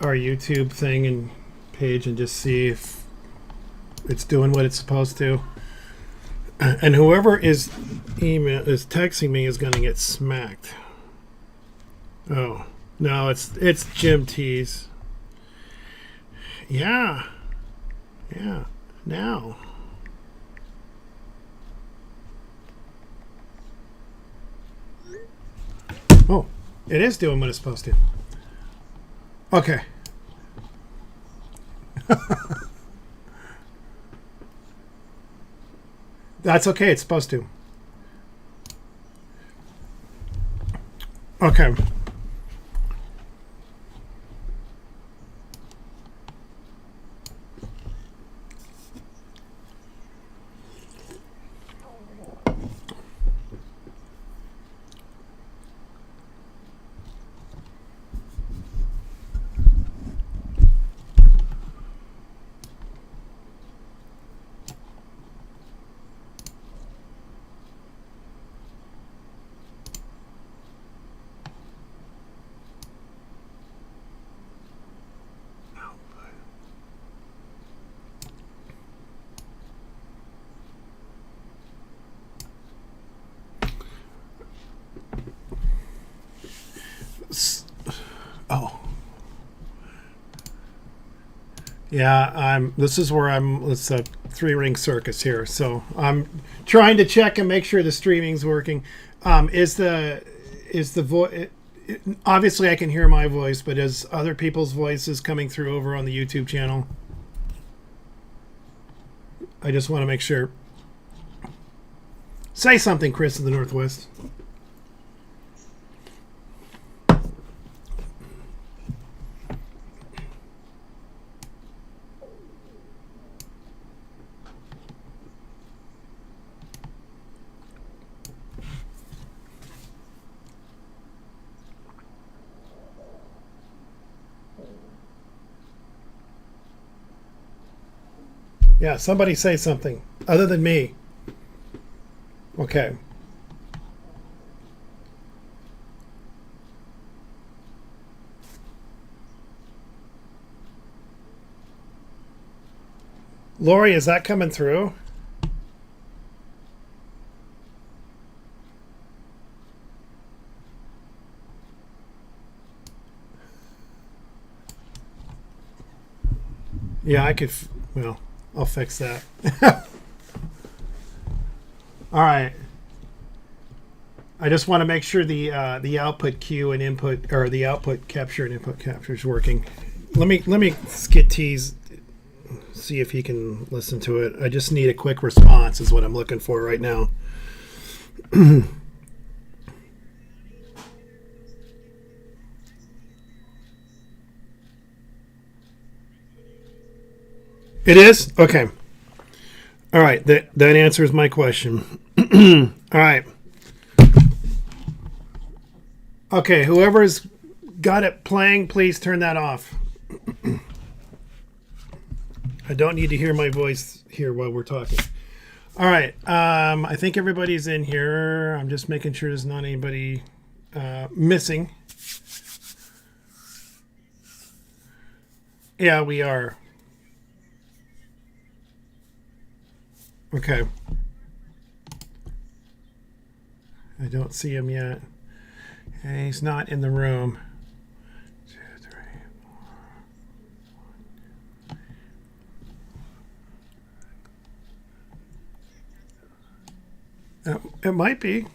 our YouTube thing and page and just see if it's doing what it's supposed to. And whoever is texting me is going to get smacked. Oh no, it's Jim T's. Yeah. Now. Oh, it is doing what it's supposed to. Okay. That's okay. It's supposed to. Okay. Oh. Yeah, this is where it's a 3-ring circus here. So I'm trying to check and make sure the streaming's working. Is the voice, obviously I can hear my voice, but is other people's voices coming through over on the YouTube channel? I just want to make sure. Say something, Chris in the Northwest. Yeah, somebody say something other than me. Okay. Lori, is that coming through? Yeah, I could. Well, I'll fix that. All right. I just want to make sure the output queue and input, or the output capture and input capture is working. Let me get T's, see if he can listen to it. I just need a quick response is what I'm looking for right now. It is? Okay. All right. That answers my question. All right. Okay. Whoever's got it playing, please turn that off. I don't need to hear my voice here while we're talking. All right. I think everybody's in here. I'm just making sure there's not anybody missing. Yeah, we are. Okay. I don't see him yet. Okay, he's not in the room. 2, 3, 4. It might be.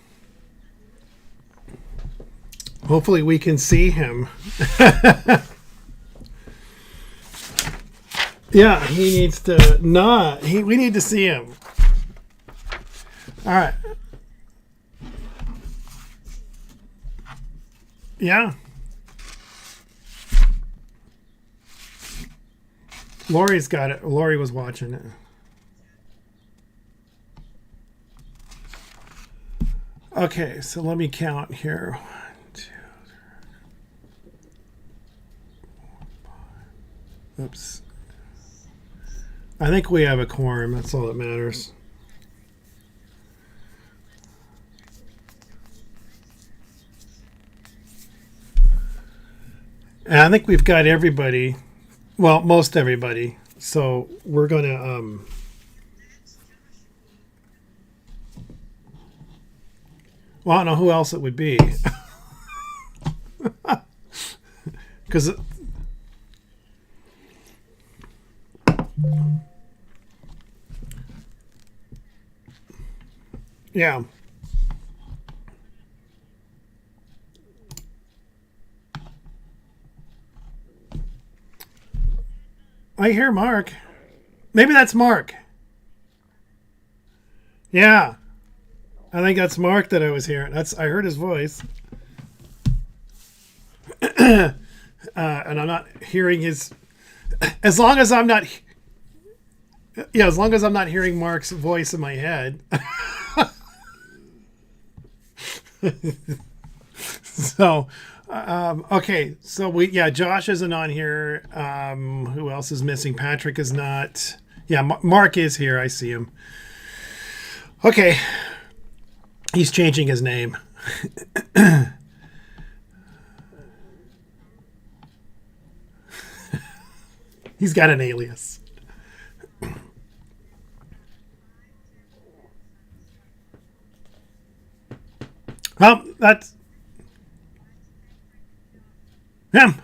Hopefully we can see him. Yeah, he needs to not. We need to see him. All right. Yeah. Lori's got it. Lori was watching it. Okay, so let me count here. 1, 2, 3, 4, 5. Oops. I think we have a quorum. That's all that matters. And I think we've got everybody, well, most everybody. So we're going to, well, I don't know who else it would be. Because, yeah. I hear Mark. Maybe that's Mark. Yeah. I think that's Mark that I was hearing. I heard his voice. And I'm not hearing his, as long as I'm not hearing Mark's voice in my head. So okay, so Josh isn't on here. Who else is missing? Patrick is not. Yeah, Mark is here. I see him. Okay, he's changing his name. He's got an alias. Well, that's him.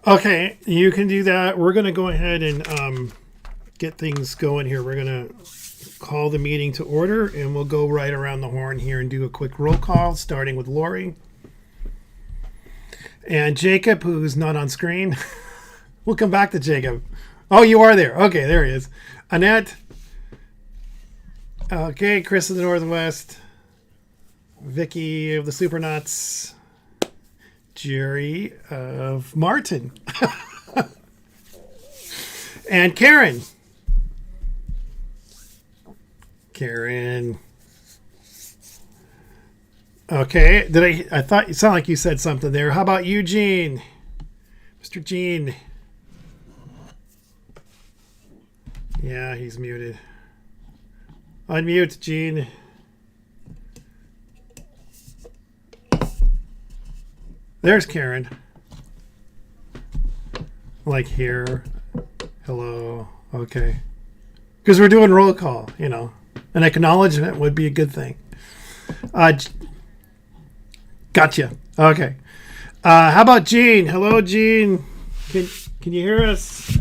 Okay, you can do that. We're going to go ahead and get things going here. We're going to call the meeting to order, and we'll go right around the horn here and do a quick roll call, starting with Lori. And Jacob, who's not on screen. We'll come back to Jacob. Oh, you are there. Okay, there he is. Annette. Okay, Chris of the Northwest. Vicky of the Supernuts. Jerry of Martin. And Karen. Okay, I thought you sounded like you said something there. How about Eugene? Mr. Gene. Yeah, he's muted. Unmute, Gene. There's Karen. Like here. Hello. Okay. Because we're doing roll call, An acknowledgement would be a good thing. Gotcha. Okay. How about Gene? Hello, Gene. Can you hear us?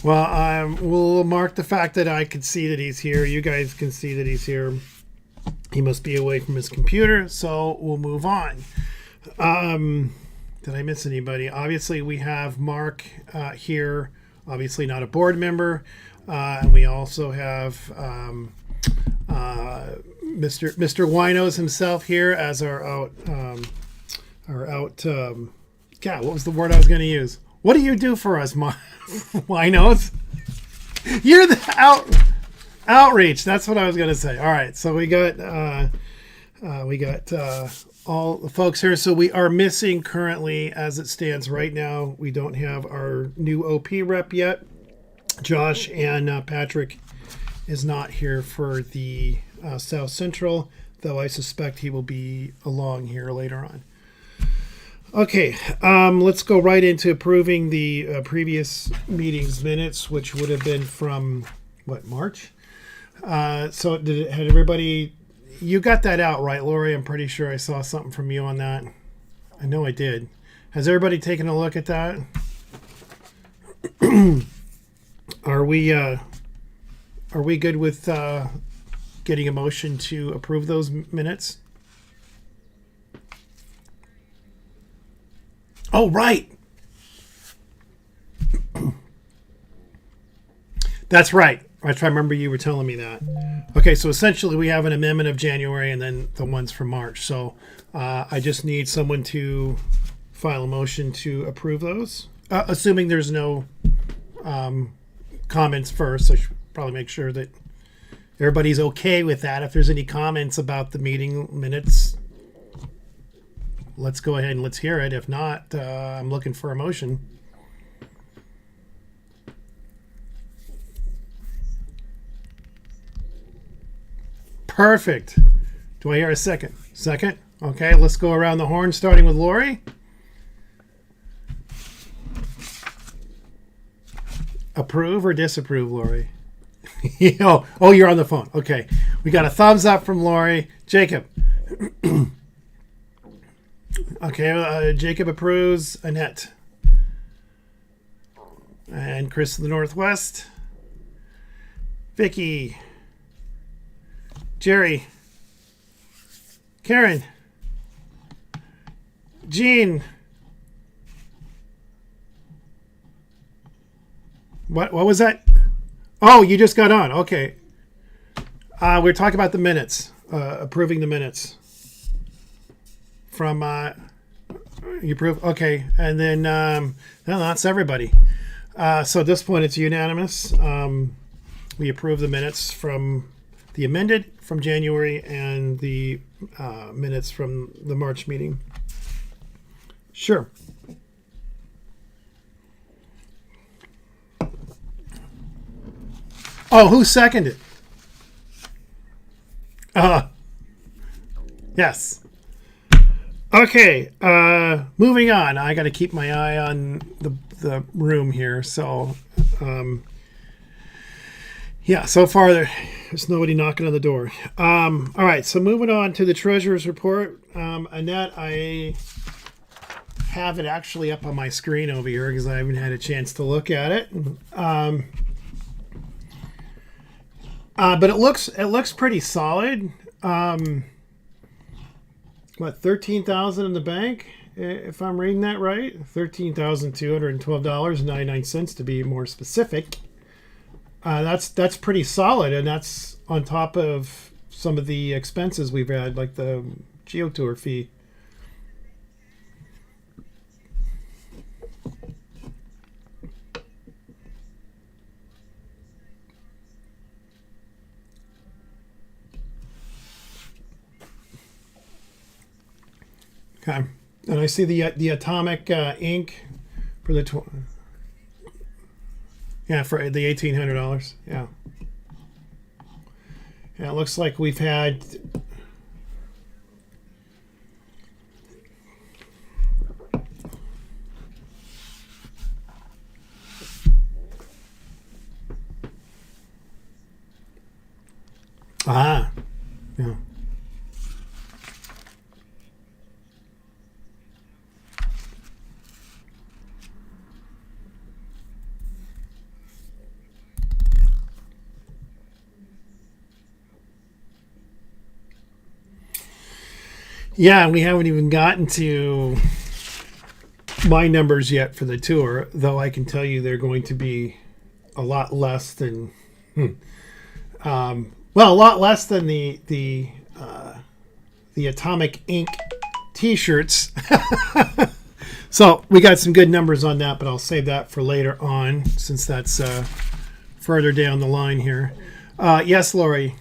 Well, we'll mark the fact that I can see that he's here. You guys can see that he's here. He must be away from his computer, so we'll move on. Did I miss anybody? Obviously, we have Mark here. Obviously, not a board member. And we also have Mr. Winos himself here as our God, what was the word I was going to use? What do you do for us, Winos? You're the outreach. That's what I was going to say. All right, so we got all the folks here. So we are missing currently, as it stands right now, we don't have our new OP rep yet. Josh and Patrick is not here for the South Central, though I suspect he will be along here later on. Okay, let's go right into approving the previous meeting's minutes, which would have been from, March? So had everybody, you got that out, right, Lori? I'm pretty sure I saw something from you on that. I know I did. Has everybody taken a look at that? Are we good with getting a motion to approve those minutes? Oh, right. That's right. I remember you were telling me that. Okay, so essentially we have an amendment of January and then the ones from March. So I just need someone to file a motion to approve those, assuming there's no comments first. I should probably make sure that everybody's okay with that. If there's any comments about the meeting minutes, let's go ahead and let's hear it. If not, I'm looking for a motion. Perfect. Do I hear a second? Second. Okay, let's go around the horn, starting with Lori. Approve or disapprove, Lori? Oh, you're on the phone. Okay. We got a thumbs up from Lori. Jacob. Okay, Jacob approves. Annette. And Chris in the Northwest. Vicky. Jerry. Karen. Jean. What was that? Oh, you just got on. Okay. We're talking about the minutes. Approving the minutes. From you approve? Okay. And then no, that's everybody. So at this point it's unanimous. We approve the minutes from the amended from January and the minutes from the March meeting. Sure. Oh, who seconded? Yes. Okay. Moving on. I got to keep my eye on the room here. So, yeah. So far, there's nobody knocking on the door. All right. So moving on to the treasurer's report. Annette, I have it actually up on my screen over here because I haven't had a chance to look at it. But it looks pretty solid. What, 13,000 in the bank, if I'm reading that right? $13,212.99 to be more specific. That's pretty solid, and that's on top of some of the expenses we've had, like the GeoTour fee. Okay, and I see the atomic ink for the for the $1,800. Yeah, it looks like we've had yeah. Yeah, we haven't even gotten to my numbers yet for the tour, though I can tell you they're going to be a lot less than, a lot less than the Atomic Ink T-shirts. So we got some good numbers on that, but I'll save that for later on since that's further down the line here. Yes, Lori.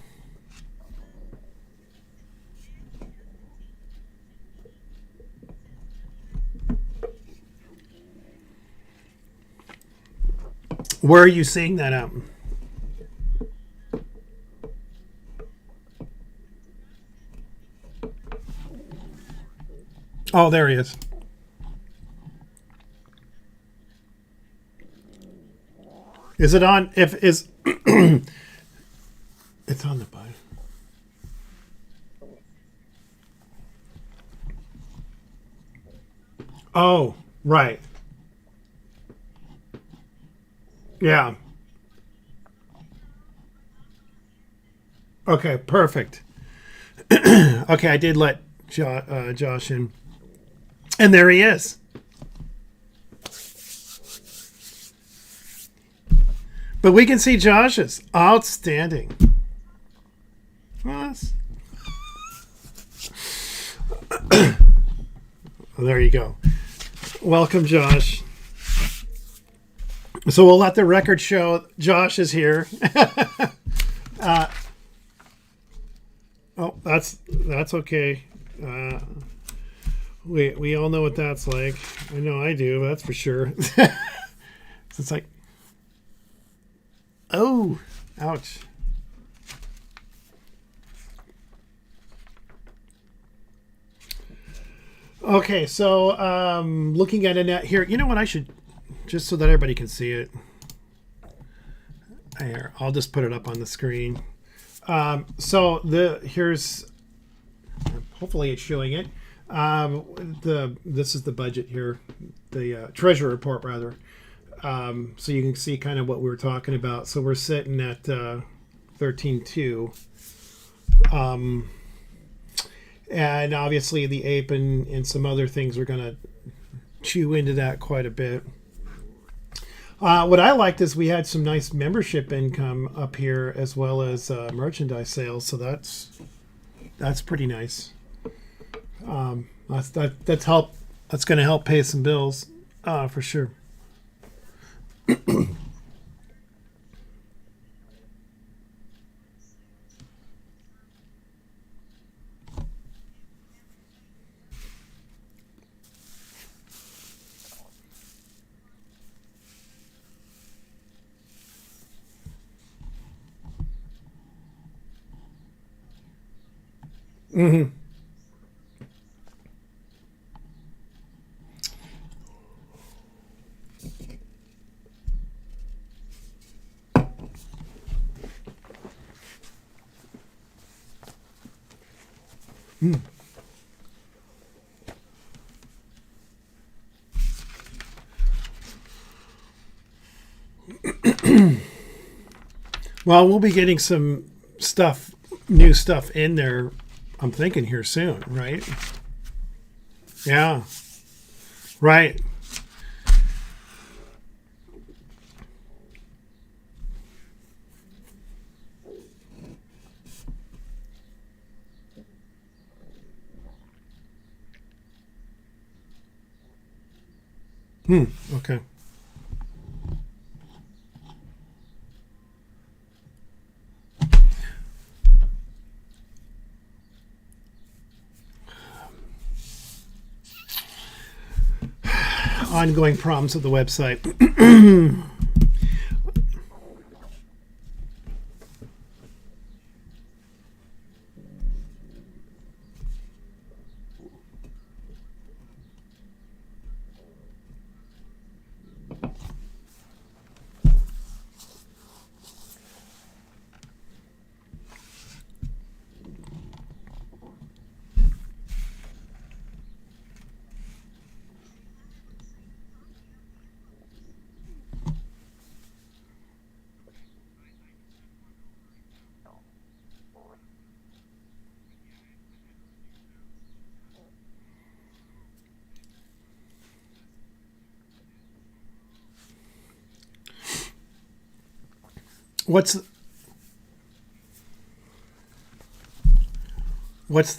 Where are you seeing that at? Oh, there he is. Is it on? If is it's on the button. Oh, right. Yeah. Okay, perfect. Okay, I did let Josh in. And there he is. But we can see Josh's. Outstanding. Well, there you go. Welcome, Josh. So we'll let the record show Josh is here. Oh, that's okay. We all know what that's like. I know I do, that's for sure. So it's like, oh, ouch. Okay, so looking at it here, you know what I should, just so that everybody can see it. Here, I'll just put it up on the screen. So here's, hopefully it's showing it. This is the budget here, the treasury report rather. So you can see kind of what we were talking about. So we're sitting at 13.2. And obviously the ape and some other things are going to chew into that quite a bit. What I liked is we had some nice membership income up here as well as merchandise sales. So that's pretty nice. That's going to help pay some bills for sure. Mm-hmm. Well, we'll be getting some new stuff in there. I'm thinking here soon, right? Yeah, right. Okay. Ongoing problems with the website. What's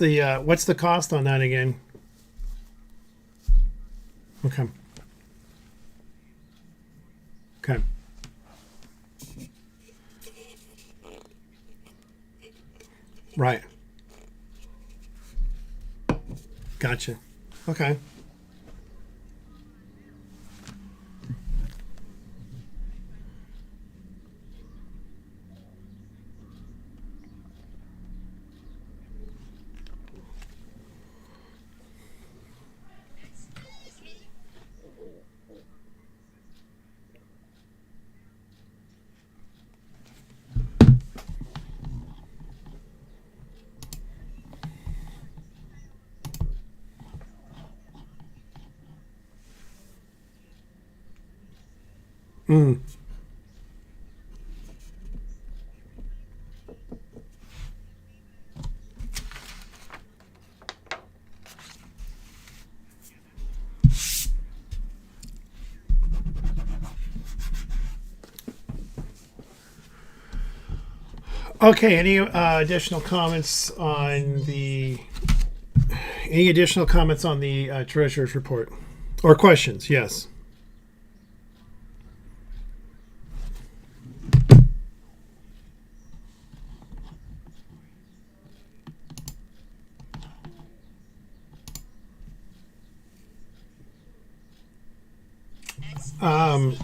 the cost on that again? Okay. Okay. Right. Gotcha. Okay. Mm. Okay. Additional comments on the treasurer's report or questions? Yes. Um,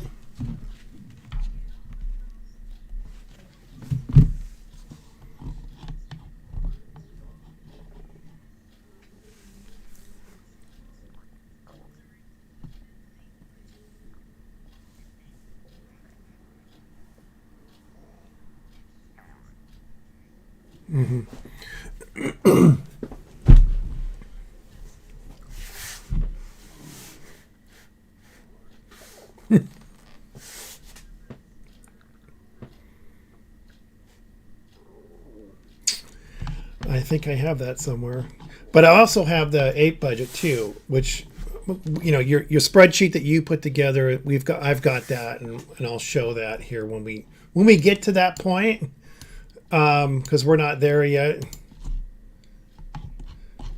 I think I have that somewhere, but I also have the APE budget too, which, your spreadsheet that you put together. I've got that, and I'll show that here when we get to that point, because we're not there yet.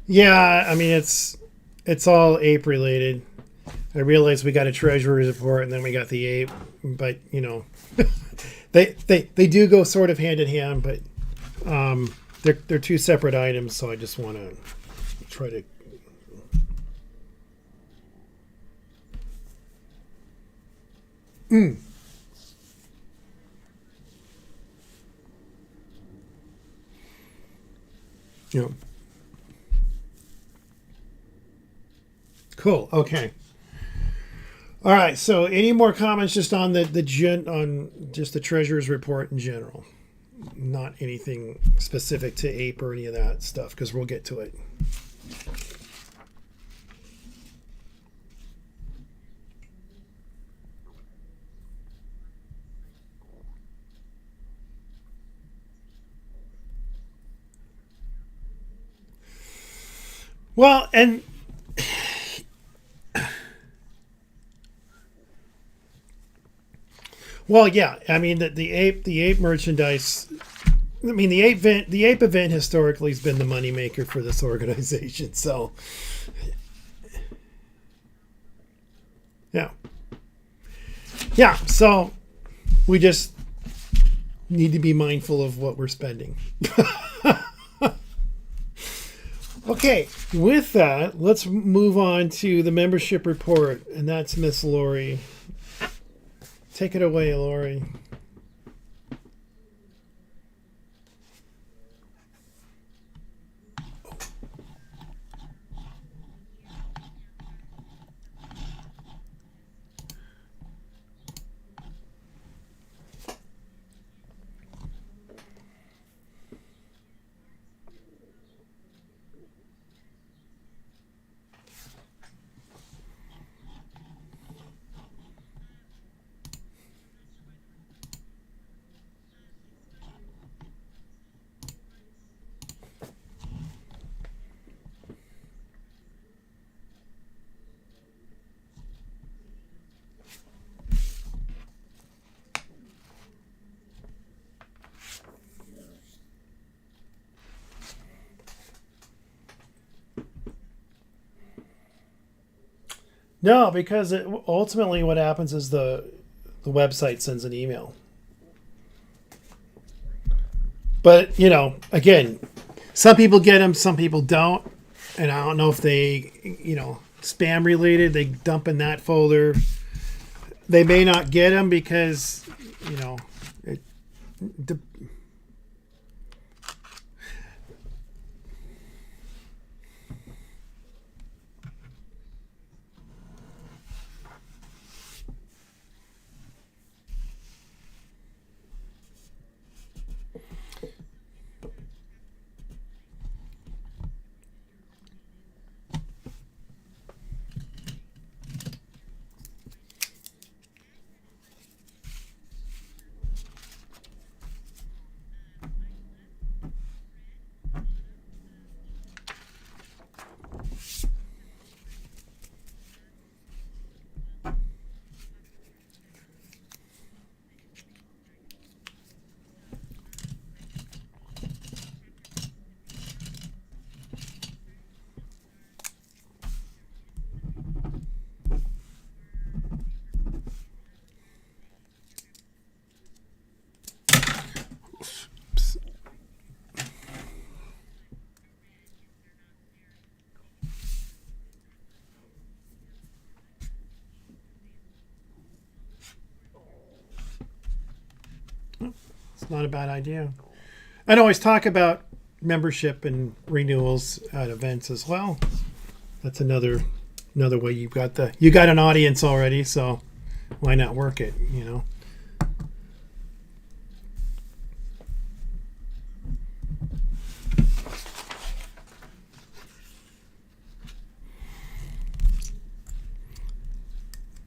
Yeah, I mean it's all APE related. I realize we got a treasury report and then we got the APE, but they do go sort of hand in hand, but they're two separate items. So I just want to try to. Yeah. Cool. Okay. All right. So, any more comments just on on just the treasurer's report in general? Not anything specific to APE or any of that stuff, because we'll get to it. Well, and well, yeah. I mean, the ape merchandise. I mean, the ape event historically has been the moneymaker for this organization. So, yeah, yeah. So we just need to be mindful of what we're spending. Okay, with that, let's move on to the membership report, and that's Miss Lori. Take it away, Lori. No, because ultimately what happens is the website sends an email. But, again, some people get them, some people don't. And I don't know if they, spam related, they dump in that folder. They may not get them because, it, it's not a bad idea. I'd always talk about membership and renewals at events as well. That's another way you got an audience already, so why not work it,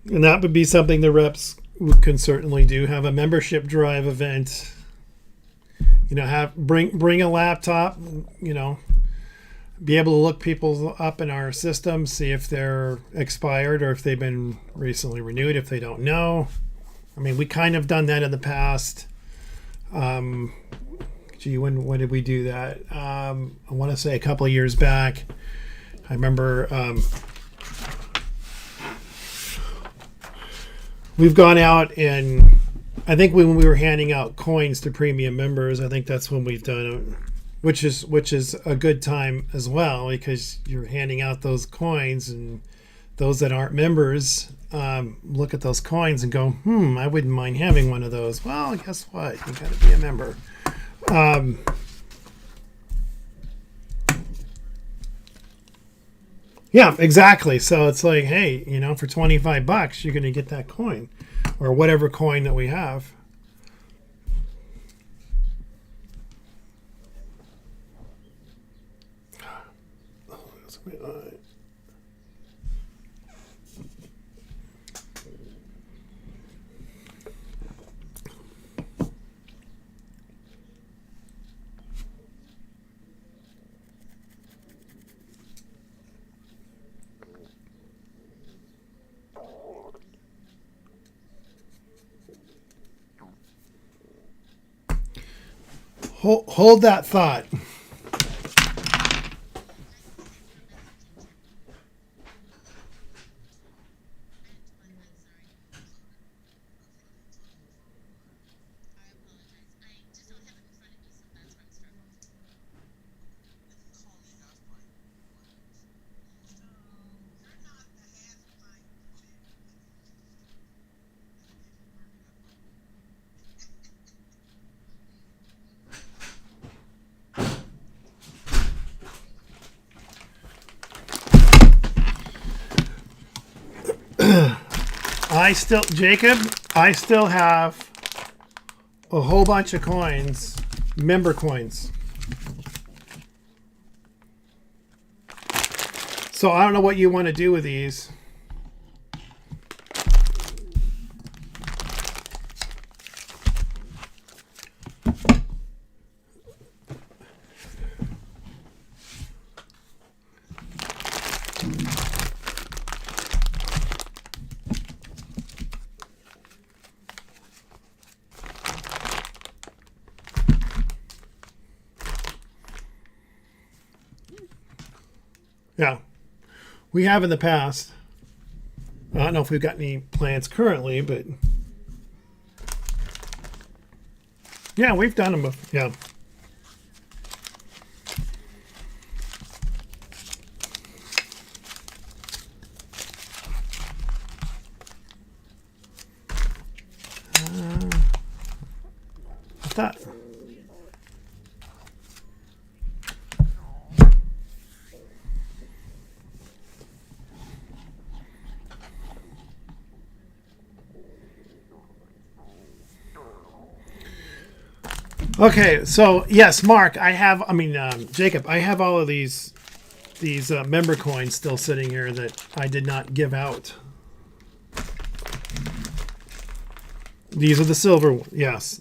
And that would be something the reps can certainly do. Have a membership drive event. Bring a laptop. Be able to look people up in our system, see if they're expired or if they've been recently renewed. If they don't know, I mean, we kind of done that in the past. When did we do that? I want to say a couple of years back. I remember. We've gone out and I think when we were handing out coins to premium members, I think that's when we've done it, which is a good time as well because you're handing out those coins and those that aren't members look at those coins and go, I wouldn't mind having one of those. Well, guess what? You got to be a member. Yeah, exactly. So it's like, hey, for $25, you're going to get that coin or whatever coin that we have. Hold that thought. I still have a whole bunch of coins, member coins. So I don't know what you want to do with these. Yeah, we have in the past. I don't know if we've got any plans currently, but yeah, we've done them. Yeah. I thought. Okay, so yes, Mark, Jacob, I have all of these member coins still sitting here that I did not give out. These are the silver, yes.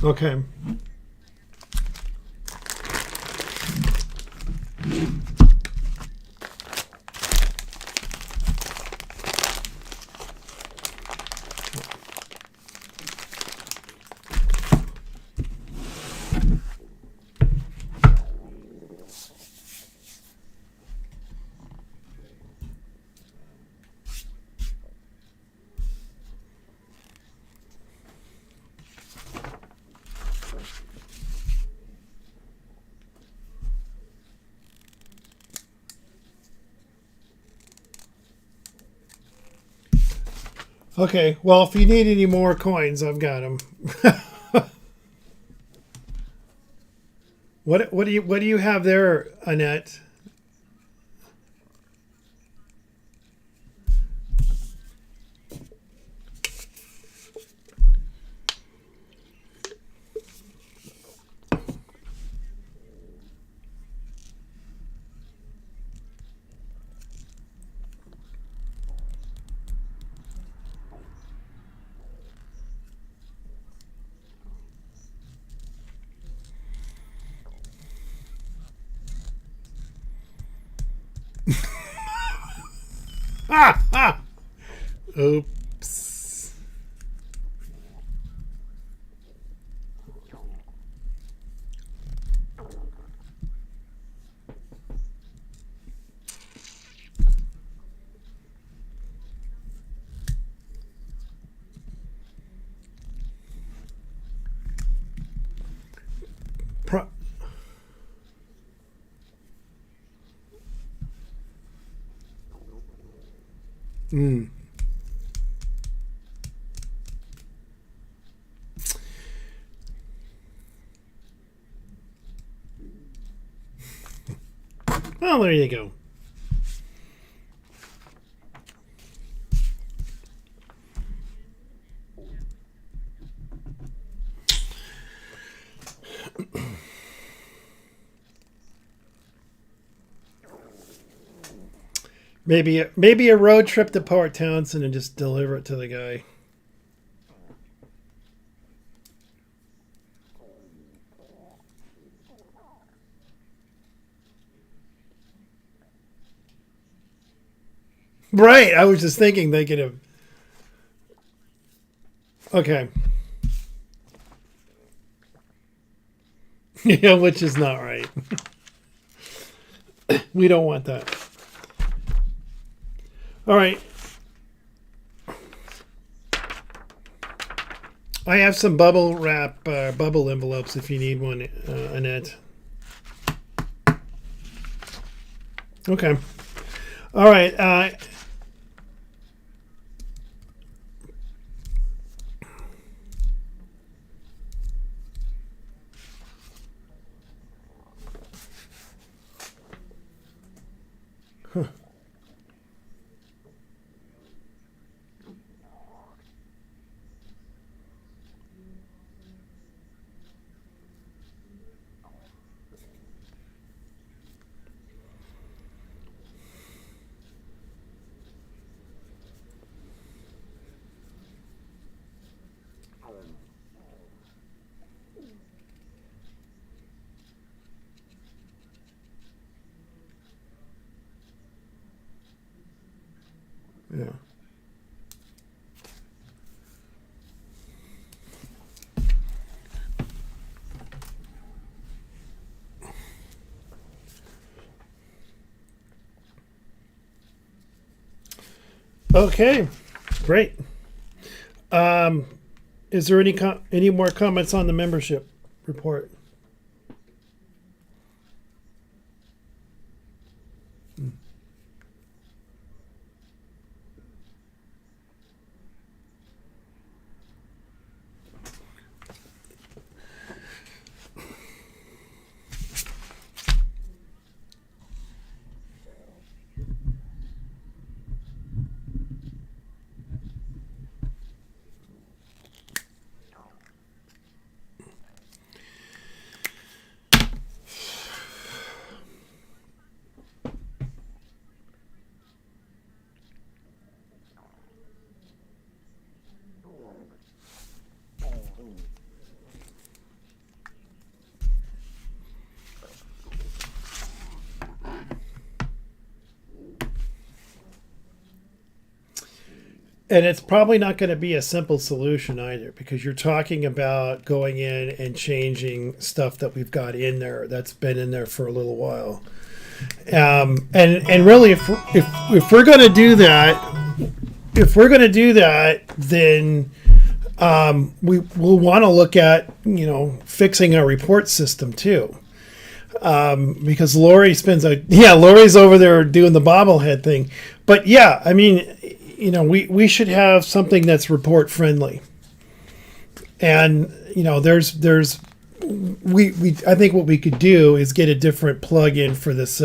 Okay. Okay. Well, if you need any more coins, I've got them. What do you have there, Annette? Ah, ah. Oops. Pro- mm. Well, there you go. Maybe a road trip to Port Townsend and just deliver it to the guy. Right. I was just thinking they could have. Okay. Yeah, which is not right. We don't want that. All right. I have some bubble wrap, bubble envelopes if you need one, Annette. Okay. All right. Huh. Yeah. Okay. Great. Is there any more comments on the membership report? And it's probably not going to be a simple solution either, because you're talking about going in and changing stuff that we've got in there that's been in there for a little while. And really, if we're going to do that, then we'll want to look at fixing our report system too. Because Lori's over there doing the bobblehead thing. But yeah, I mean, we should have something that's report friendly. And I think what we could do is get a different plugin for this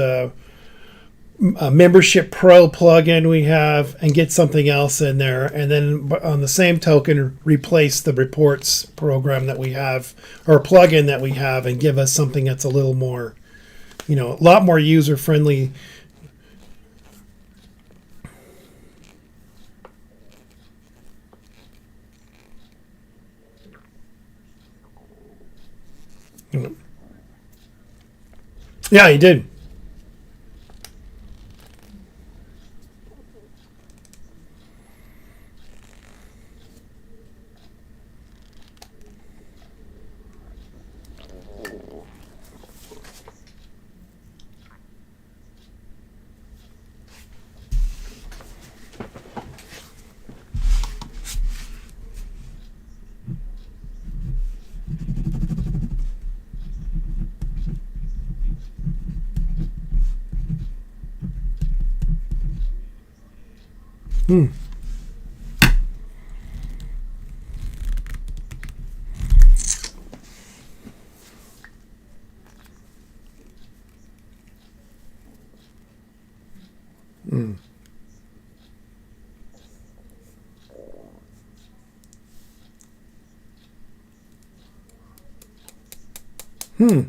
Membership Pro plugin we have, and get something else in there, and then on the same token replace the reports program that we have, or plugin that we have, and give us something that's a little more, a lot more user friendly. Yeah, he did. Hmm. Hmm. Hmm.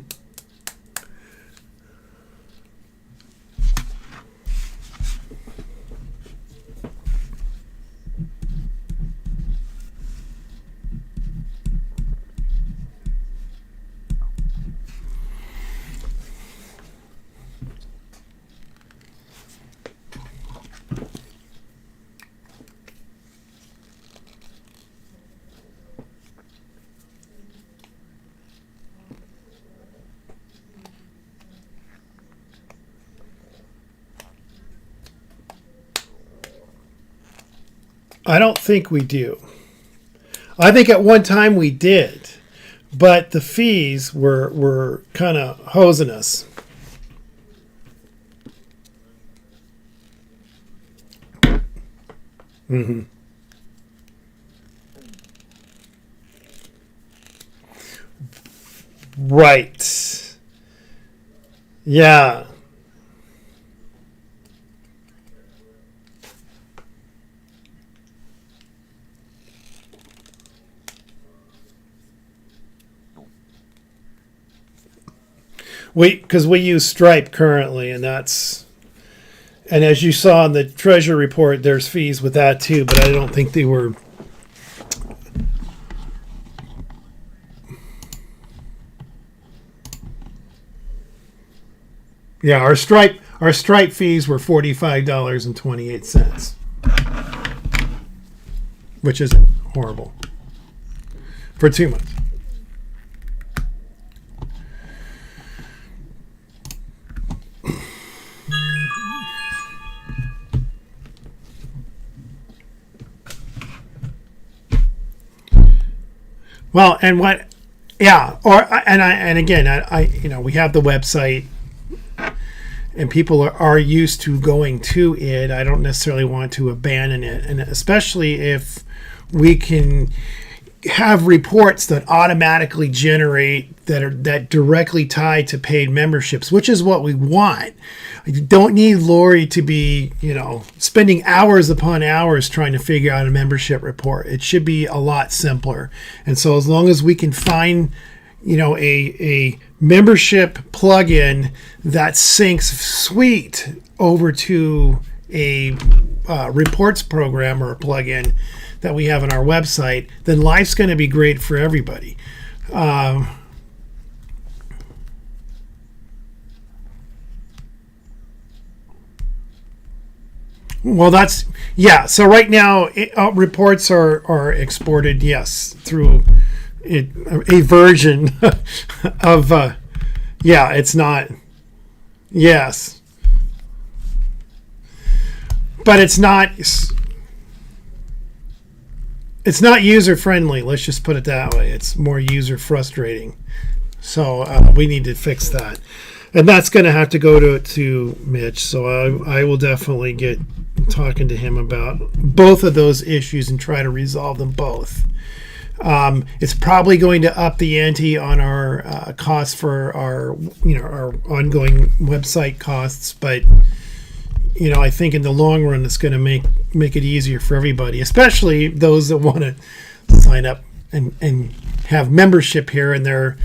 I don't think we do. I think at one time we did, but the fees were kind of hosing us. Mm-hmm. Right. Yeah. Because we use Stripe currently, and as you saw in the treasury report, there's fees with that too, but I don't think they were. Yeah, our Stripe fees were $45.28, which is horrible for 2 months. Well, and what, yeah, and again, we have the website, and people are used to going to it. I don't necessarily want to abandon it, and especially if we can have reports that automatically generate that directly tied to paid memberships, which is what we want. You don't need Lori to be, spending hours upon hours trying to figure out a membership report. It should be a lot simpler. And so as long as we can find, a membership plugin that syncs sweet over to a reports program or a plugin that we have on our website, then life's going to be great for everybody. Well, so right now reports are exported, yes, through a version of it's not, yes, but it's not user friendly. Let's just put it that way. It's more user frustrating. So we need to fix that, and that's going to have to go to Mitch. So I will definitely get talking to him about both of those issues and try to resolve them both. It's probably going to up the ante on our costs for our ongoing website costs, but I think in the long run it's going to make it easier for everybody, especially those that want to sign up and have membership here, and they're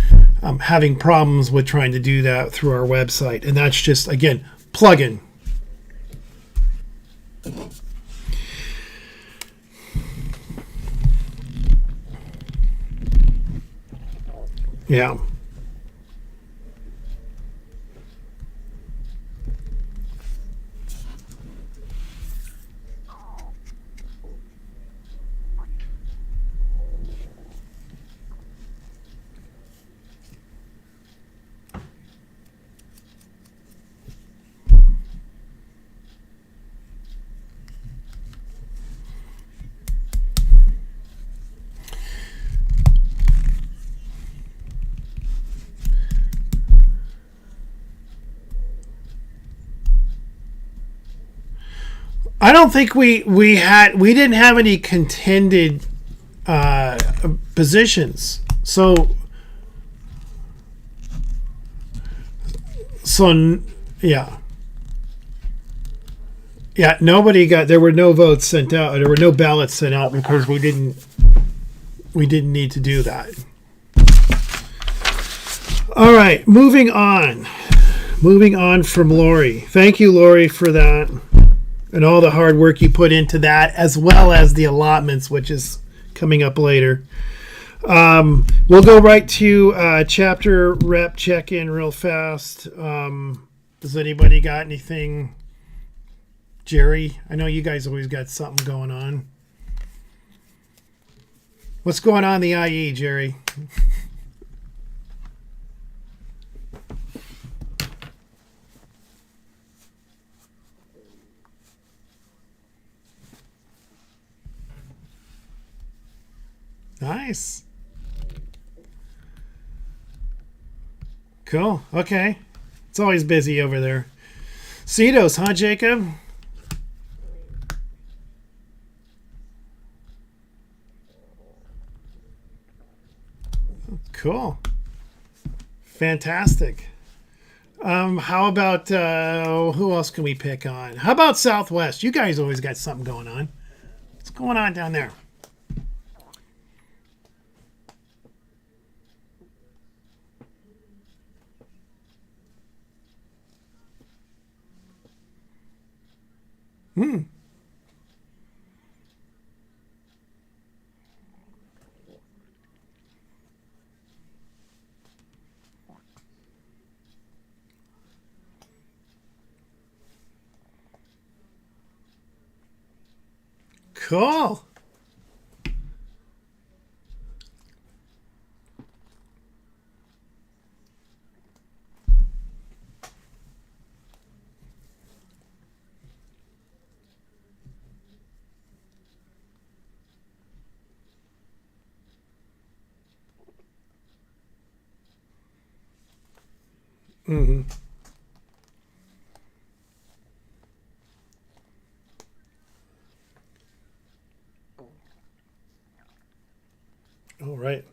having problems with trying to do that through our website. And that's just, again, plugin. Yeah. I don't think we didn't have any contended positions. So yeah. Yeah, there were no votes sent out. There were no ballots sent out because we didn't need to do that. All right, moving on. Moving on from Lori. Thank you, Lori, for that. And all the hard work you put into that, as well as the allotments, which is coming up later. We'll go right to chapter rep check-in real fast. Does anybody got anything? Jerry, I know you guys always got something going on. What's going on in the IE, Jerry? Nice. Cool. Okay. It's always busy over there. CEDOS, huh, Jacob? Cool. Fantastic. How about, who else can we pick on? How about Southwest? You guys always got something going on. What's going on down there? Cool. Mm-hmm. All right.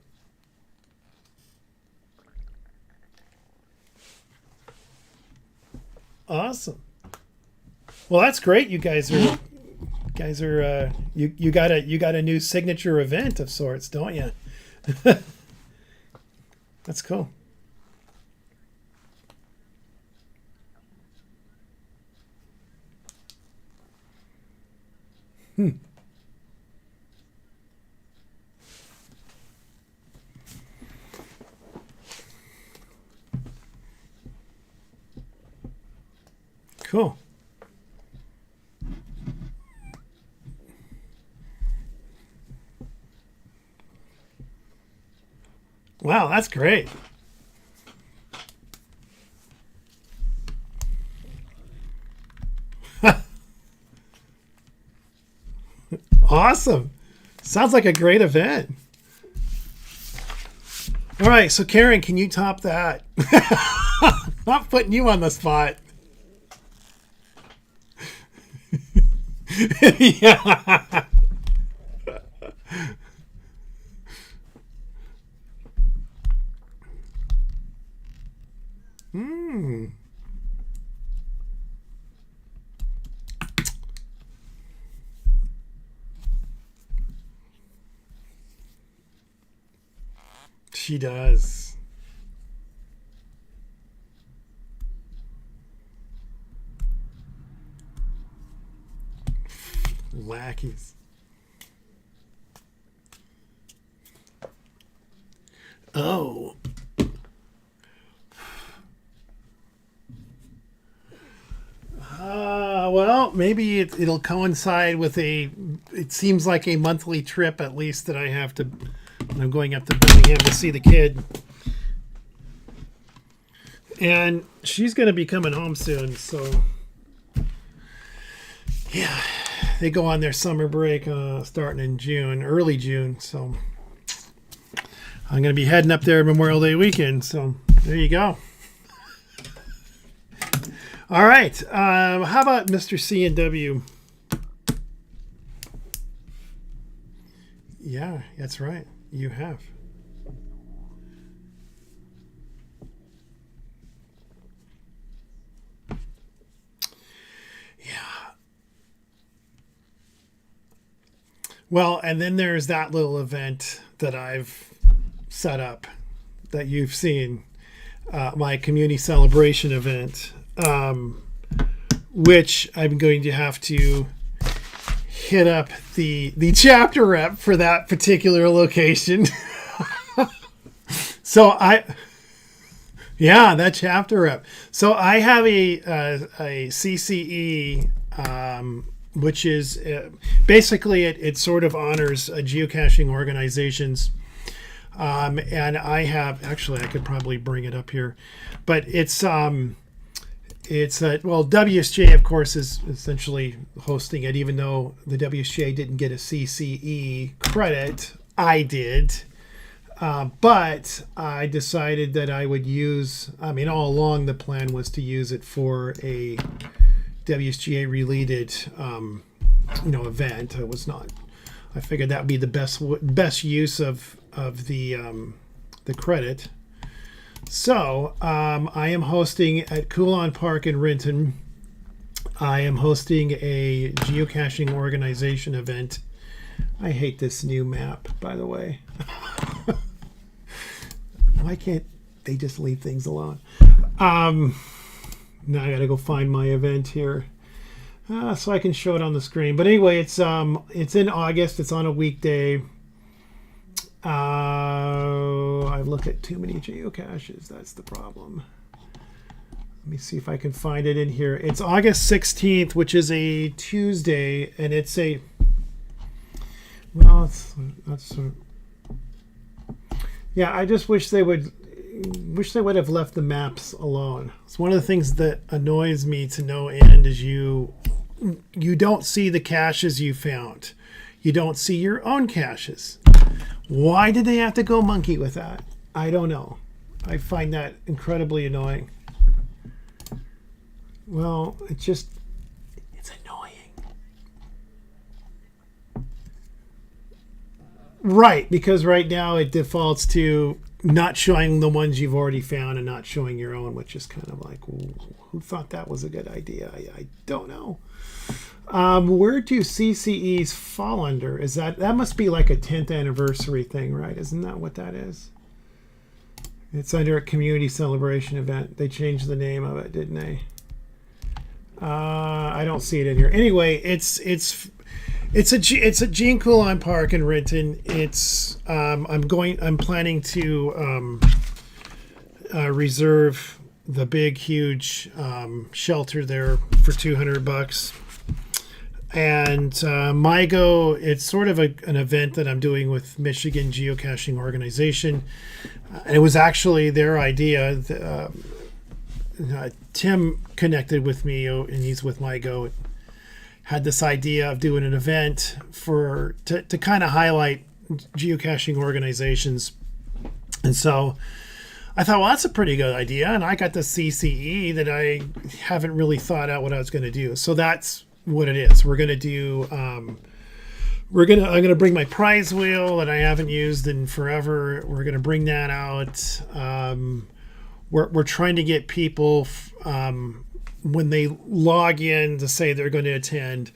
Awesome. Well, that's great. You guys are you got a new signature event of sorts, don't you? That's cool. Cool. Wow, that's great. Awesome. Sounds like a great event. All right, so Karen, can you top that? Not putting you on the spot. Yeah. Hmm. She does. Lackeys. Oh. Well, maybe it'll coincide with it seems like a monthly trip at least that I have to, I'm going up to Birmingham to see the kid. And she's going to be coming home soon, so yeah, they go on their summer break starting in June, early June, so I'm going to be heading up there Memorial Day weekend, so there you go. All right. How about Mr. C and W? Yeah, that's right. You have. Yeah. Well, and then there's that little event that I've set up that you've seen, my community celebration event. Which I'm going to have to hit up the chapter rep for that particular location. So that chapter rep. So I have a CCE, which is basically it sort of honors geocaching organizations. And I have, actually I could probably bring it up here, but it's WSGA, of course, is essentially hosting it, even though the WSGA didn't get a CCE credit. I did. But I decided that I would all along the plan was to use it for a WSGA related, event. It was not, I figured that would be the best use of the credit. So I am hosting at Coulon Park in Renton. I am hosting a geocaching organization event. I hate this new map, by the way. Why can't they just leave things alone? Now I gotta go find my event here, so I can show it on the screen. But anyway, it's in August. It's on a weekday. I've looked at too many geocaches. That's the problem. Let me see if I can find it in here. It's August 16th, which is a Tuesday, and it's I just wish they would have left the maps alone. It's one of the things that annoys me to no end is you don't see the caches you found. You don't see your own caches. Why did they have to go monkey with that? I don't know. I find that incredibly annoying. Well, it's annoying. Right, because right now it defaults to not showing the ones you've already found and not showing your own, which is kind of like, who thought that was a good idea? I don't know. Where do CCEs fall under? Is that must be like a 10th anniversary thing, right? Isn't that what that is? It's under a community celebration event. They changed the name of it, didn't they? I don't see it in here. Anyway, it's a Gene Coulon Park in Renton. It's I'm planning to reserve the big huge shelter there for $200. And MyGo, it's sort of an event that I'm doing with Michigan Geocaching Organization. And it was actually their idea. Tim connected with me, and he's with MyGo. Had this idea of doing an event to kind of highlight geocaching organizations. And so I thought, well, that's a pretty good idea. And I got the CCE that I haven't really thought out what I was going to do. So that's what it is. We're gonna do. I'm gonna bring my prize wheel that I haven't used in forever. We're gonna bring that out. We're trying to get people when they log in to say they're going to attend,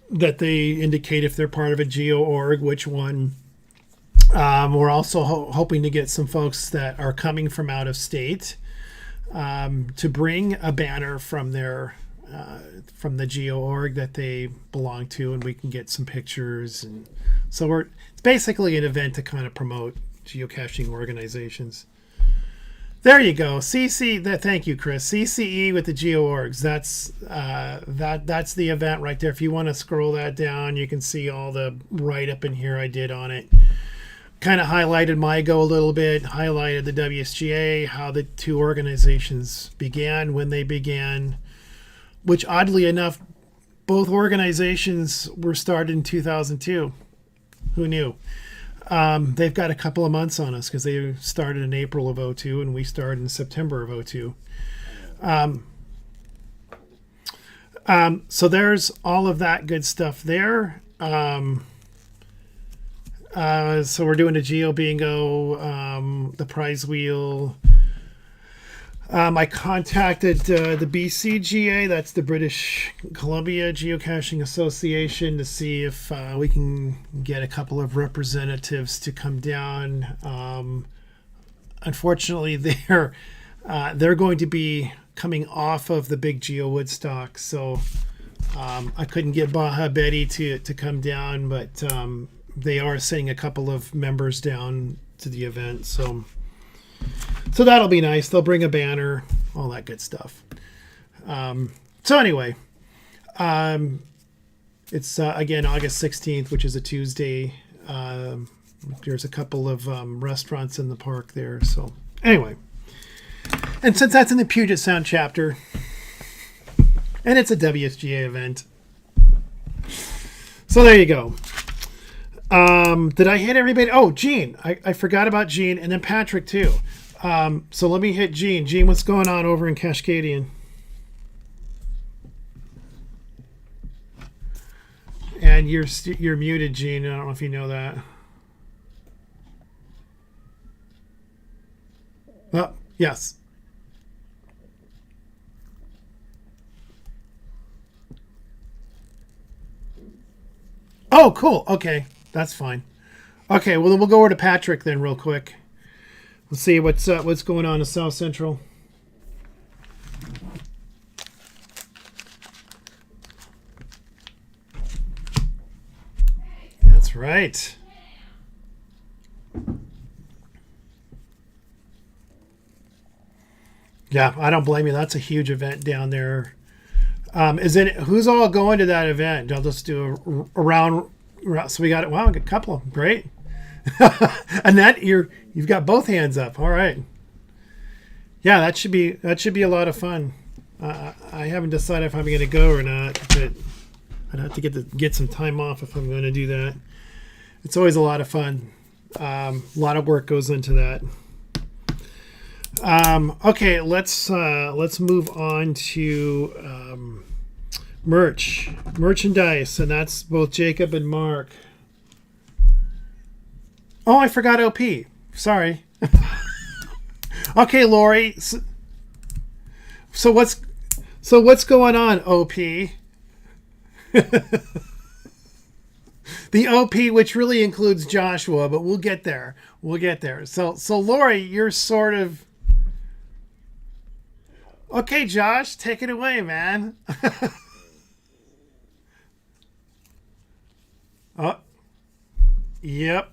that they indicate if they're part of a geo org, which one. We're also hoping to get some folks that are coming from out of state to bring a banner from their from the geo org that they belong to, and we can get some pictures. And so it's basically an event to kind of promote geocaching organizations. There you go. Thank you, Chris. CCE with the geo orgs. That's the event right there. If you want to scroll that down, you can see all the write up in here I did on it. Kind of highlighted MyGo a little bit, highlighted the WSGA, how the two organizations began, when they began, which oddly enough, both organizations were started in 2002. Who knew? They've got a couple of months on us because they started in April of 2002 and we started in September of 2002. So there's all of that good stuff there. So we're doing a Geo Bingo, the prize wheel. I contacted the BCGA, that's the British Columbia Geocaching Association, to see if we can get a couple of representatives to come down. Unfortunately, they're going to be coming off of the big Geo Woodstock, so I couldn't get Baja Betty to come down, but they are sending a couple of members down to the event, so that'll be nice. They'll bring a banner, all that good stuff. So anyway, it's again August 16th, which is a Tuesday. There's a couple of restaurants in the park there. So anyway, and since that's in the Puget Sound chapter, and it's a WSGA event, so there you go. Did I hit everybody? Oh, Gene. I forgot about Gene, and then Patrick too. So let me hit Gene. Gene, what's going on over in Cascadian? And you're muted, Gene. I don't know if you know that. Oh, yes. Oh, cool. Okay, that's fine. Okay, well, then we'll go over to Patrick then real quick. Let's see what's going on in South Central. That's right. Yeah, I don't blame you. That's a huge event down there. Who's all going to that event? I'll just do a round. So we got it. Wow, a couple of them. Great. Annette, you've got both hands up. All right. Yeah, that should be a lot of fun. I haven't decided if I'm going to go or not, but I'd have to get some time off if I'm going to do that. It's always a lot of fun. A lot of work goes into that. Okay, let's move on to merchandise, and that's both Jacob and Mark. Oh, I forgot OP. Sorry. Okay, Lori. So what's going on, OP? The OP, which really includes Joshua, but we'll get there. So Lori, you're sort of okay. Josh, take it away, man. Oh, yep.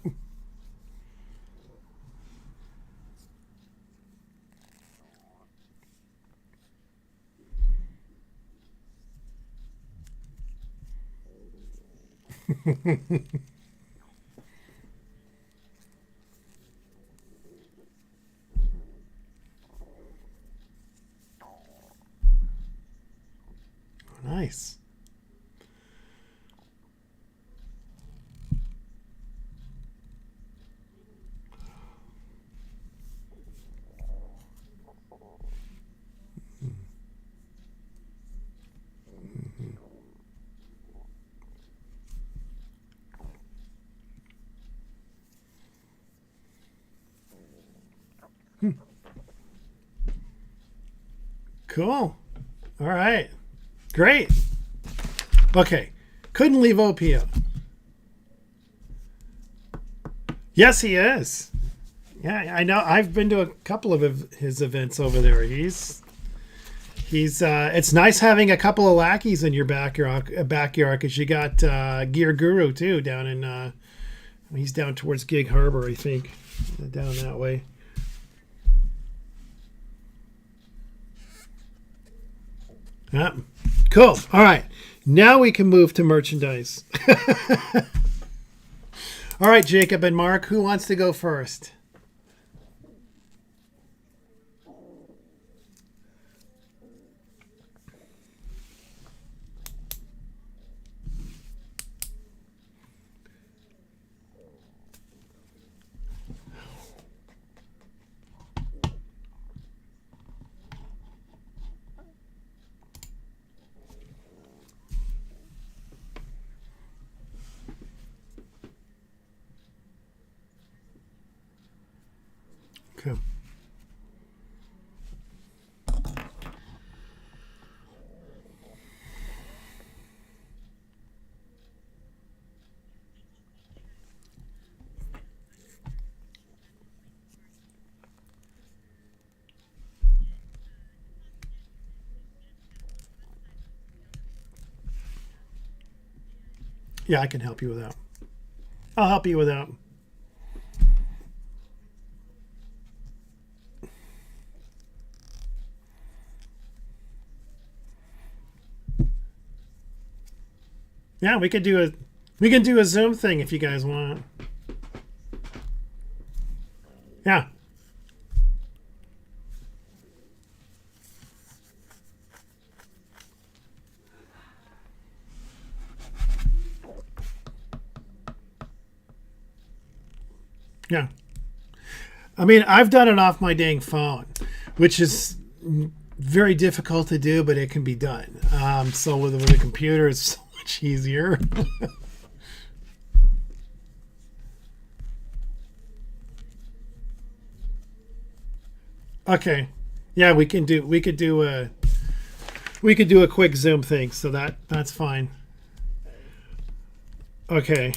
Nice. Cool. All right. Great. Okay. Couldn't leave OP out. Yes, he is. Yeah, I know. I've been to a couple of his events over there. He's it's nice having a couple of lackeys in your backyard because you got Gear Guru too down in he's down towards Gig Harbor, I think, down that way. Yeah. Cool. All right. Now we can move to merchandise. All right, Jacob and Mark, who wants to go first? Okay. Yeah, I can help you with that. I'll help you with that. Yeah, we can do a Zoom thing if you guys want. Yeah. Yeah. I mean, I've done it off my dang phone, which is very difficult to do, but it can be done. So with a computer, it's so much easier. Okay. Yeah, we could do a quick Zoom thing, so that's fine. Okay.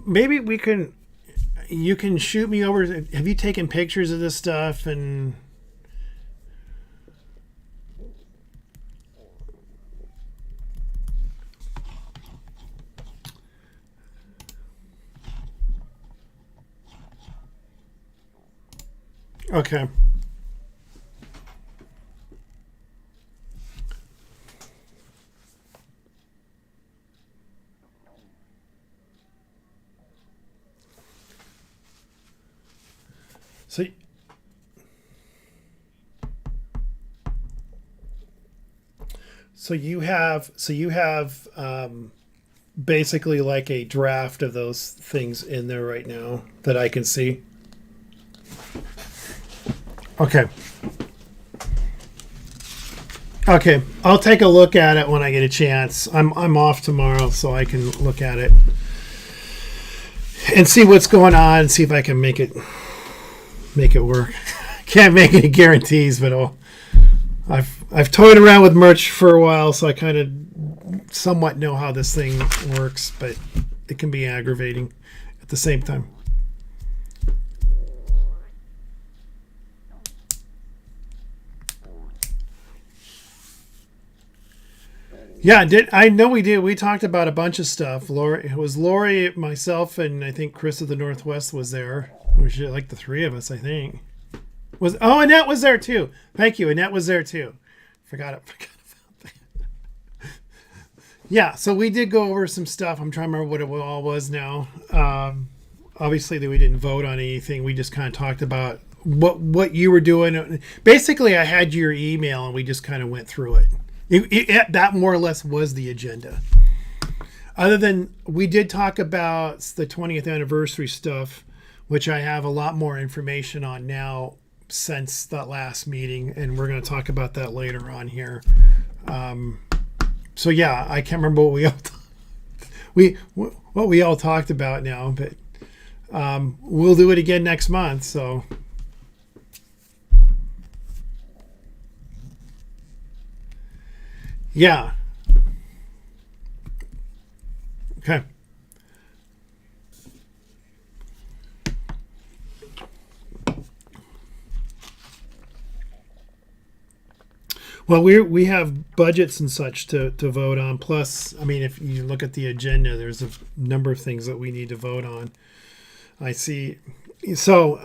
Maybe you can shoot me over. Have you taken pictures of this stuff? And okay. So you have basically like a draft of those things in there right now that I can see. Okay. Okay. I'll take a look at it when I get a chance. I'm off tomorrow, so I can look at it and see what's going on and see if I can make it work. Can't make any guarantees, but I've toyed around with merch for a while, so I kind of somewhat know how this thing works, but it can be aggravating at the same time. Yeah, I know we did. We talked about a bunch of stuff. Lori, myself, and I think Chris of the Northwest was there. We should like the three of us, I think. Annette was there too. Thank you. Annette was there too. Forgot about that. Yeah, so we did go over some stuff. I'm trying to remember what it all was now. Obviously, that we didn't vote on anything. We just kind of talked about what you were doing. Basically, I had your email, and we just kind of went through it. That more or less was the agenda. Other than we did talk about the 20th anniversary stuff, which I have a lot more information on now since that last meeting, and we're going to talk about that later on here. So yeah, I can't remember what we all talked about now, but we'll do it again next month. So yeah, okay. Well, we have budgets and such to vote on. Plus, I mean, if you look at the agenda, there's a number of things that we need to vote on. I see. So,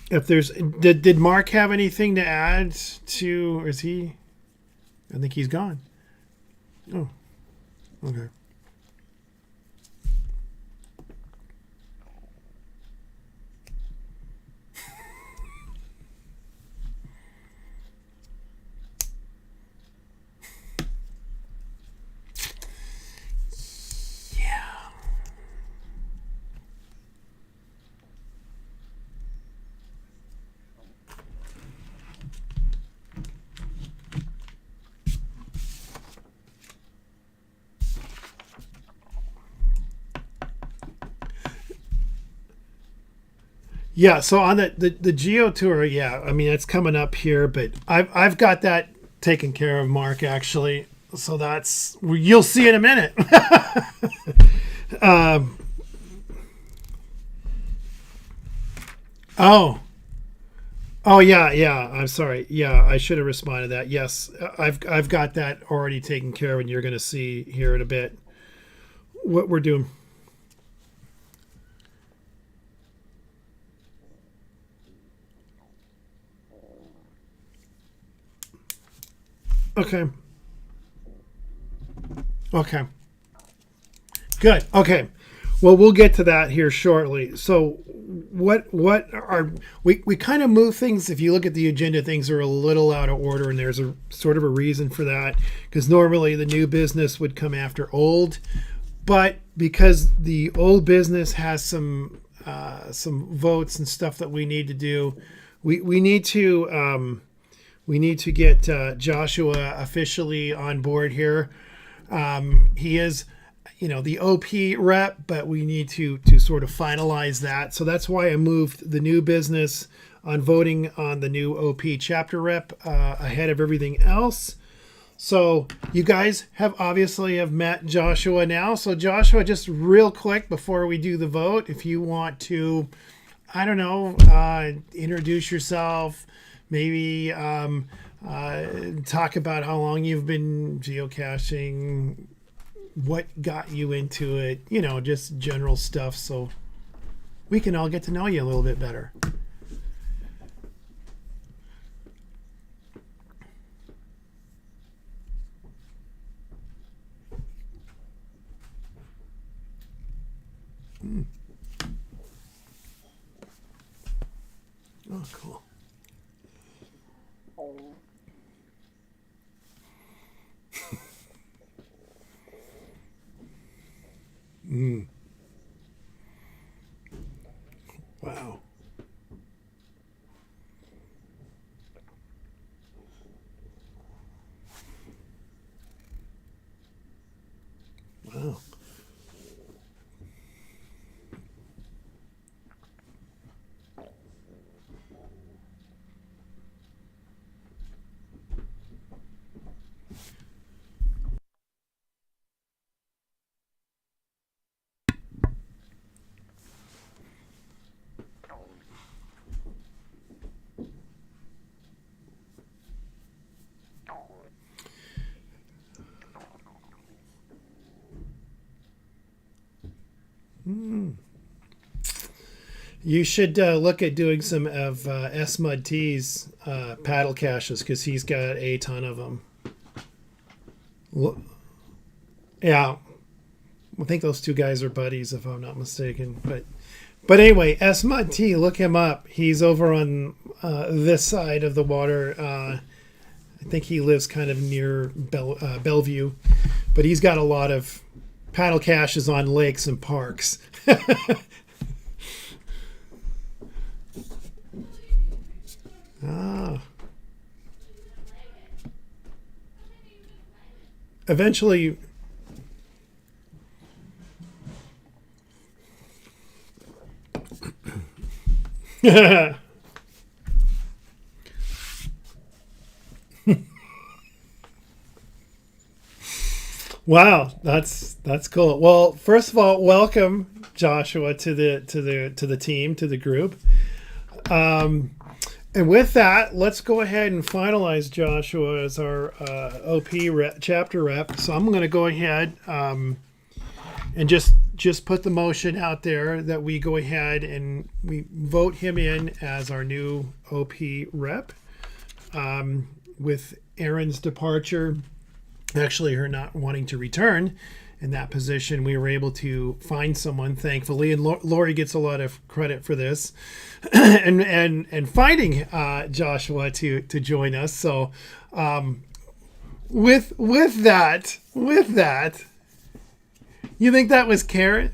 if there's did Mark have anything to add to? Or is he? I think he's gone. Oh, okay. Yeah, so on the Geo tour, yeah, I mean it's coming up here, but I've got that taken care of, Mark, actually. So that's you'll see in a minute. um, oh, oh yeah. I'm sorry. Yeah, I should have responded to that. Yes, I've got that already taken care of, and you're going to see here in a bit what we're doing. Okay. Okay. Good. Okay. Well, we'll get to that here shortly. So, what are we kind of move things? If you look at the agenda, things are a little out of order, and there's a sort of a reason for that. Because normally the new business would come after old, but because the old business has some votes and stuff that we need to do, we need to get Joshua officially on board here. He is, the OP rep, but we need to sort of finalize that. So that's why I moved the new business on voting on the new OP chapter rep ahead of everything else. So you guys obviously have met Joshua now. So Joshua, just real quick before we do the vote, if you want to, I don't know, introduce yourself, maybe talk about how long you've been geocaching, what got you into it, just general stuff, so we can all get to know you a little bit better. Oh, cool. Wow. Wow. You should look at doing some of S-Mud T's paddle caches because he's got a ton of them. Yeah, I think those two guys are buddies, if I'm not mistaken. But anyway, Esmond T, look him up. He's over on this side of the water. I think he lives kind of near Bellevue, but he's got a lot of paddle caches on lakes and parks. Ah, eventually. Wow, that's cool. Well, first of all, welcome Joshua to the team, to the group. And with that, let's go ahead and finalize Joshua as our OP chapter rep. So I'm going to go ahead and just put the motion out there that we go ahead and we vote him in as our new OP rep. With Erin's departure, actually her not wanting to return in that position, we were able to find someone, thankfully, and Lori gets a lot of credit for this, and finding Joshua to join us. So with that, you think that was Karen?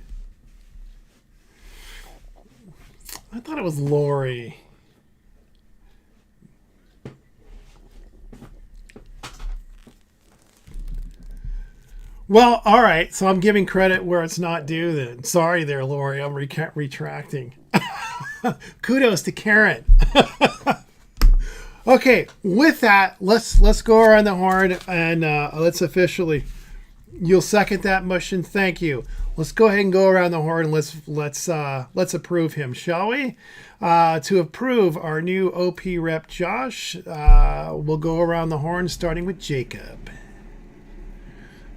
I thought it was Lori. Well, all right. So I'm giving credit where it's not due then. Sorry there, Lori. I'm retracting. Kudos to Karen. Okay, with that, let's go around the horn and let's officially. You'll second that motion. Thank you. Let's go ahead and go around the horn. Let's approve him, shall we? To approve our new OP rep, Josh, we'll go around the horn, starting with Jacob.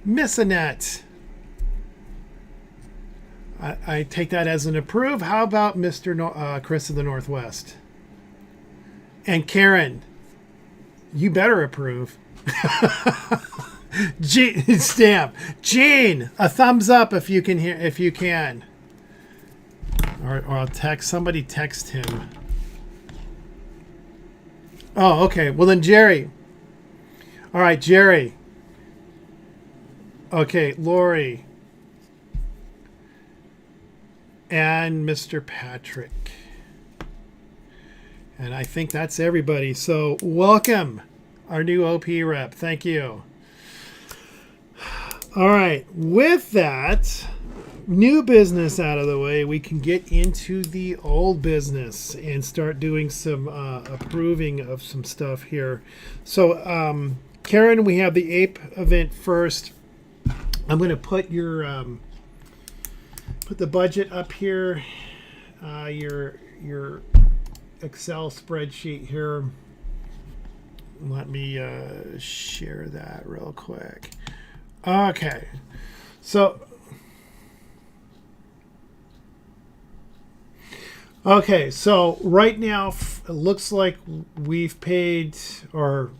Miss Annette. I take that as an approve. How about Mr. Chris of the Northwest? And Karen, you better approve. Stamp. Gene, a thumbs up if you can hear. If you can. Or I'll text. Somebody text him. Oh, okay. Well then, Jerry. All right, Jerry. Okay, Lori. And Mr. Patrick. And I think that's everybody. So welcome, our new OP rep. Thank you. All right. With that new business out of the way, we can get into the old business and start doing some approving of some stuff here. So, Karen, we have the APE event first. I'm going to put your put the budget up here. Your Excel spreadsheet here. Let me share that real quick. Okay, so right now it looks like we've paid, or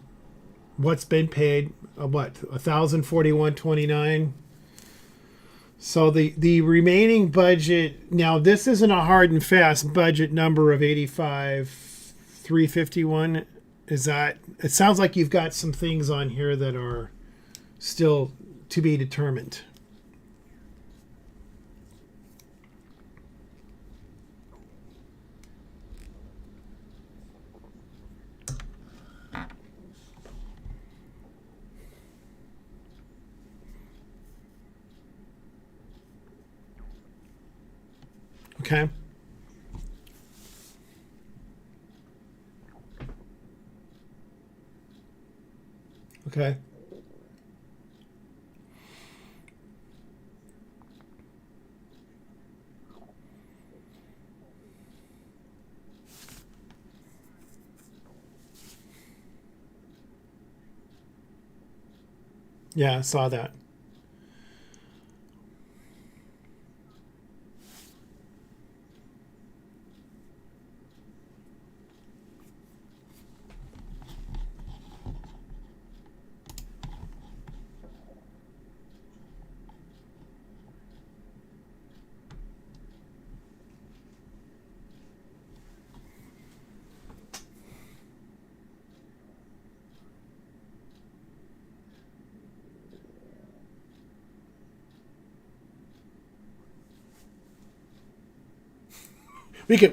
what's been paid, what, 1,041.29. So the remaining budget, now this isn't a hard and fast budget number of 85,351. Is that, it sounds like you've got some things on here that are still to be determined. Okay. Okay. Yeah, I saw that.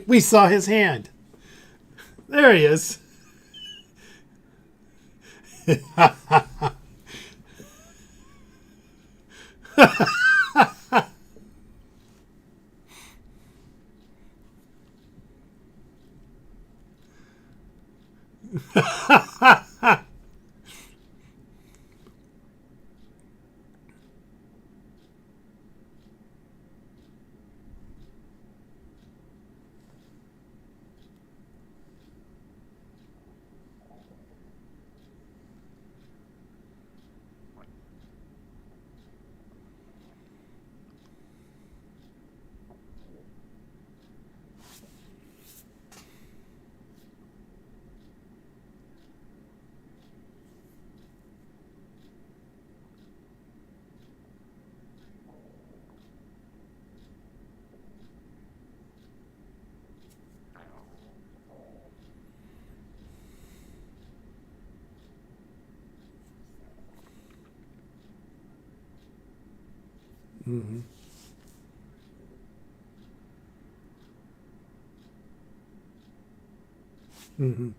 We saw his hand. There he is. Mm-hmm. Mm-hmm.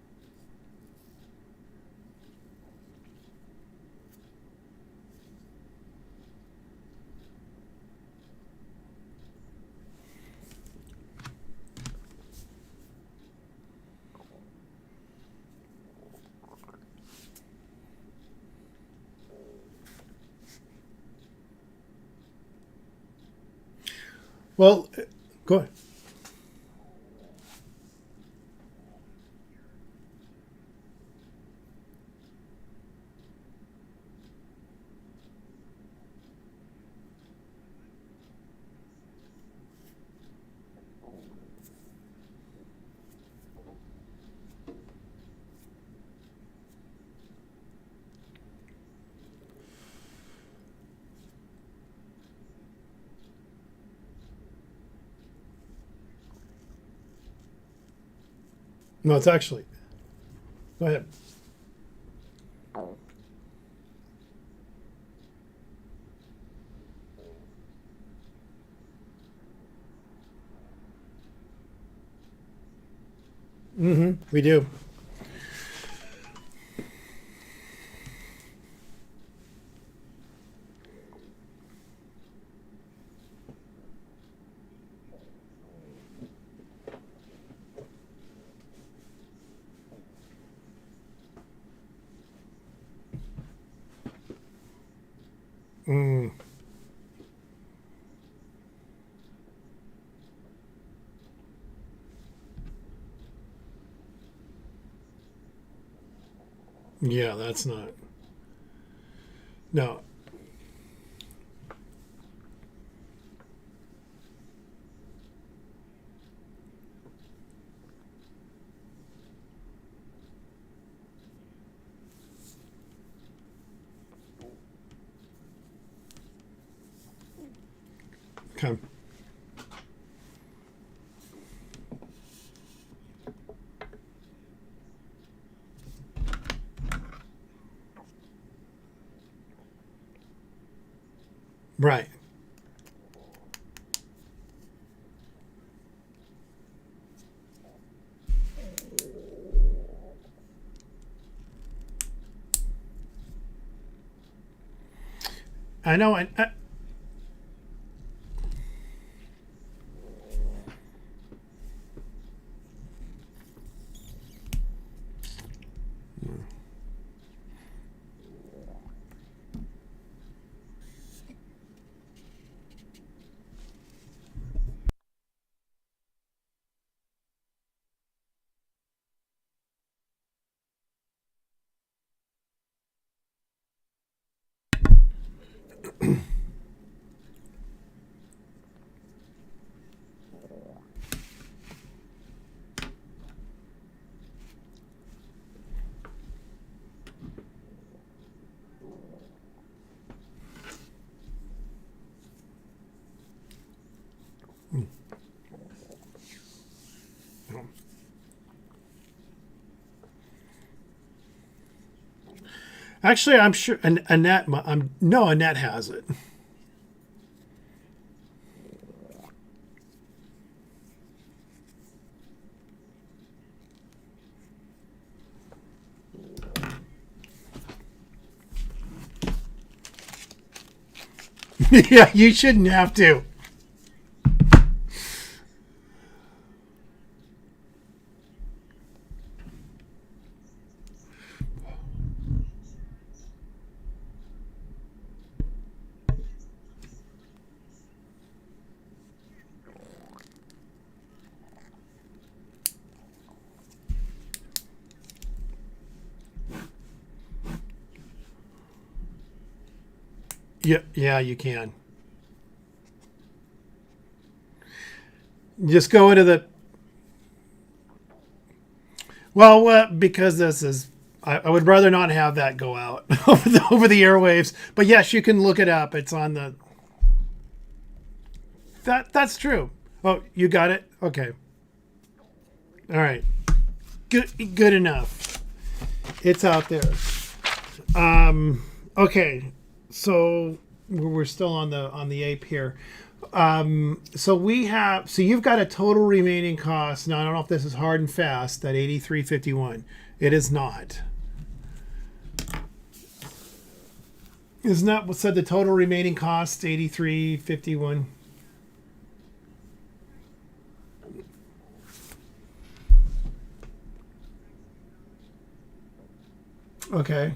Well, go ahead. No, it's actually. Go ahead. Mm-hmm. We do. Mm. Yeah, that's not. No. Okay. Right. I know. Actually, I'm sure Annette. No, Annette has it. Yeah, you shouldn't have to. Yeah, you can. Just go into the well, because this is. I would rather not have that go out over the airwaves. But yes, you can look it up. It's on the. That's true. Oh, you got it. Okay. All right. Good enough. It's out there. Okay. So we're still on the ape here. So you've got a total remaining cost. Now I don't know if this is hard and fast at 83.51. It is not. Isn't that what said the total remaining cost 83.51? Okay.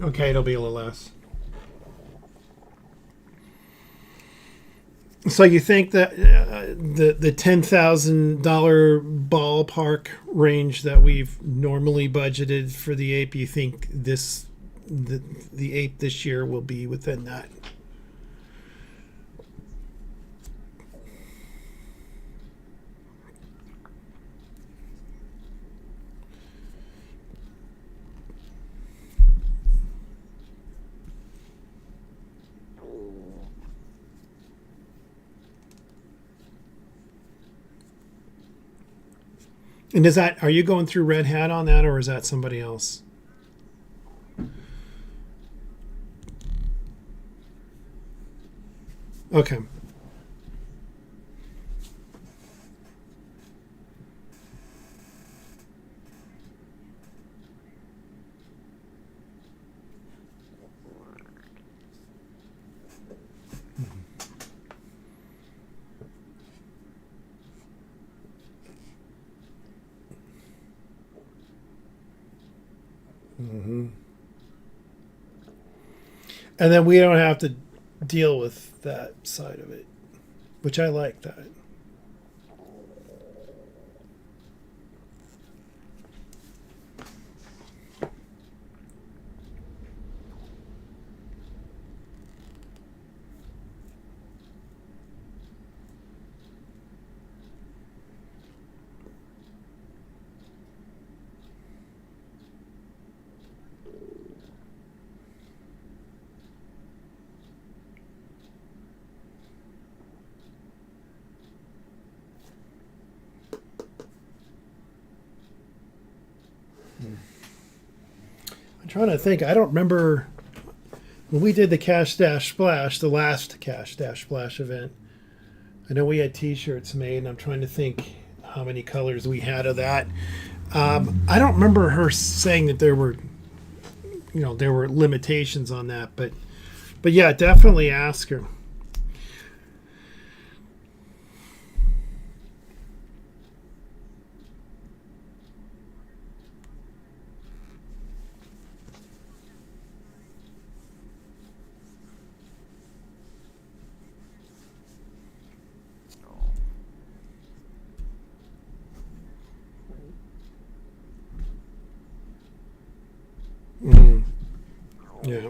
Okay, it'll be a little less. So you think that the $10,000 ballpark range that we've normally budgeted for the ape, you think the ape this year will be within that? And are you going through Red Hat on that, or is that somebody else? Okay. Mm-hmm. And then we don't have to deal with that side of it, which I like that. I'm trying to think. I don't remember when we did the Cash Dash Splash, the last Cash Dash Splash event. I know we had T-shirts made, and I'm trying to think how many colors we had of that. I don't remember her saying that there were limitations on that, but yeah, definitely ask her. Mm, yeah.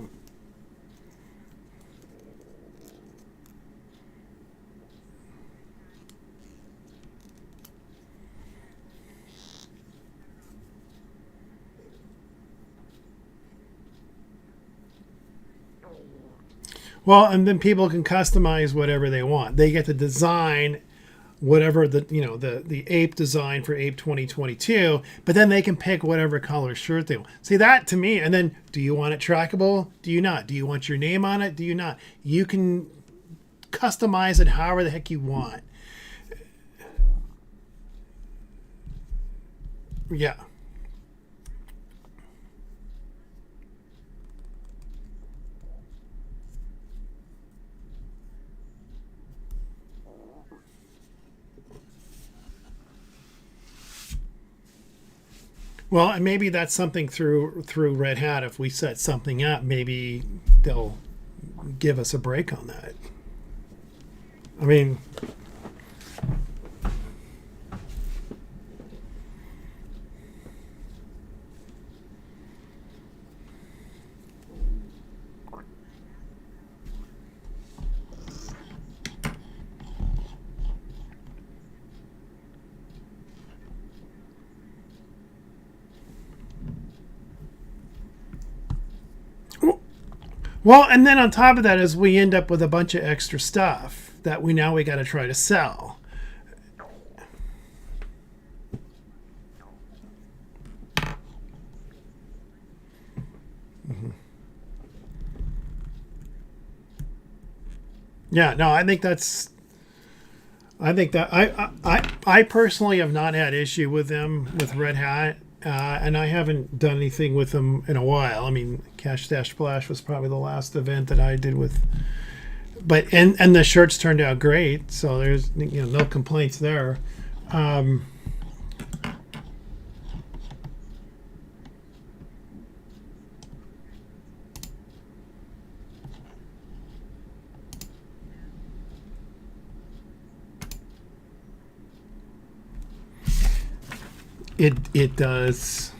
Well, and then people can customize whatever they want. They get to design whatever the ape design for ape 2022, but then they can pick whatever color shirt they want. See that to me, and then do you want it trackable? Do you not? Do you want your name on it? Do you not? You can customize it however the heck you want. Yeah. Well, and maybe that's something through Red Hat. If we set something up, maybe they'll give us a break on that. I mean, well, and then on top of that is we end up with a bunch of extra stuff that we got to try to sell. Yeah, no, I think that's. I think that I personally have not had issue with them with Red Hat, and I haven't done anything with them in a while. I mean, Cache Dash Splash was probably the last event that I did with, but and the shirts turned out great, so there's no complaints there. Um, it does.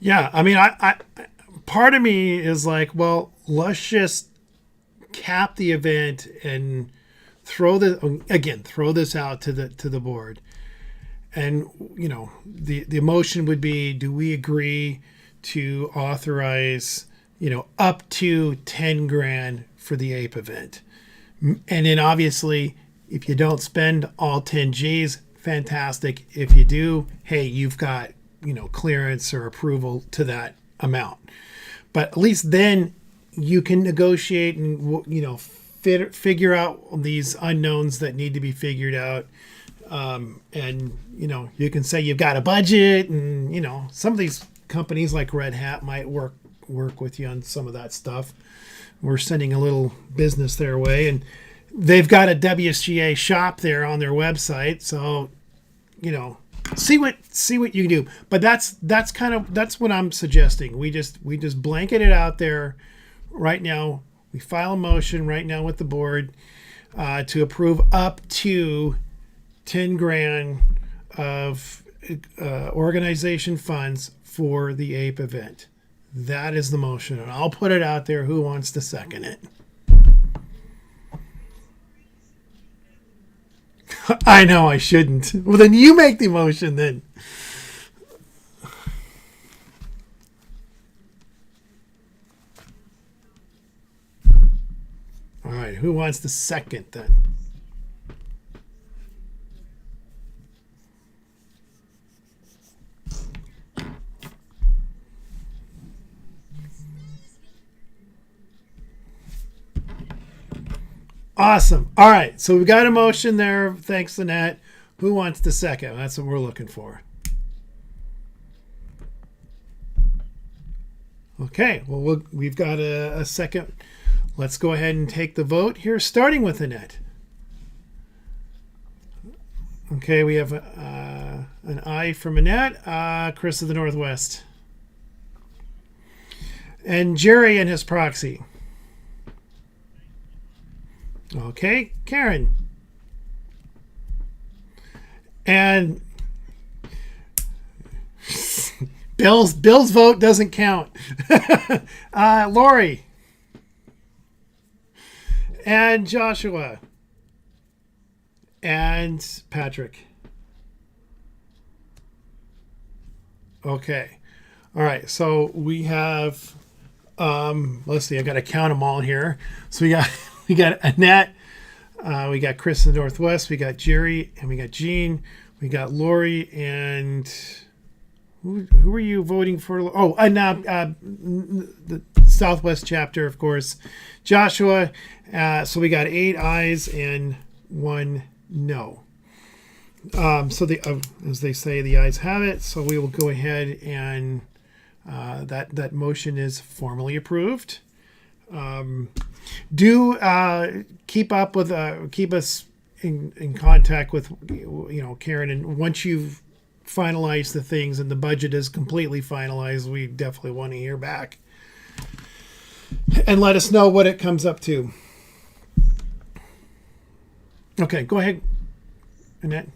Yeah, I mean, I part of me is like, well, let's just cap the event and throw this out to the board. And the motion would be, do we agree to authorize up to 10 grand for the ape event? And then obviously, if you don't spend all 10 G's, fantastic. If you do, hey, you've got clearance or approval to that amount. But at least then you can negotiate and figure out these unknowns that need to be figured out. And you can say you've got a budget, and some of these companies like Red Hat might work with you on some of that stuff. We're sending a little business their way, and they've got a WSGA shop there on their website. So see what you can do. But that's what I'm suggesting. We just blanket it out there right now. We file a motion right now with the board to approve up to 10 grand of organization funds for the APE event. That is the motion, and I'll put it out there. Who wants to second it? I know I shouldn't. Well, then you make the motion then. All right, who wants to second then? Awesome. All right. So we got a motion there. Thanks, Lynette. Who wants the second? That's what we're looking for. Okay. Well, we've got a second. Let's go ahead and take the vote here, starting with Annette. Okay. We have an aye from Annette. Chris of the Northwest. And Jerry and his proxy. Okay, Karen. And Bill's vote doesn't count. Lori. And Joshua. And Patrick. Okay. All right, so we have let's see, I've got to count them all here. So we got Annette, we got Chris in the Northwest, we got Jerry, and we got Jean, we got Lori, and who are you voting for? Oh, and the Southwest chapter, of course, Joshua. So we got 8 ayes and 1 no. So as they say, the ayes have it. So we will go ahead and that motion is formally approved. Do keep us in contact with Karen, and once you've finalized the things and the budget is completely finalized, we definitely want to hear back and let us know what it comes up to. Okay, go ahead, Annette.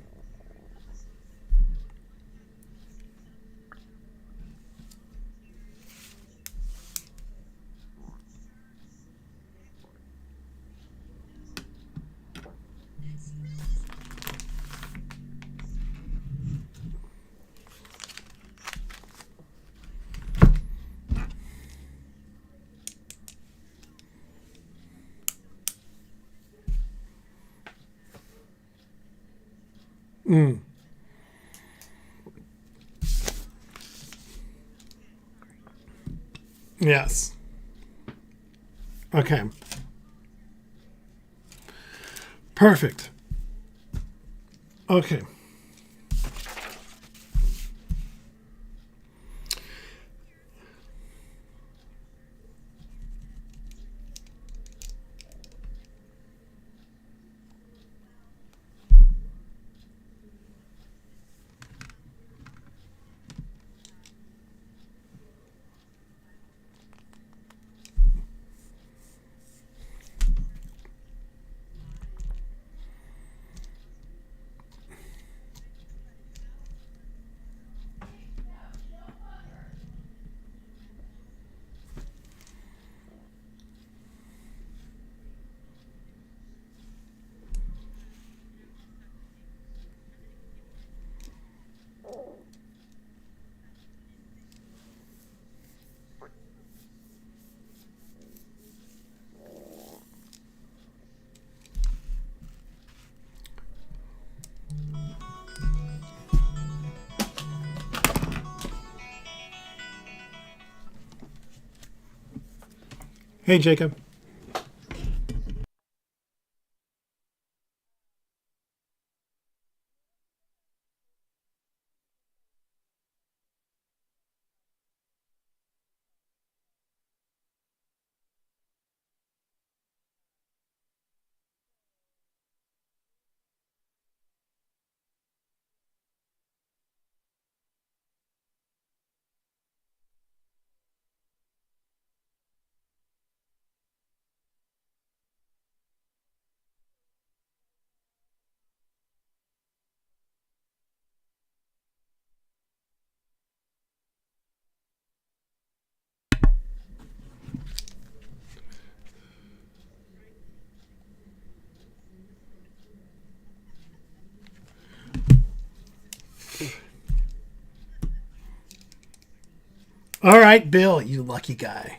Yes. Okay. Perfect. Okay. Hey, Jacob. All right, Bill, you lucky guy.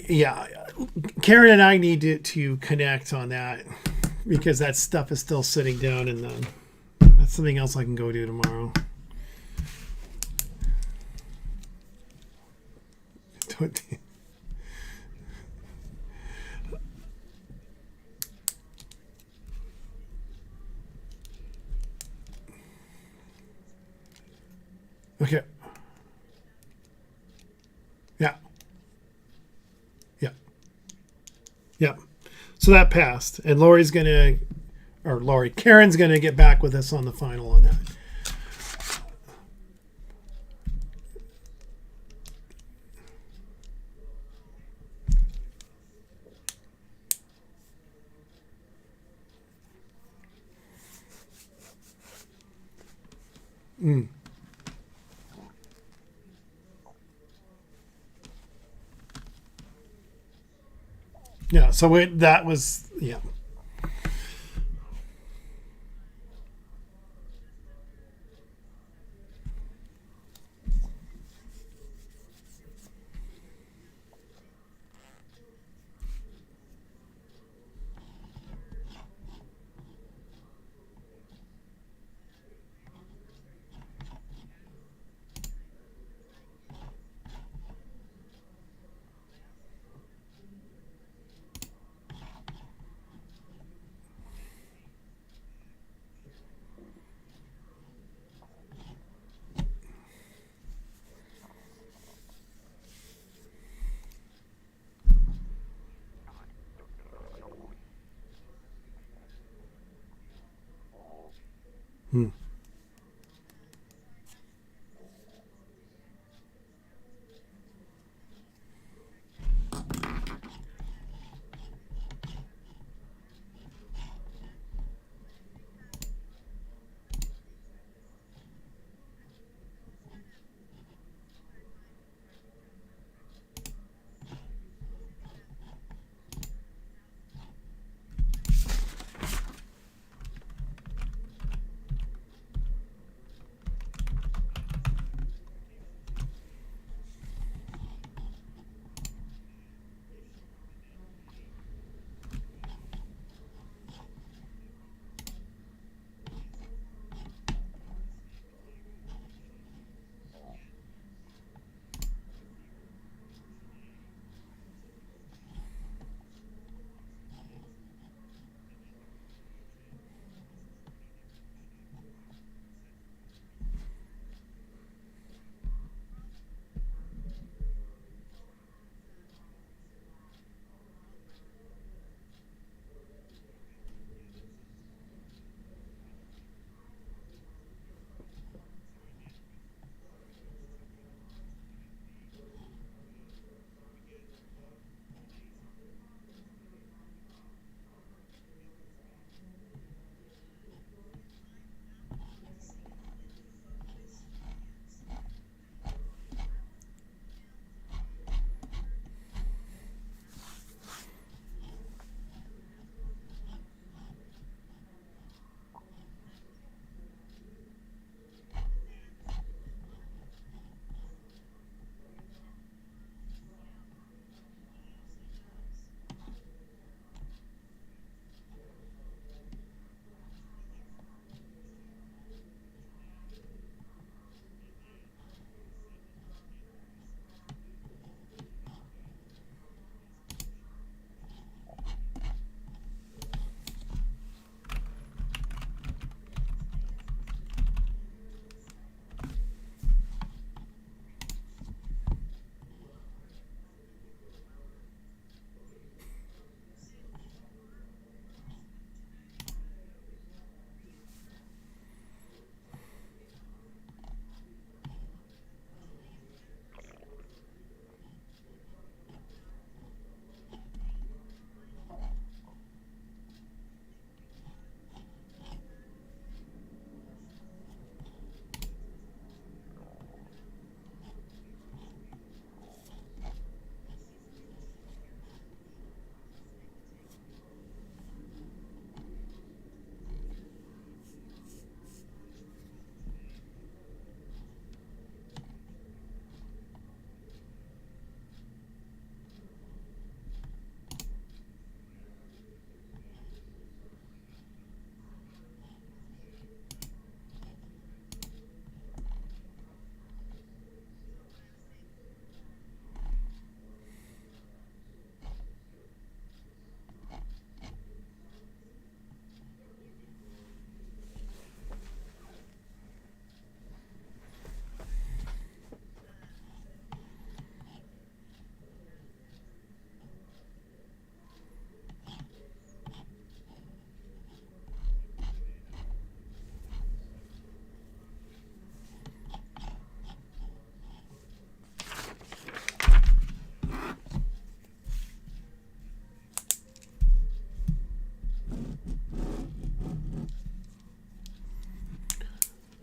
Yeah, Karen and I need to connect on that because that stuff is still sitting down and that's something else I can go do tomorrow. Okay. Yeah. Yeah. Yeah. So that passed. And Karen's going to get back with us on the final on that. Yeah. So that was, yeah. Hmm.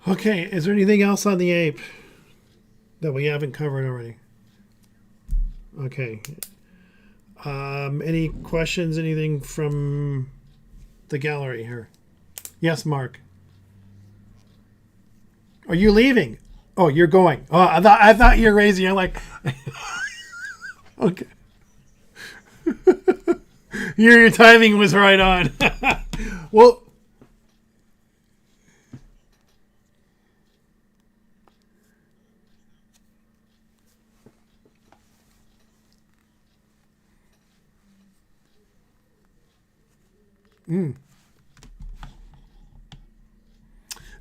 Okay, is there anything else on the ape that we haven't covered already? Okay. Any questions? Anything from the gallery here? Yes, Mark. Are you leaving? Oh, you're going. Oh, I thought you were raising. I'm like, okay. Your timing was right on. Well,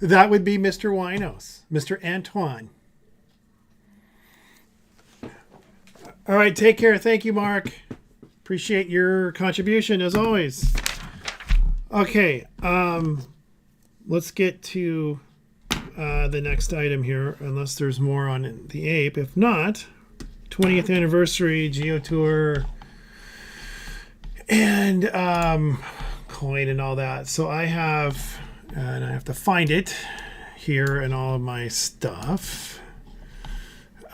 that would be Mr. Winos, Mr. Antoine. All right, take care. Thank you, Mark. Appreciate your contribution as always. Okay, let's get to the next item here, unless there's more on the ape. If not, 20th anniversary Geo Tour and coin and all that. So I have, and I have to find it here in all of my stuff.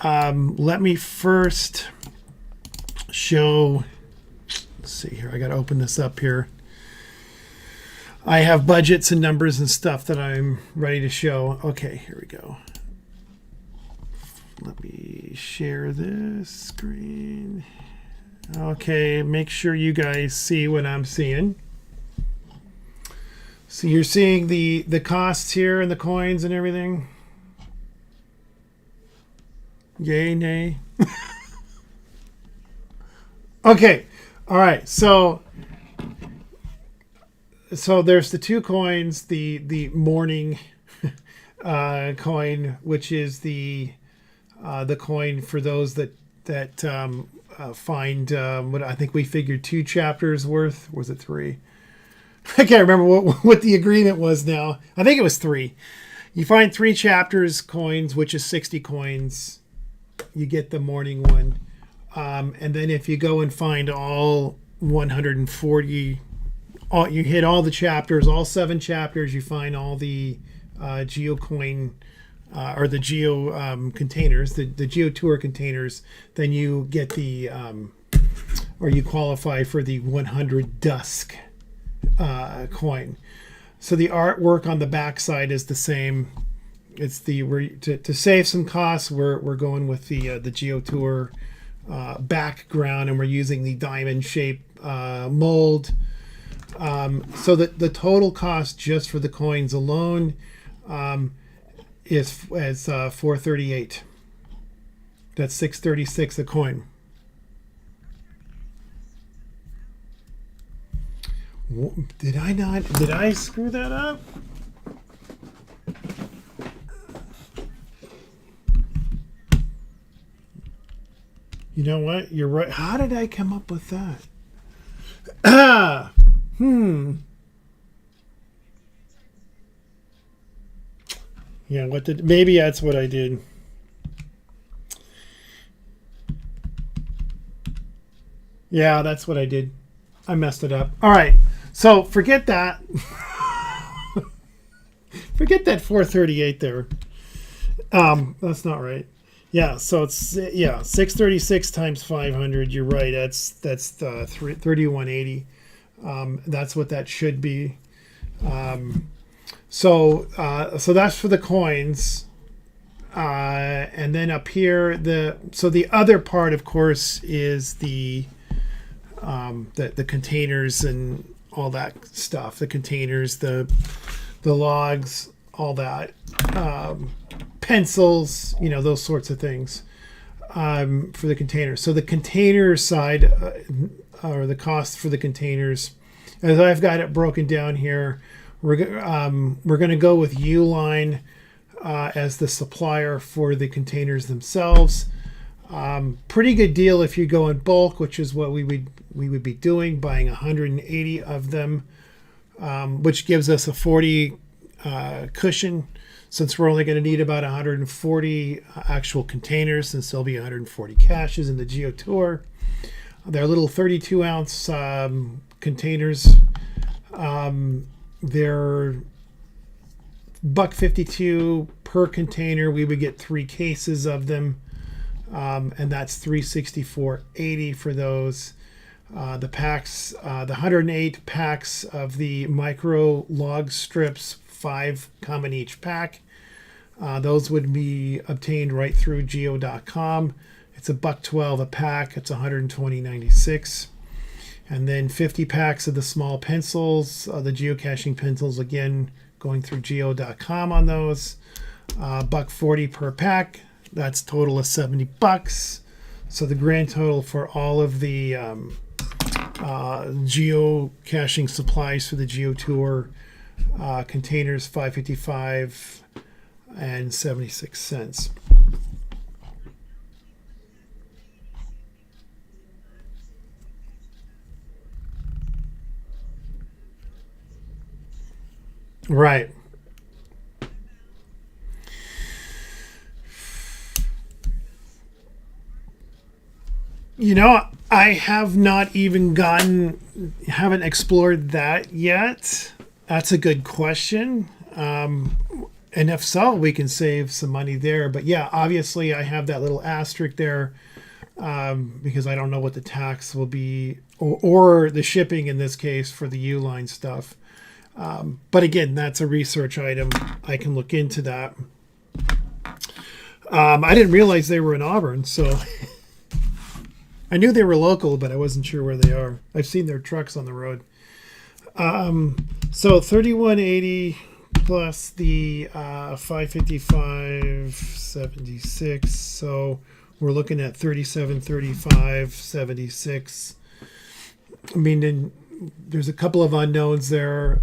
Let me first show. Let's see here. I got to open this up here. I have budgets and numbers and stuff that I'm ready to show. Okay, here we go. Let me share this screen. Okay, make sure you guys see what I'm seeing. So you're seeing the costs here and the coins and everything. Yay, nay. Okay. All right. So there's the two coins, the morning coin, which is the coin for those that find what I think we figured 2 chapters worth. Was it 3? I can't remember what the agreement was now. I think it was 3. You find 3 chapters coins, which is 60 coins. You get the morning one. And then if you go and find all 140, you hit all the chapters, all 7 chapters, you find all the GeoCoin or the Geo containers, the Geo Tour containers, then you get the, or you qualify for the 100 Dusk coin. So the artwork on the back side is the same. It's to save some costs, we're going with the Geo Tour background, and we're using the diamond shape mold. So that the total cost just for the coins alone is $438. That's $636 a coin. Did I screw that up? You know what? You're right. How did I come up with that? Yeah, maybe that's what I did. Yeah, that's what I did. I messed it up. All right. So forget that. Forget that 438 there. That's not right. Yeah, so it's 636 times 500. You're right. That's 3180. That's what that should be. So that's for the coins. And then up here, the other part, of course, is the containers and all that stuff. The containers, the logs, all that. Pencils, those sorts of things for the containers. So the container side, or the cost for the containers, as I've got it broken down here, we're going to go with Uline as the supplier for the containers themselves. Pretty good deal if you go in bulk, which is what we would be doing, buying 180 of them, which gives us a 40 cushion, since we're only going to need about 140 actual containers, since there'll be 140 caches in the Geo Tour. They're little 32-ounce containers. They're $1.52 per container. We would get 3 cases of them, and that's $364.80 for those. The packs, the 108 packs of the micro log strips, 5 come in each pack. Those would be obtained right through geo.com. It's $1.12 a pack. It's $120.96. And then 50 packs of the small pencils, the geocaching pencils, again, going through geo.com on those. $1.40 per pack. That's total of $70. So the grand total for all of the geocaching supplies for the Geo Tour containers, $5.55 and 76 cents. Right. You know, I have not even haven't explored that yet. That's a good question. And if so, we can save some money there. But yeah, obviously I have that little asterisk there because I don't know what the tax will be or the shipping in this case for the Uline stuff. But again, that's a research item. I can look into that. I didn't realize they were in Auburn, so I knew they were local, but I wasn't sure where they are. I've seen their trucks on the road. So $31.80 plus the $555.76. So we're looking at $37.35.76. I mean, then there's a couple of unknowns there.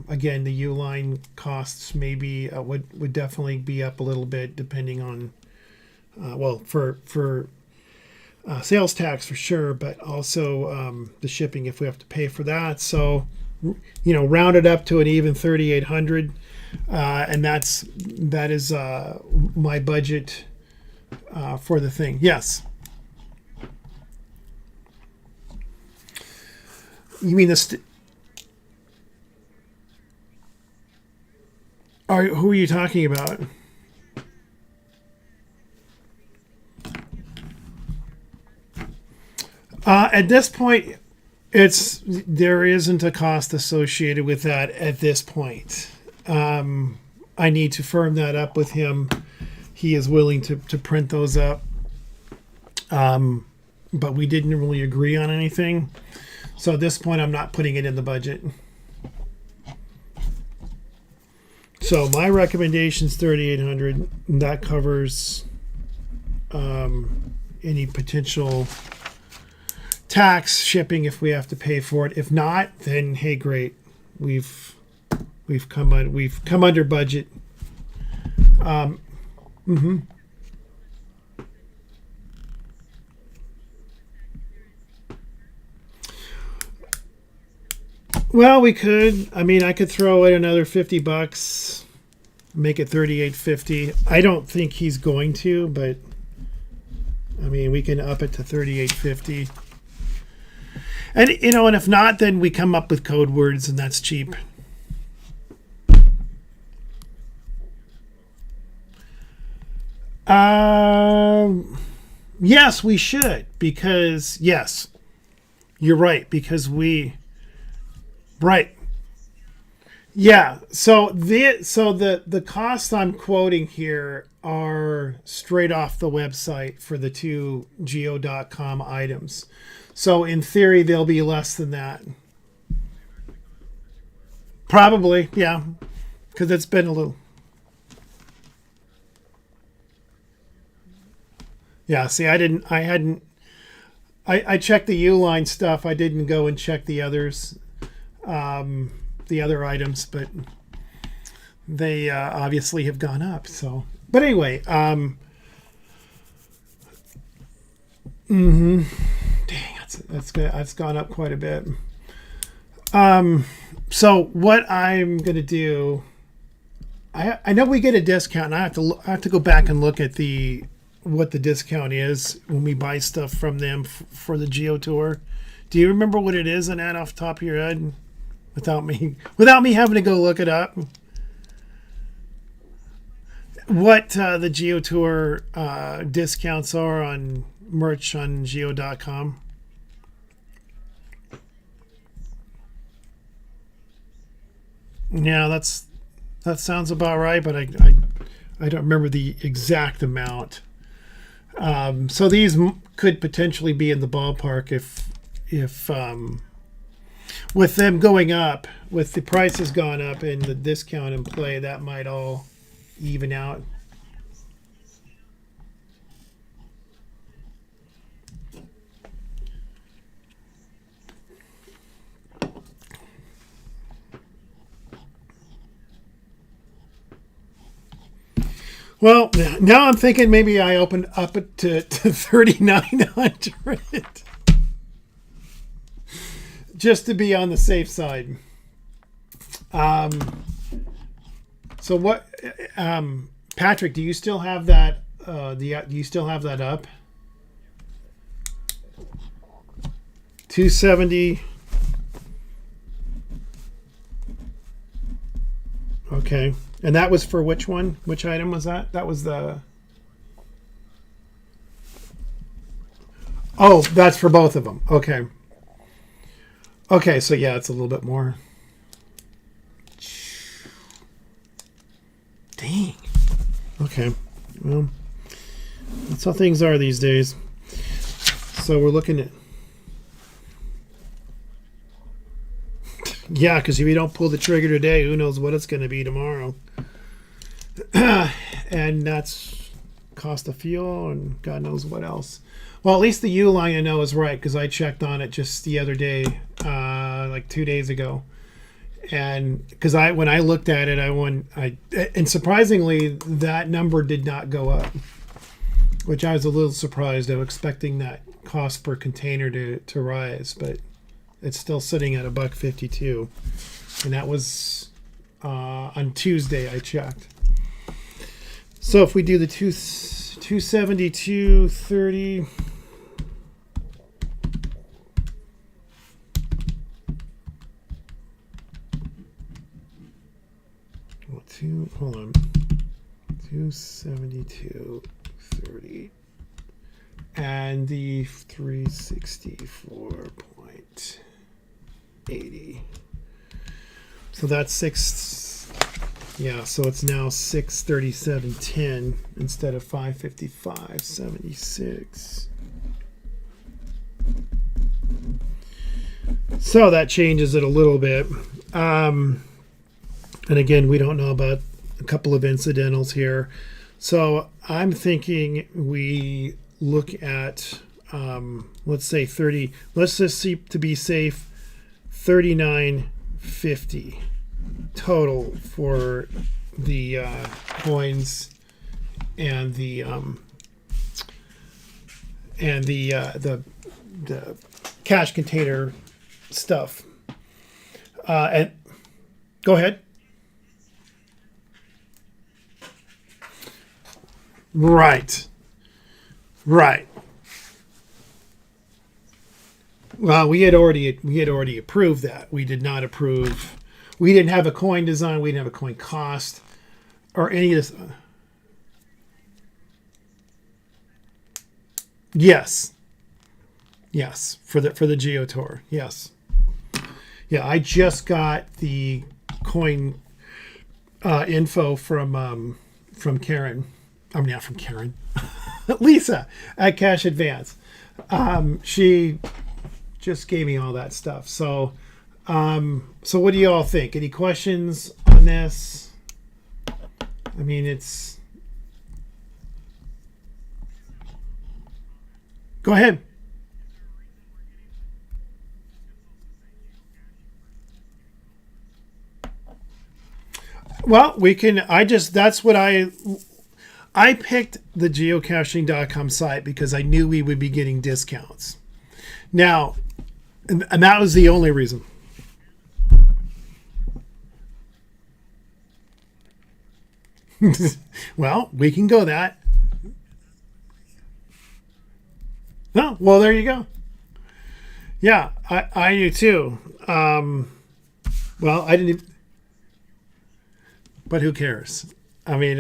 Again, the Uline costs maybe would definitely be up a little bit depending on for sales tax for sure, but also the shipping if we have to pay for that. So round it up to an even 3,800, and that is my budget for the thing. Yes. You mean who are you talking about? At this point, there isn't a cost associated with that at this point. I need to firm that up with him. He is willing to print those up, but we didn't really agree on anything. So at this point, I'm not putting it in the budget. So my recommendation is $3,800. That covers any potential tax, shipping if we have to pay for it. If not, then hey, great, we've come under budget. Well, we could. I mean, I could throw in another $50, make it $38.50. I don't think he's going to, but I mean, we can up it to $38.50. And and if not, then we come up with code words, and that's cheap. Yes, we should, because yes, you're right, because right. Yeah. So the costs I'm quoting here are straight off the website for the 2 geo.com items. So in theory, they'll be less than that. Probably, yeah, because it's been a little. Yeah. See, I checked the Uline stuff. I didn't go and check the others. The other items, but they obviously have gone up. So, but anyway, dang, that's gone up quite a bit. So what I'm gonna do, I know we get a discount, and I have to go back and look at what the discount is when we buy stuff from them for the Geo Tour. Do you remember what it is, Annette, off the top of your head? Without me having to go look it up. what the GeoTour discounts are on merch on geo.com? Yeah, that sounds about right, but I don't remember the exact amount. So these could potentially be in the ballpark if with them going up, with the prices gone up and the discount in play, that might all even out. Well, now I'm thinking maybe I open up it to 3,900 just to be on the safe side. So what, Patrick? Do you still have that? Do you still have that up? 270. Okay. And that was for which one? Which item was that? That was the... Oh, that's for both of them. Okay. Okay, so yeah, it's a little bit more. Dang. Okay. Well, that's how things are these days. So we're looking at... Yeah, because if you don't pull the trigger today, who knows what it's going to be tomorrow. And that's cost of fuel and God knows what else. Well, at least the U line I know is right because I checked on it just the other day, like 2 days ago. And because when I looked at it, and surprisingly, that number did not go up, which I was a little surprised. I was expecting that cost per container to rise, but it's still sitting at $1.52, and that was on Tuesday I checked. So if we do the 272.30, hold on, 272.30, and the 364.80. So that's six. Yeah, so it's now 637.10 instead of 555.76. So that changes it a little bit. And again, we don't know about a couple of incidentals here. So I'm thinking we look at, let's say 30. Let's just see, to be safe, 39.50 total for the coins and the cash container stuff. And go ahead. Right. Well, we had already approved that. We did not approve. We didn't have a coin design. We didn't have a coin cost or any of this. Yes. For the GeoTour. Yes. Yeah, I just got the coin info from Karen. I'm not from Karen. Lisa at Cash Advance. She just gave me all that stuff. So what do you all think? Any questions on this? I mean, it's... Go ahead. Well, we can... That's what I picked the geocaching.com site because I knew we would be getting discounts. Now, and that was the only reason. Well, we can go that. No, well, there you go. Yeah, I do too. Well, I didn't. But who cares? I mean,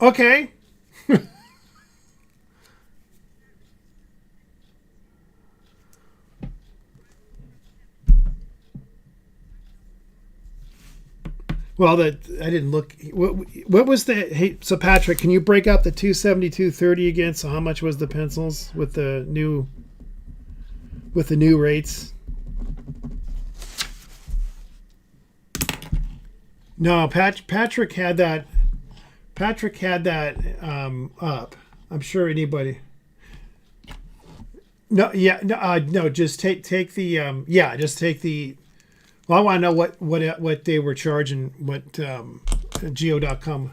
Okay. Well, that I didn't look. What was the? Hey, so Patrick, can you break out the 272.30 again? So how much was the pencils with the new rates? No, Patrick had that. Patrick had that up. I'm sure anybody. No, yeah, no, no. Just take the yeah. Just take the. Well, I want to know what they were charging. What geo.com.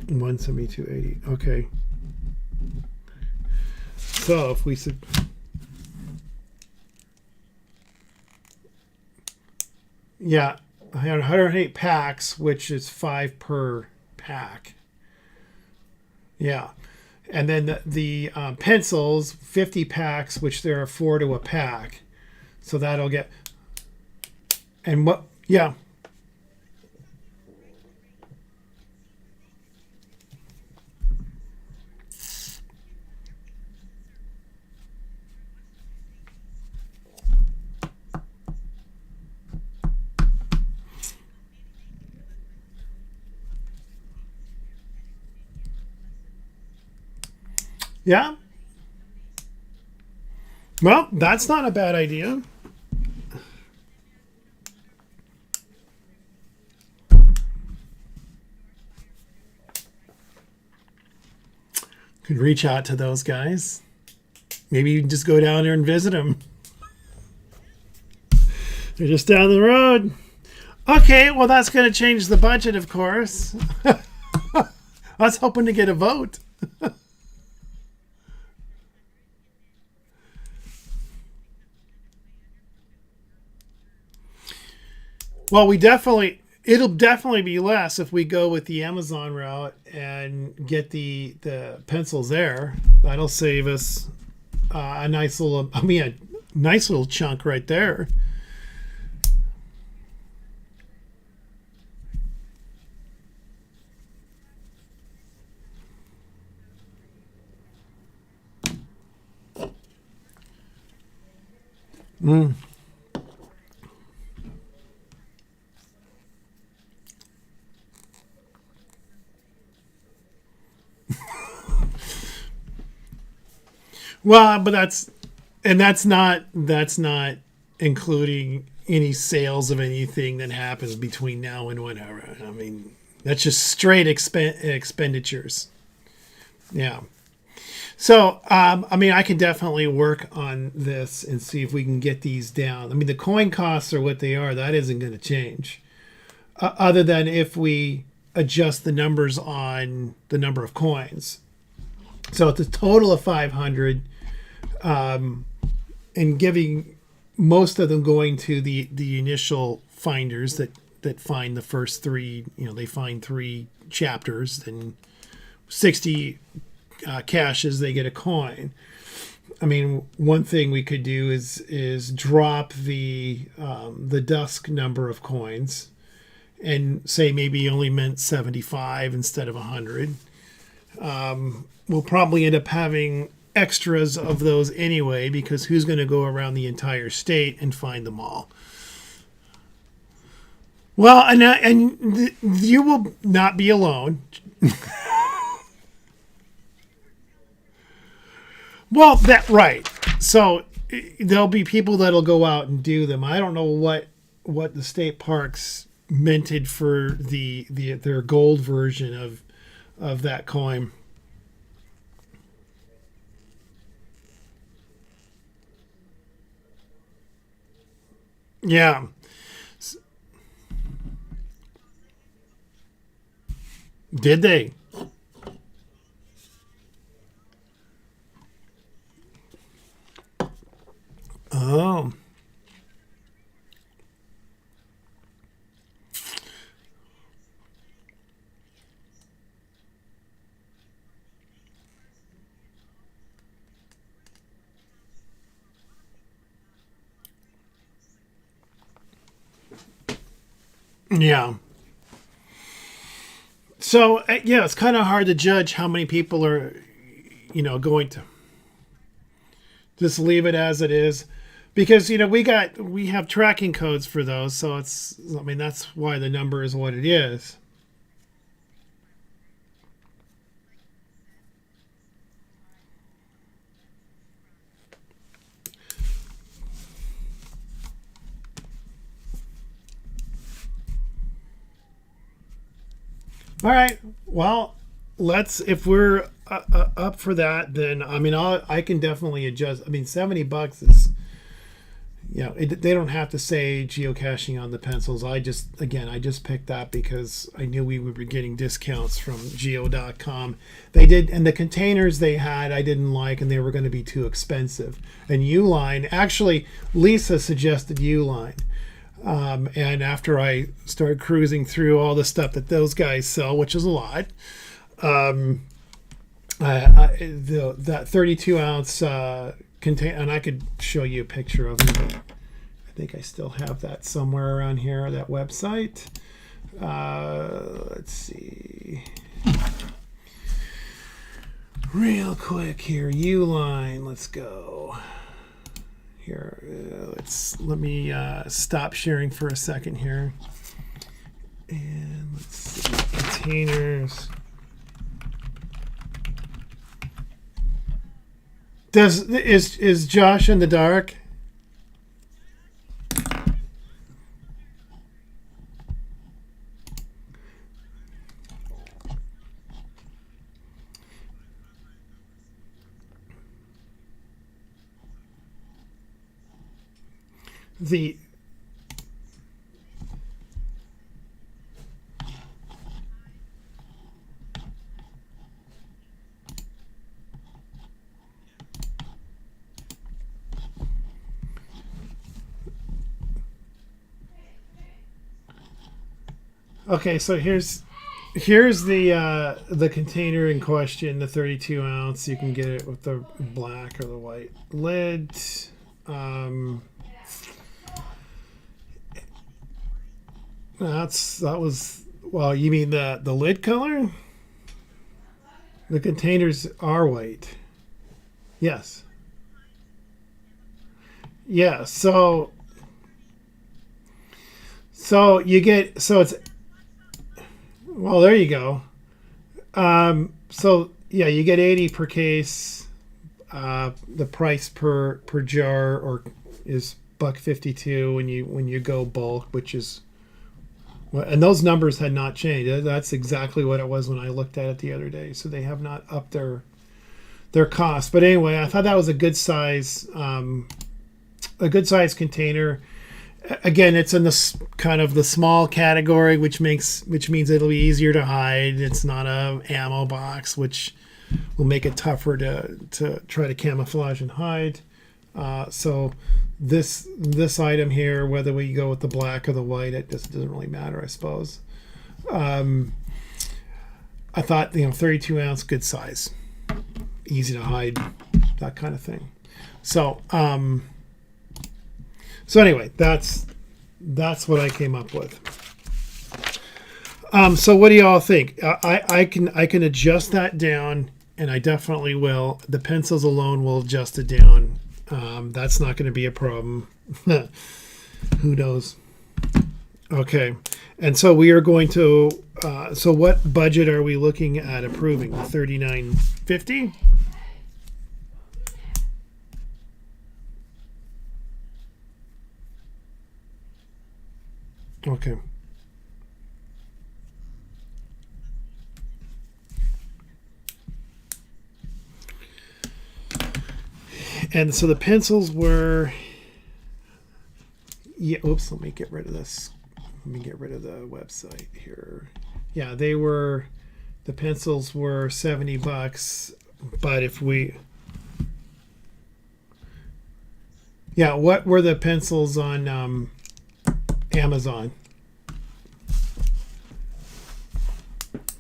172.80. Okay. So if we said. Yeah, 108 packs, which is 5 per pack. Yeah, and then the pencils, 50 packs, which there are 4 to a pack. So that'll get. And what? Yeah, yeah. Well, that's not a bad idea. Could reach out to those guys. Maybe you can just go down there and visit them. They're just down the road. Okay, well, that's going to change the budget, of course. I was hoping to get a vote. Well, it'll definitely be less if we go with the Amazon route and get the pencils there. That'll save us a nice little, a nice little chunk right there. Mm. Well, but that's not including any sales of anything that happens between now and whenever. I mean, that's just straight expenditures. Yeah. So, I mean, I can definitely work on this and see if we can get these down. I mean, the coin costs are what they are. That isn't going to change, other than if we adjust the numbers on the number of coins. So it's a total of 500, and giving most of them going to the initial finders that find the first 3. They find 3 chapters, and 60 caches, they get a coin. I mean, one thing we could do is drop the dusk number of coins, and say maybe you only meant 75 instead of 100. We'll probably end up having extras of those anyway, because who's going to go around the entire state and find them all? Well, and you will not be alone. Well, that right. So there'll be people that'll go out and do them. I don't know what the state parks minted for their gold version of that coin. Yeah. Did they? Oh. Yeah. So yeah, it's kind of hard to judge how many people are, going to just leave it as it is, because we have tracking codes for those, so that's why the number is what it is. All right. Well, if we're up for that, then I can definitely adjust. $70 is, they don't have to say geocaching on the pencils. I just picked that because I knew we would be getting discounts from geo.com. They did, and the containers they had I didn't like, and they were going to be too expensive. And Uline, actually, Lisa suggested Uline. And after I started cruising through all the stuff that those guys sell, which is a lot, that 32 ounce container, and I could show you a picture of it. I think I still have that somewhere around here, that website. Let's see. Real quick here, Uline, let's go. Here, let me stop sharing for a second here, and let's see, containers. Is Josh in the dark? The Okay, so here's the container in question, the 32 ounce. You can get it with the black or the white lid. Well, you mean the lid color? The containers are white. Yes. Yeah. So you get, so it's, well, there you go. So yeah, you get 80 per case. The price per jar is $1.52 when you go bulk, which is, and those numbers had not changed. That's exactly what it was when I looked at it the other day. So they have not upped their cost. But anyway, I thought that was a good size container. Again, it's in this kind of the small category, which means it'll be easier to hide. It's not a ammo box, which will make it tougher to try to camouflage and hide. So this item here, whether we go with the black or the white, it just doesn't really matter, I suppose. I thought 32 ounce, good size, easy to hide, that kind of thing. So anyway, that's what I came up with. So what do y'all think? I can adjust that down, and I definitely will. The pencils alone will adjust it down. That's not going to be a problem. Who knows? Okay, and so we are going to. So what budget are we looking at approving? $39.50. Okay. And so the pencils were, yeah, oops, let me get rid of this. Let me get rid of the website here. Yeah, the pencils were $70, but if we, yeah, what were the pencils on Amazon?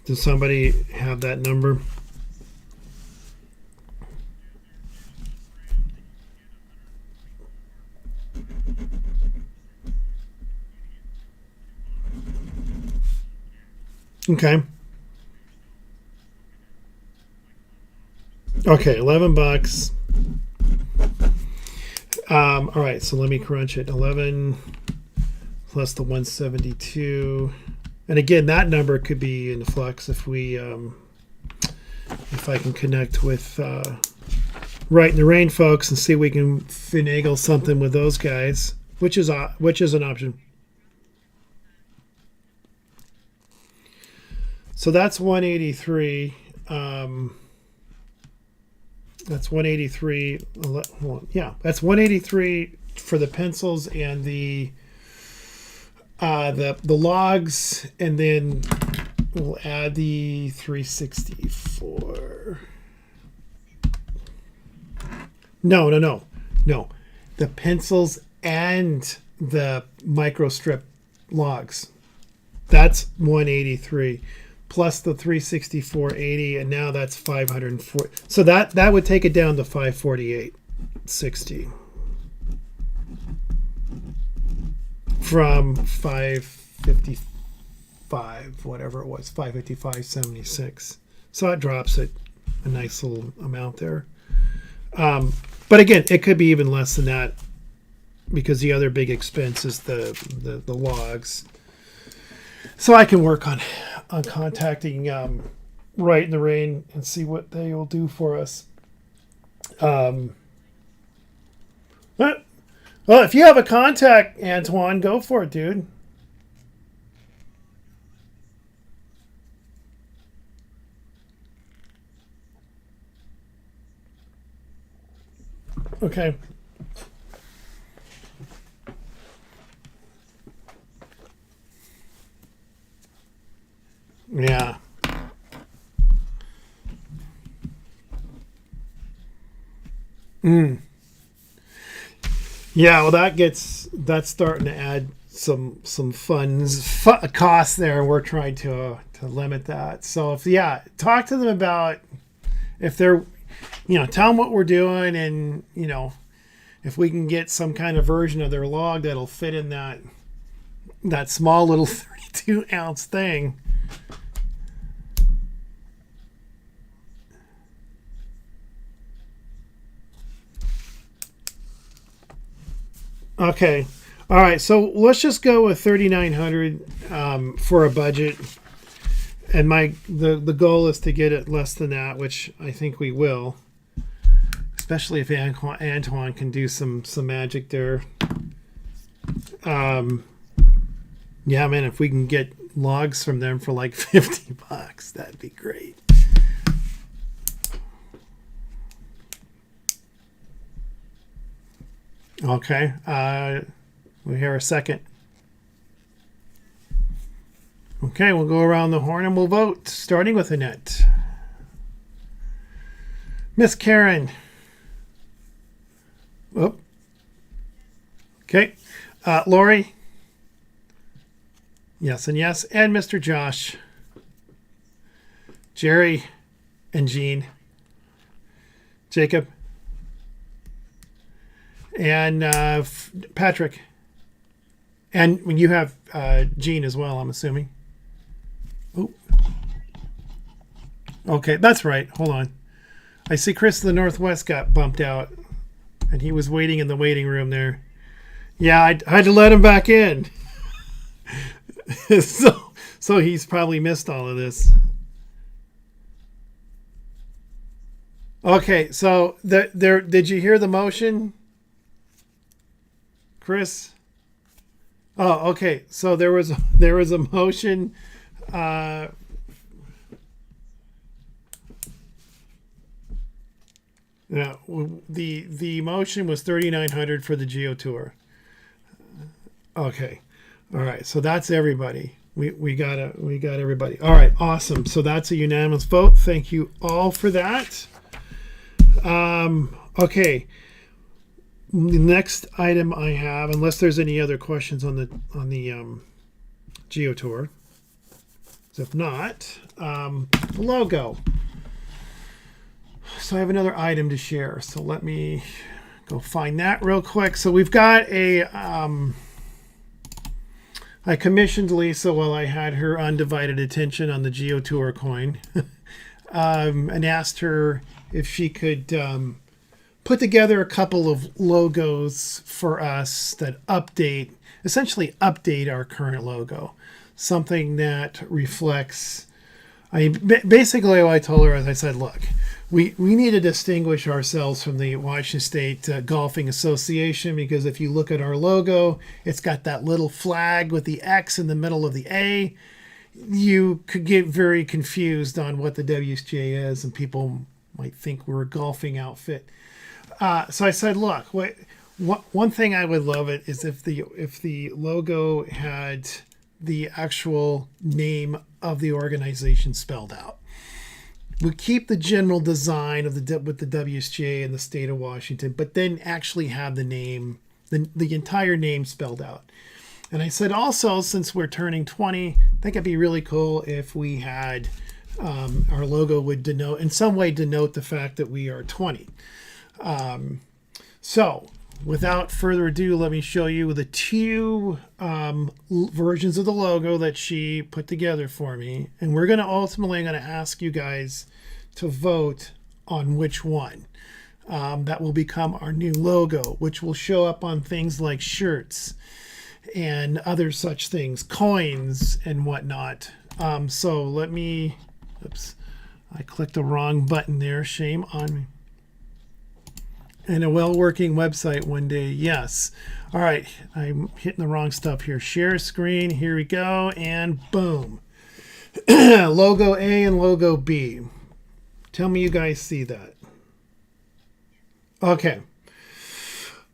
Does somebody have that number? Okay. Okay, $11. All right, so let me crunch it. 11 plus the 172, and again, that number could be in flux if we, if I can connect with Right in the Rain folks and see if we can finagle something with those guys, which is an option. So that's 183. That's 183. Yeah, that's 183 for the pencils and the logs, and then we'll add the 364. No. The pencils and the microstrip logs. That's 183 plus the 364.80, and now that's 504. So that would take it down to 548.60 from 555, whatever it was, 555.76. So it drops it a nice little amount there. But again, it could be even less than that because the other big expense is the logs. So I can work on contacting Right in the Rain and see what they will do for us. Well, if you have a contact, Antoine, go for it, dude. Okay. Yeah. Yeah, well that's starting to add some costs there, and we're trying to limit that. So talk to them about if they're, tell them what we're doing, and if we can get some kind of version of their log that'll fit in that small little 32-ounce thing. Okay. All right. So let's just go with 3,900 for a budget, and the goal is to get it less than that, which I think we will, especially if Antoine can do some magic there. Yeah, man. If we can get logs from them for like $50, that'd be great. Okay, we'll hear a second. Okay, we'll go around the horn and we'll vote, starting with Annette. Miss Karen. Oh. Okay, Lori. Yes and yes, and Mr. Josh. Jerry and Jean. Jacob. And Patrick. And when you have Gene as well, I'm assuming. Oh. Okay, that's right. Hold on. I see Chris of the Northwest got bumped out, and he was waiting in the waiting room there. Yeah, I had to let him back in. So he's probably missed all of this. Okay, so there. Did you hear the motion, Chris? Oh, okay. So there was a motion. Yeah, the motion was 3,900 for the Geo Tour. Okay, all right. So that's everybody. We got everybody. All right, awesome. So that's a unanimous vote. Thank you all for that. Okay. The next item I have, unless there's any other questions on the Geo Tour. If not, the logo. So I have another item to share. So let me go find that real quick. So we've got a I commissioned Lisa while I had her undivided attention on the GeoTour coin, and asked her if she could put together a couple of logos for us that essentially update our current logo. Something that reflects, basically what I told her is I said, look, we need to distinguish ourselves from the Washington State Golfing Association, because if you look at our logo, it's got that little flag with the X in the middle of the A. You could get very confused on what the WSGA is, and people might think we're a golfing outfit. So I said, look, one thing I would love it is if the logo had the actual name of the organization spelled out. We keep the general design of with the WSGA in the state of Washington, but then actually have the name, the entire name spelled out. And I said also, since we're turning 20, I think it'd be really cool if we had our logo would in some way denote the fact that we are 20. So without further ado, let me show you the two versions of the logo that she put together for me. And we're going to ultimately ask you guys to vote on which one that will become our new logo, which will show up on things like shirts and other such things, coins and whatnot. So let me, oops, I clicked the wrong button there. Shame on me. And a well-working website one day, yes. All right, I'm hitting the wrong stuff here. Share screen, here we go, and boom. Logo A and logo B. Tell me you guys see that. Okay.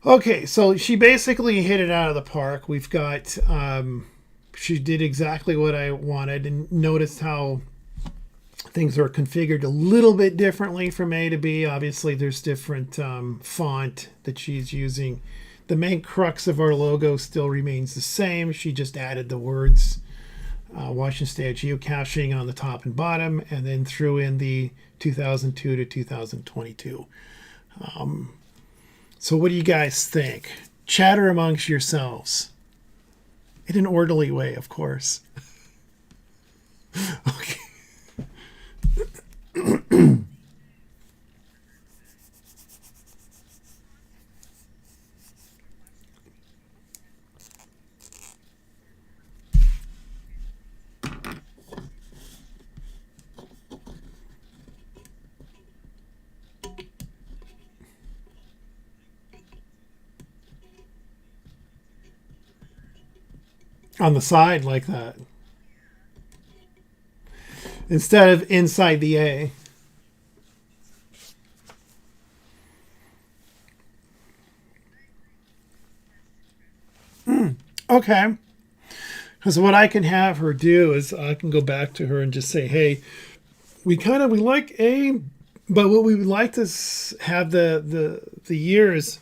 Okay, so she basically hit it out of the park. We've got, she did exactly what I wanted, and noticed how things are configured a little bit differently from A to B. Obviously, there's different font that she's using. The main crux of our logo still remains the same. She just added the words Washington State geocaching on the top and bottom, and then threw in the 2002 to 2022. So what do you guys think? Chatter amongst yourselves. In an orderly way, of course. Okay. On the side like that. Instead of inside the A. Okay. Because what I can have her do is I can go back to her and just say, hey, we like A, but what we would like to have the years.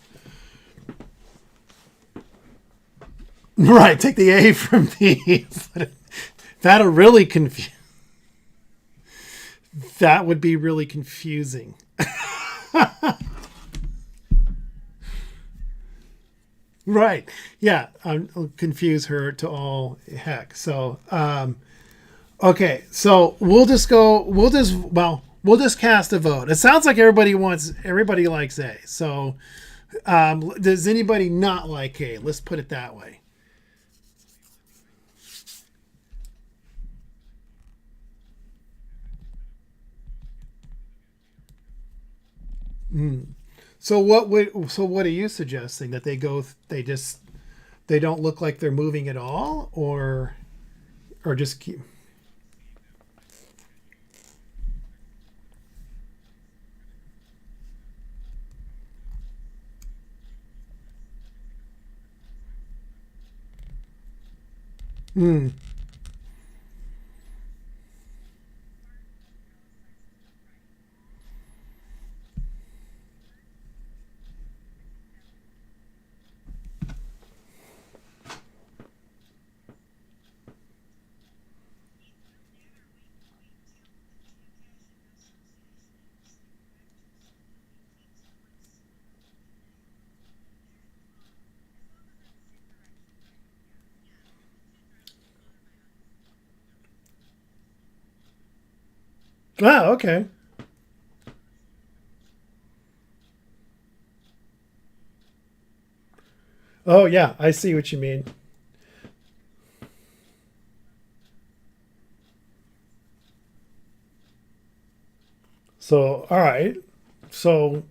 Right, take the A from B. That'll really confuse. That would be really confusing. Right. Yeah. I'll confuse her to all heck. So, okay. So we'll just cast a vote. It sounds like everybody likes A. So, does anybody not like A? Let's put it that way. So what are you suggesting, that they don't look like they're moving at all, or just keep? Ah, okay. Oh yeah, I see what you mean. So all right. So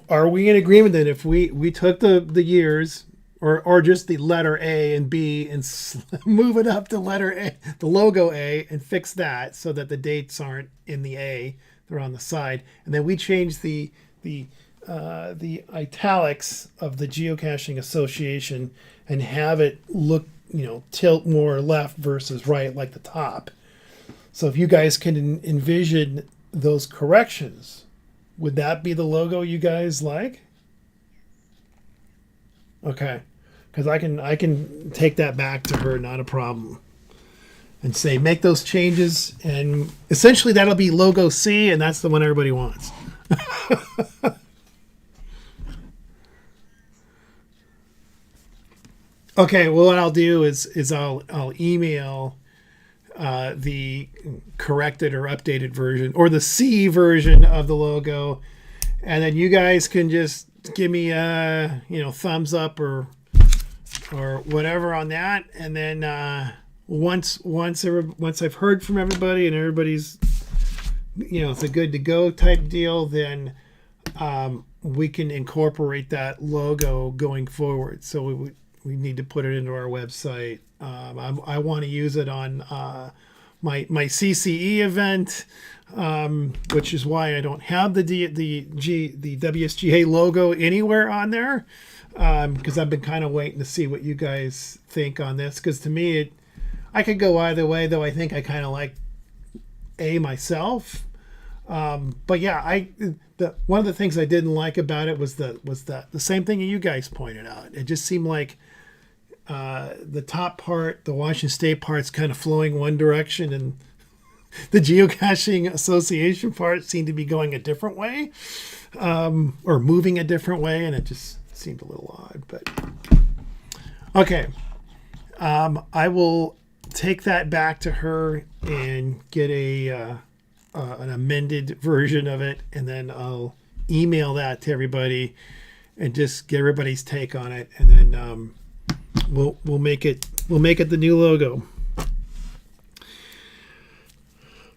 are we in agreement that if we took the years or just the letter A and B and move it up to letter A, the logo A, and fix that so that the dates aren't in the A, they're on the side, and then we change the the italics of the geocaching association and have it look, tilt more left versus right like the top. So if you guys can envision those corrections, would that be the logo you guys like? Okay, because I can take that back to her, not a problem, and say make those changes, and essentially that'll be logo C, and that's the one everybody wants. Okay, well what I'll do is I'll email the corrected or updated version or the C version of the logo, and then you guys can just give me a thumbs up or whatever on that, and then once I've heard from everybody and everybody's it's a good to go type deal, then we can incorporate that logo going forward. So we need to put it into our website. I want to use it on my CCE event, which is why I don't have the WSGA logo anywhere on there, because I've been kind of waiting to see what you guys think on this. Because to me, I could go either way, though. I think I kind of like A myself. But yeah, the one of the things I didn't like about it was the same thing you guys pointed out. It just seemed like the top part, the Washington State part's kind of flowing one direction, and the Geocaching Association part seemed to be going a different way, or moving a different way, and it just seemed a little odd. But okay, I will take that back to her and get an amended version of it, and then I'll email that to everybody and just get everybody's take on it, and then we'll make it the new logo.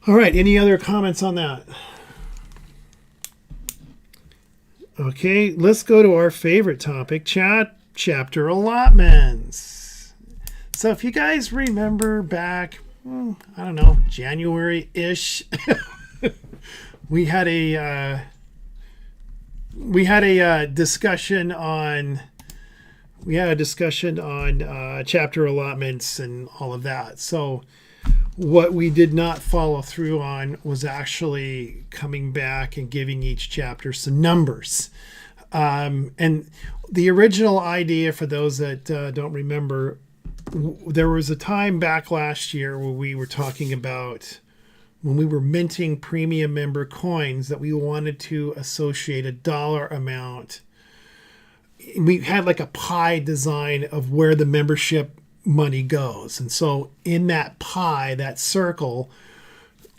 All right. Any other comments on that? Okay, let's go to our favorite topic, chapter allotments. So if you guys remember back, I don't know, January-ish, we had a discussion on chapter allotments and all of that. So what we did not follow through on was actually coming back and giving each chapter some numbers. And the original idea, for those that don't remember, there was a time back last year where we were talking about when we were minting premium member coins that we wanted to associate a dollar amount. We had like a pie design of where the membership money goes. And so in that pie, that circle,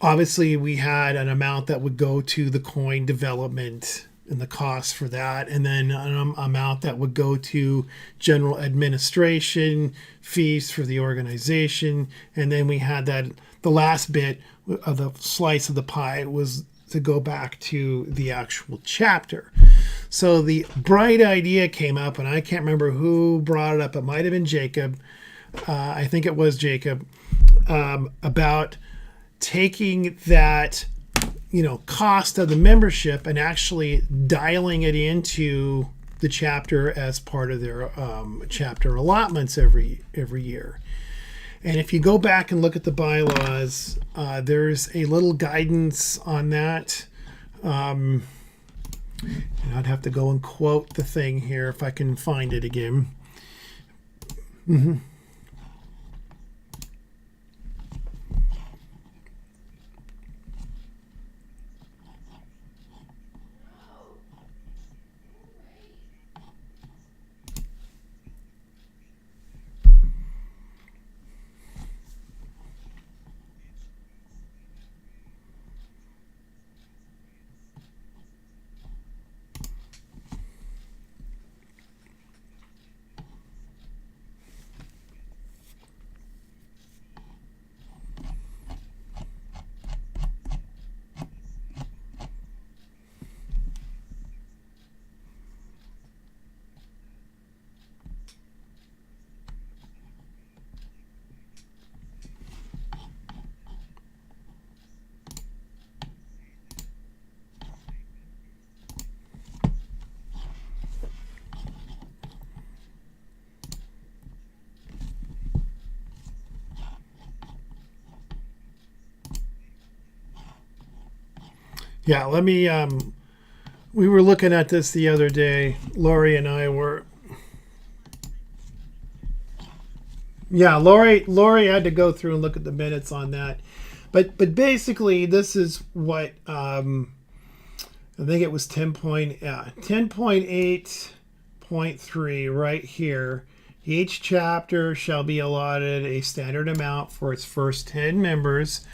obviously we had an amount that would go to the coin development and the cost for that, and then an amount that would go to general administration fees for the organization, and then we had that the last bit of the slice of the pie was to go back to the actual chapter. So the bright idea came up, and I can't remember who brought it up. It might have been Jacob. I think it was Jacob, about taking that cost of the membership and actually dialing it into the chapter as part of their chapter allotments every year. And if you go back and look at the bylaws, there's a little guidance on that. And I'd have to go and quote the thing here if I can find it again. Mm-hmm. Yeah, let me we were looking at this the other day. Lori and I were. Yeah, Lori had to go through and look at the minutes on that. But basically this is what I think it was 10.8.3 right here. Each chapter shall be allotted a standard amount for its first 10 members.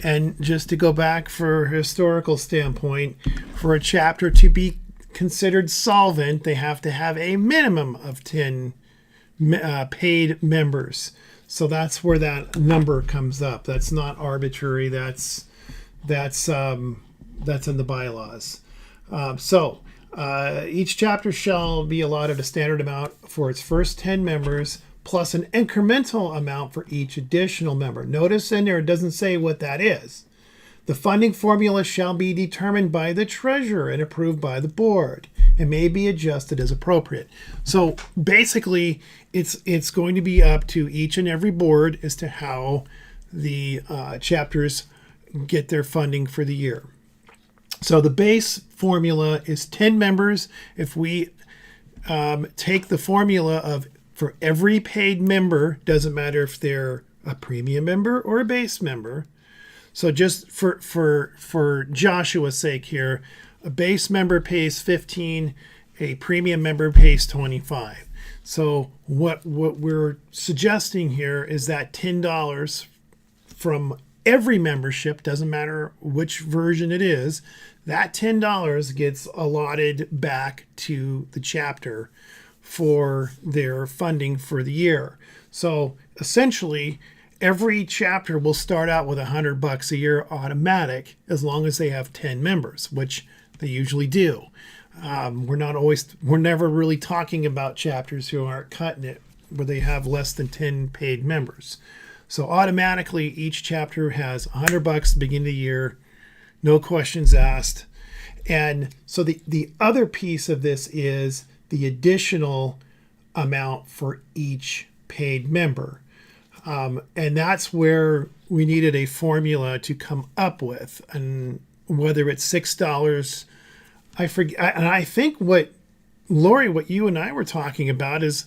And just to go back for a historical standpoint, for a chapter to be considered solvent, they have to have a minimum of 10 paid members. So that's where that number comes up. That's not arbitrary. That's in the bylaws. Each chapter shall be allotted a standard amount for its first 10 members, plus an incremental amount for each additional member. Notice in there it doesn't say what that is. The funding formula shall be determined by the treasurer and approved by the board. It may be adjusted as appropriate. So basically, it's going to be up to each and every board as to how the chapters get their funding for the year. So the base formula is 10 members. If we take the formula of for every paid member, doesn't matter if they're a premium member or a base member. So just for Joshua's sake here, a base member pays 15, a premium member pays 25. So what we're suggesting here is that $10 from every membership, doesn't matter which version it is, that $10 gets allotted back to the chapter for their funding for the year. So essentially, every chapter will start out with $100 a year automatic as long as they have 10 members, which they usually do. We're never really talking about chapters who aren't cutting it where they have less than 10 paid members. So automatically each chapter has $100 beginning of the year, no questions asked. And so the other piece of this is the additional amount for each paid member. And that's where we needed a formula to come up with. And whether it's $6, I forget. And I think what you and I were talking about is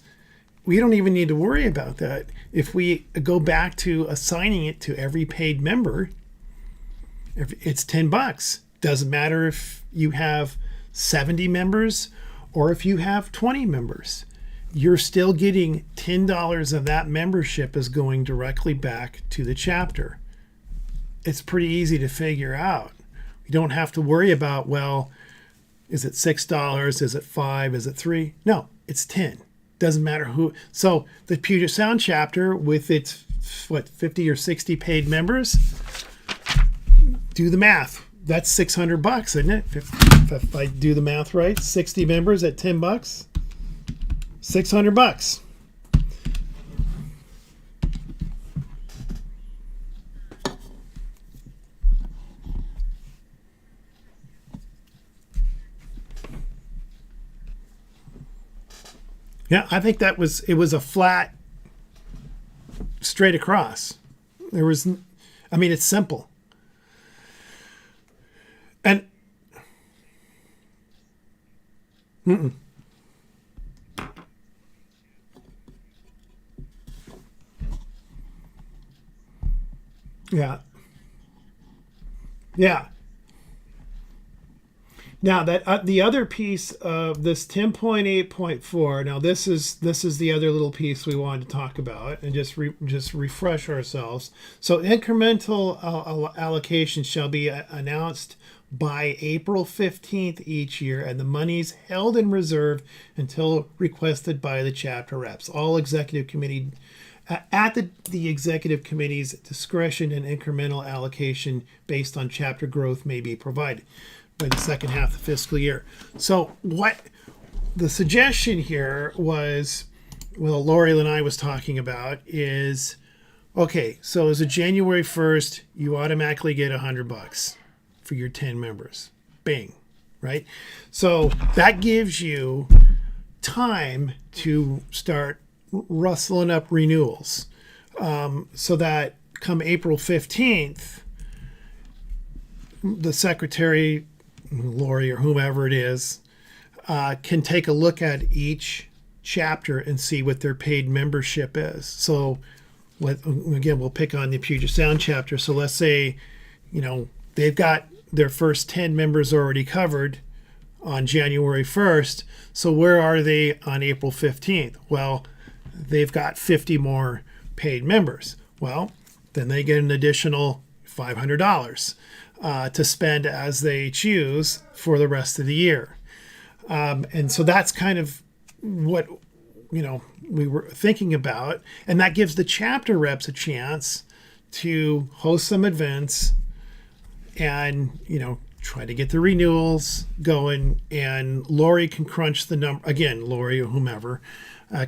we don't even need to worry about that. If we go back to assigning it to every paid member, if it's $10. Doesn't matter if you have 70 members or if you have 20 members. You're still getting $10 of that membership is going directly back to the chapter. It's pretty easy to figure out. You don't have to worry about, well, is it $6? Is it $5? Is it $3? No, it's 10. Doesn't matter who. So the Puget Sound chapter with its 50 or 60 paid members, do the math. That's $600, isn't it? If I do the math right, 60 members at $10, $600. Yeah, I think it was a flat, straight across. It's simple. And yeah. Now that the other piece of this 10.8.4. Now this is the other little piece we wanted to talk about and just refresh ourselves. So incremental allocation shall be announced by April 15th each year, and the money's held in reserve until requested by the chapter reps. All executive committee at the executive committee's discretion, and incremental allocation based on chapter growth may be provided by the second half of the fiscal year. So what the suggestion here was, well, Lori and I was talking about is, okay, so as of January 1st, you automatically get $100 for your 10 members. Bing, right? So that gives you time to start rustling up renewals, so that come April 15th, the secretary, Lori or whomever it is, can take a look at each chapter and see what their paid membership is. So, again, we'll pick on the Puget Sound chapter. So let's say, they've got their first 10 members already covered on January 1st. So where are they on April 15th? Well, they've got 50 more paid members. Well, then they get an additional $500 to spend as they choose for the rest of the year. And so that's kind of what we were thinking about, and that gives the chapter reps a chance to host some events and try to get the renewals going. And Lori can crunch the number again. Lori or whomever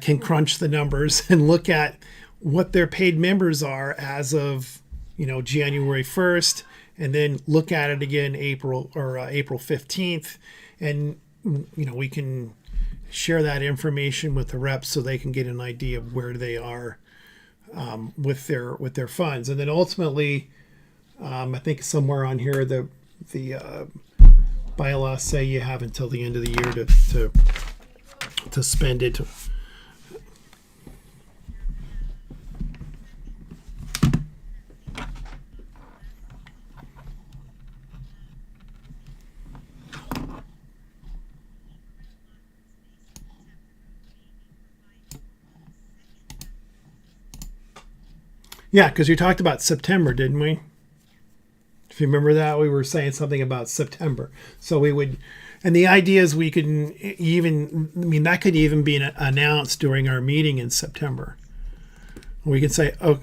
can crunch the numbers and look at what their paid members are as of January 1st, and then look at it again April 15th, and we can share that information with the reps so they can get an idea of where they are with their funds. And then ultimately, I think somewhere on here the bylaws say you have until the end of the year to spend it. Yeah, because you talked about September, didn't we? If you remember that, we were saying something about September. So we would, and the idea is we can that could even be announced during our meeting in September. We could say, oh.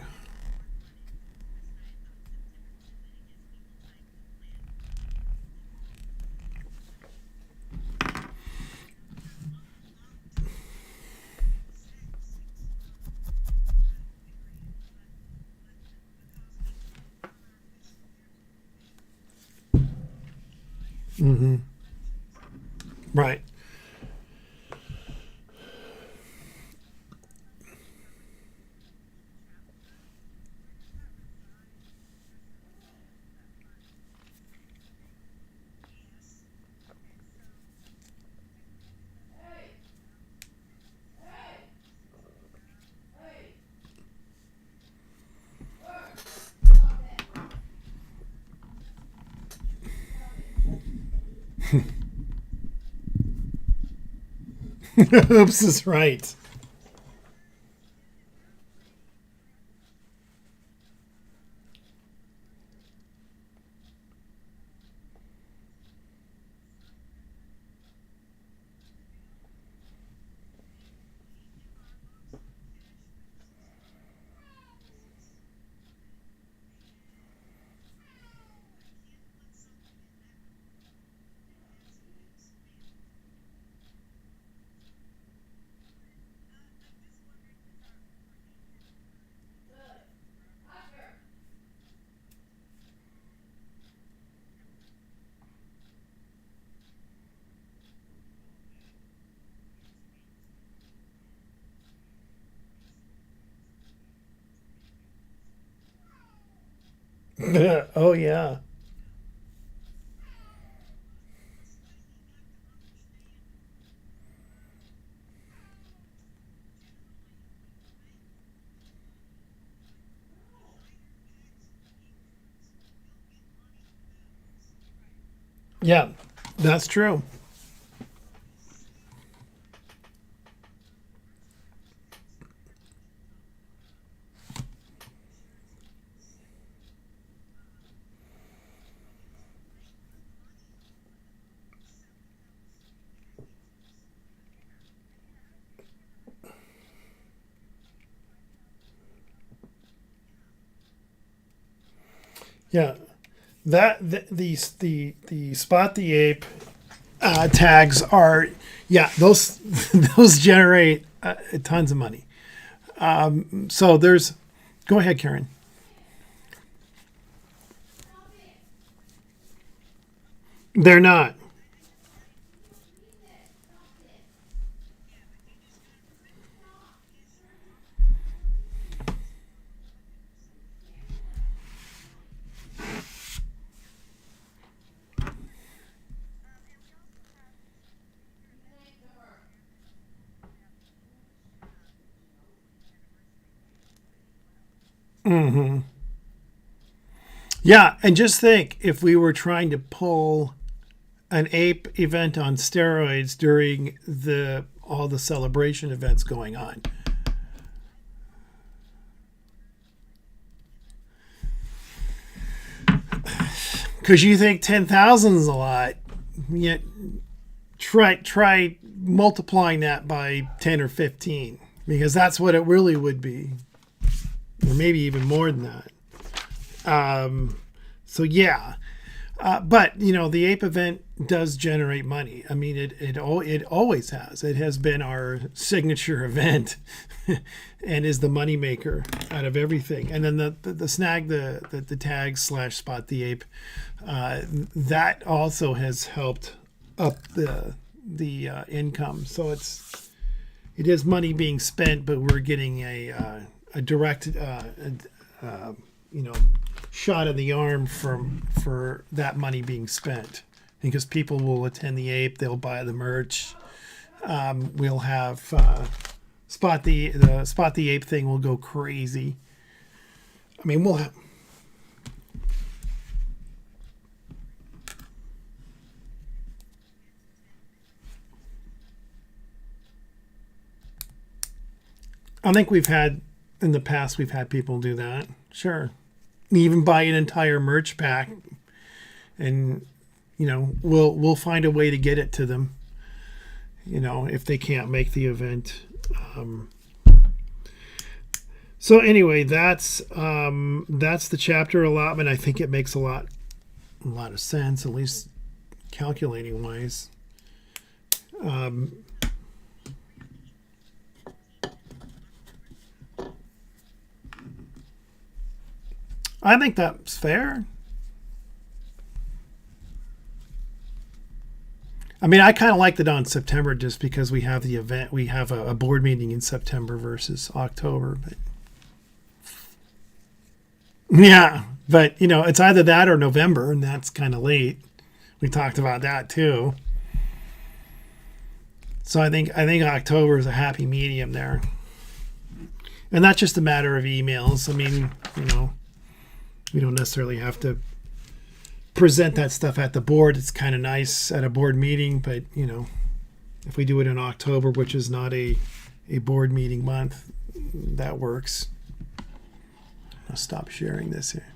Mm-hmm. Right. Oops is right. Oh yeah. Yeah, that's true. Yeah, that the spot the ape tags are, yeah, those those generate tons of money. So there's, go ahead, Karen. They're not. Hmm. Yeah, and just think if we were trying to pull an ape event on steroids during the all the celebration events going on. Because you think 10,000 is a lot, yet try multiplying that by 10 or 15, because that's what it really would be, or maybe even more than that. So yeah, but the ape event does generate money. I mean, it always has. It has been our signature event, and is the moneymaker out of everything. And then the snag the tag / spot the ape, that also has helped up the income. So it is money being spent, but we're getting a direct shot in the arm for that money being spent, because people will attend the ape, they'll buy the merch. We'll have spot the ape thing will go crazy. I mean, we'll have. I think in the past we've had people do that. Sure. Even buy an entire merch pack, and we'll find a way to get it to them, if they can't make the event. So anyway, that's the chapter allotment. I think it makes a lot of sense, at least calculating wise. I think that's fair. I mean, I kind of liked it on September just because we have the event. We have a board meeting in September versus October. But yeah, but it's either that or November, and that's kind of late. We talked about that too. So I think October is a happy medium there, and that's just a matter of emails. I mean, we don't necessarily have to present that stuff at the board. It's kind of nice at a board meeting, but if we do it in October, which is not a board meeting month, that works. I'll stop sharing this here.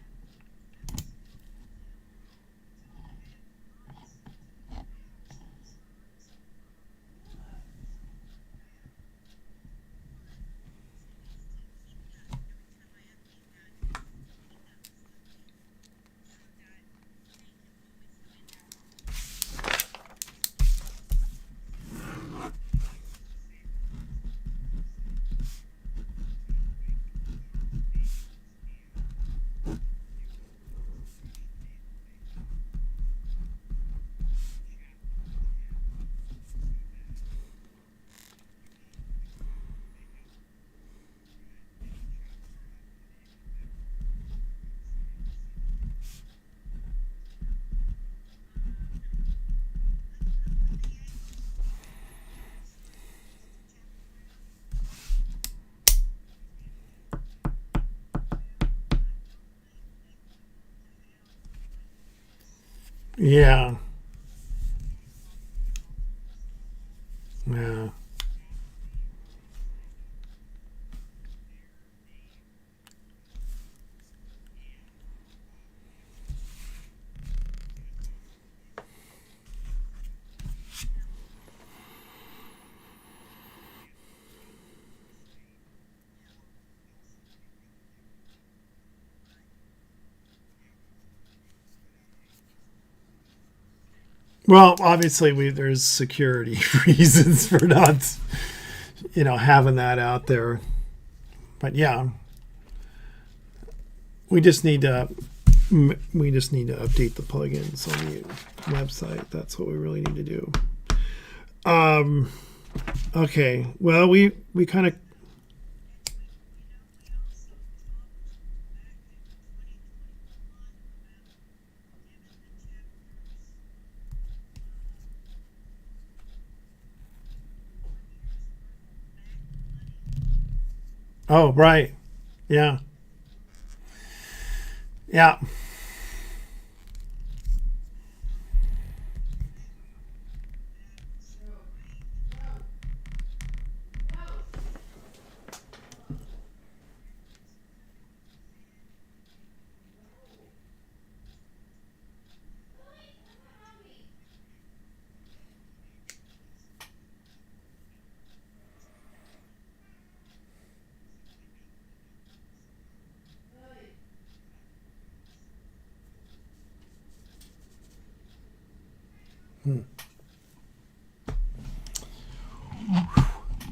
Yeah. Yeah. Well, obviously, there's security reasons for not, having that out there. But yeah, we just need to update the plugins on the website. That's what we really need to do. Okay. Well, we kind of. Oh, right. Yeah. Yeah.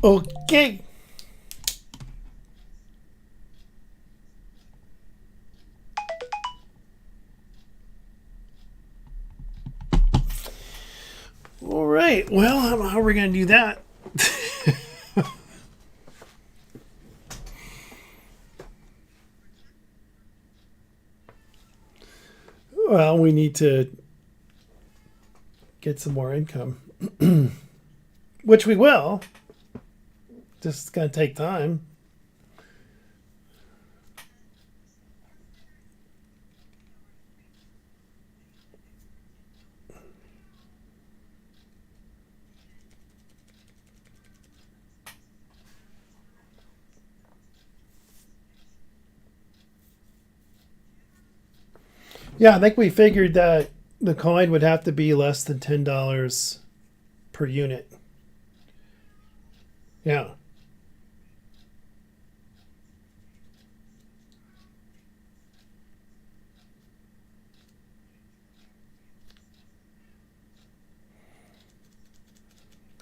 Okay. All right. Well, how are we going to do that? Well, we need to get some more income, which we will. Just going to take time. Yeah, I think we figured that the coin would have to be less than $10 per unit. Yeah.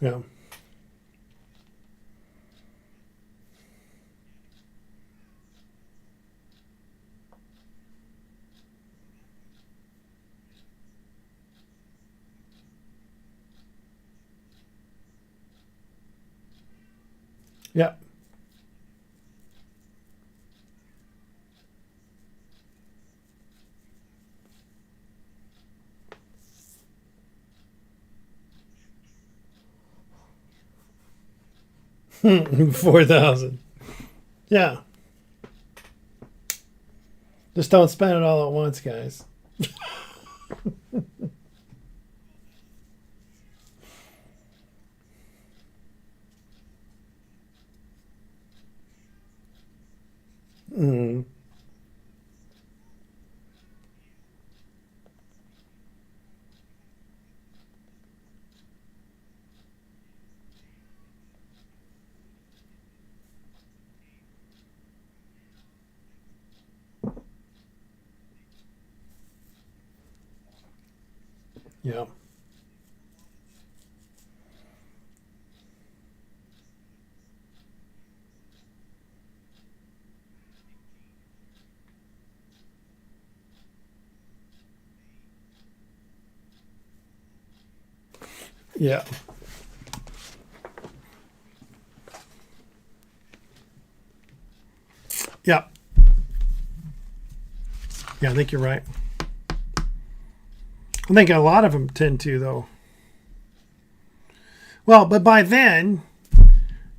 Yeah. Yeah. 4,000. Yeah. Just don't spend it all at once, guys. Mm. Yeah. Yeah. Yeah. Yeah, I think you're right. I think a lot of them tend to, though. Well, but by then,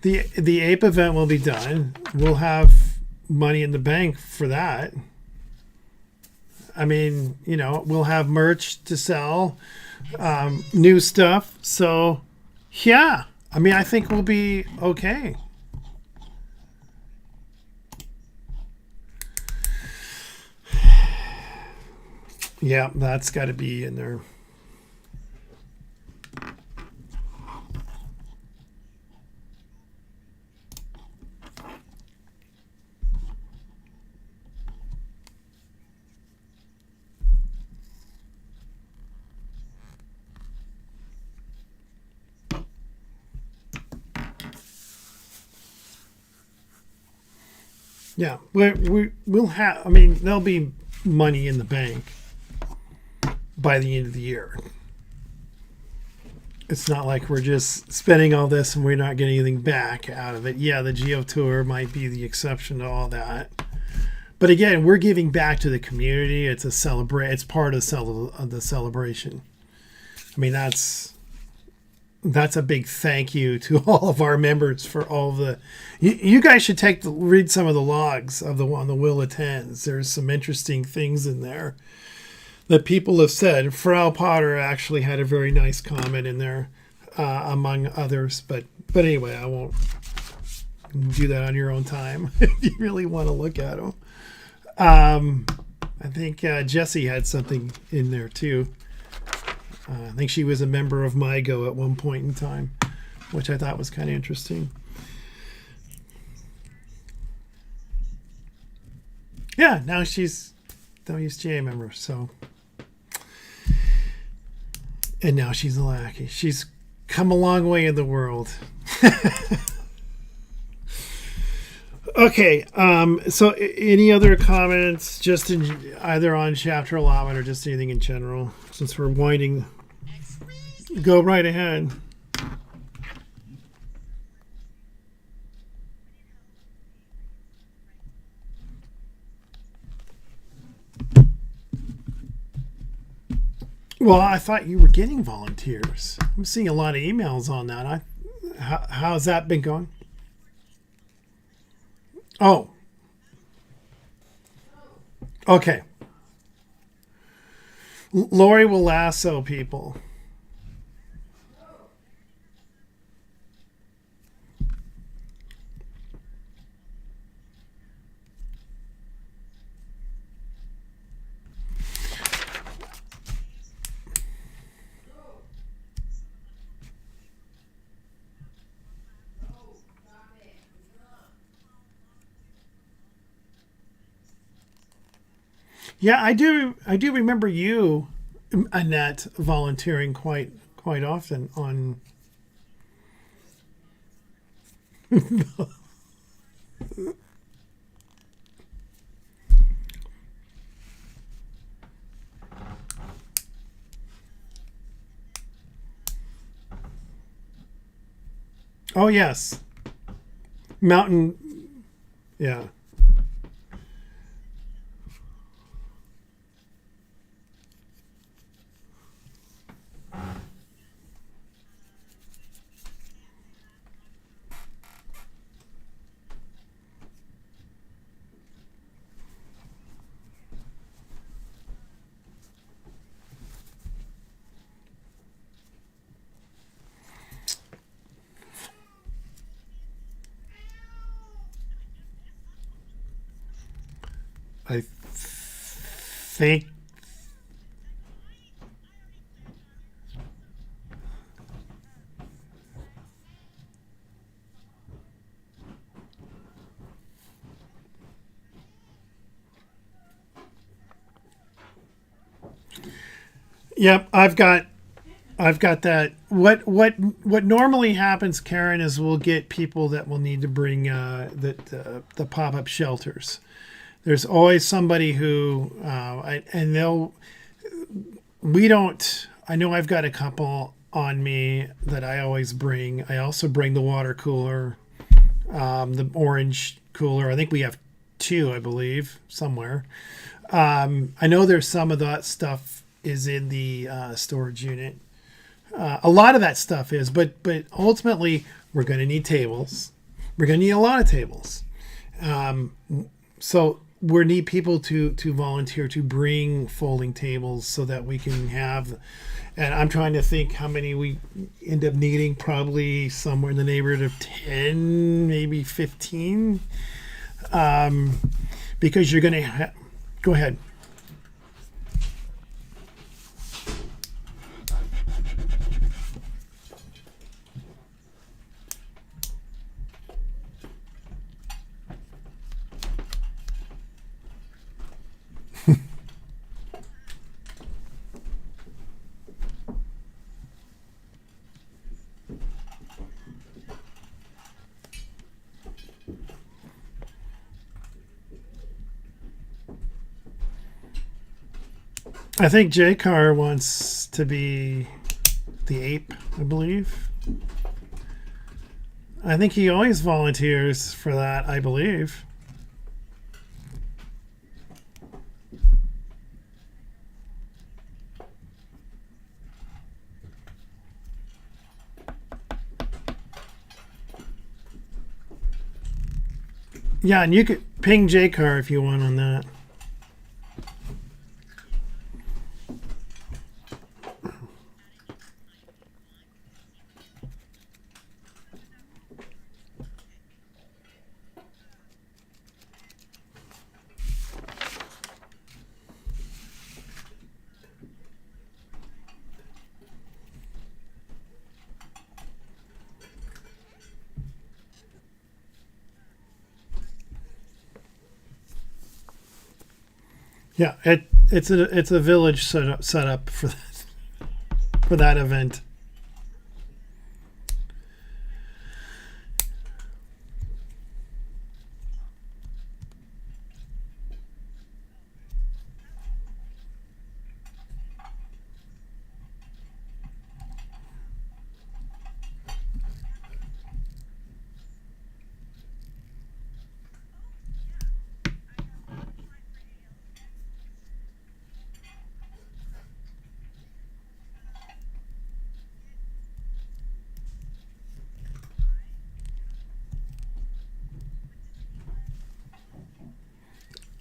the ape event will be done. We'll have money in the bank for that. I mean, we'll have merch to sell, new stuff. So, yeah. I mean, I think we'll be okay. Yeah, that's got to be in there. Yeah, we'll have. I mean, there'll be money in the bank by the end of the year. It's not like we're just spending all this and we're not getting anything back out of it. Yeah, the Geo Tour might be the exception to all that. But again, we're giving back to the community. It's a celebrate. It's part of the celebration. I mean, that's that's a big thank you to all of our members for all the. You guys should read some of the logs of the one the Will attends. There's some interesting things in there that people have said. Frau Potter actually had a very nice comment in there, among others. But anyway, I won't do that on your own time if you really want to look at them. I think Jessie had something in there too. I think she was a member of MyGo at one point in time, which I thought was kind of interesting. Yeah, now she's WSGA member, so. And now she's a lackey. She's come a long way in the world. Okay, so any other comments just in either on chapter allotment or just anything in general, since we're winding? Go right ahead. Well, I thought you were getting volunteers. I'm seeing a lot of emails on that. How's that been going? Oh. Okay. Lori will lasso people. Yeah, I do remember you, Annette, volunteering quite often on. Oh yes, mountain. Yeah. I think. Yep, I've got that. What normally happens, Karen, is we'll get people that will need to bring the pop up shelters. There's always somebody who and they'll we don't. I know I've got a couple on me that I always bring. I also bring the water cooler, the orange cooler. I think we have two, I believe, somewhere. I know there's some of that stuff is in the storage unit. A lot of that stuff is, but ultimately we're going to need tables. We're going to need a lot of tables. So we need people to volunteer to bring folding tables so that we can have. And I'm trying to think how many we end up needing. Probably somewhere in the neighborhood of 10, maybe 15. Because you're going to go ahead. I think J-Car wants to be the ape, I believe. I think he always volunteers for that, I believe. Yeah, and you could ping JCar if you want on that. Yeah, it's a village set up for that event.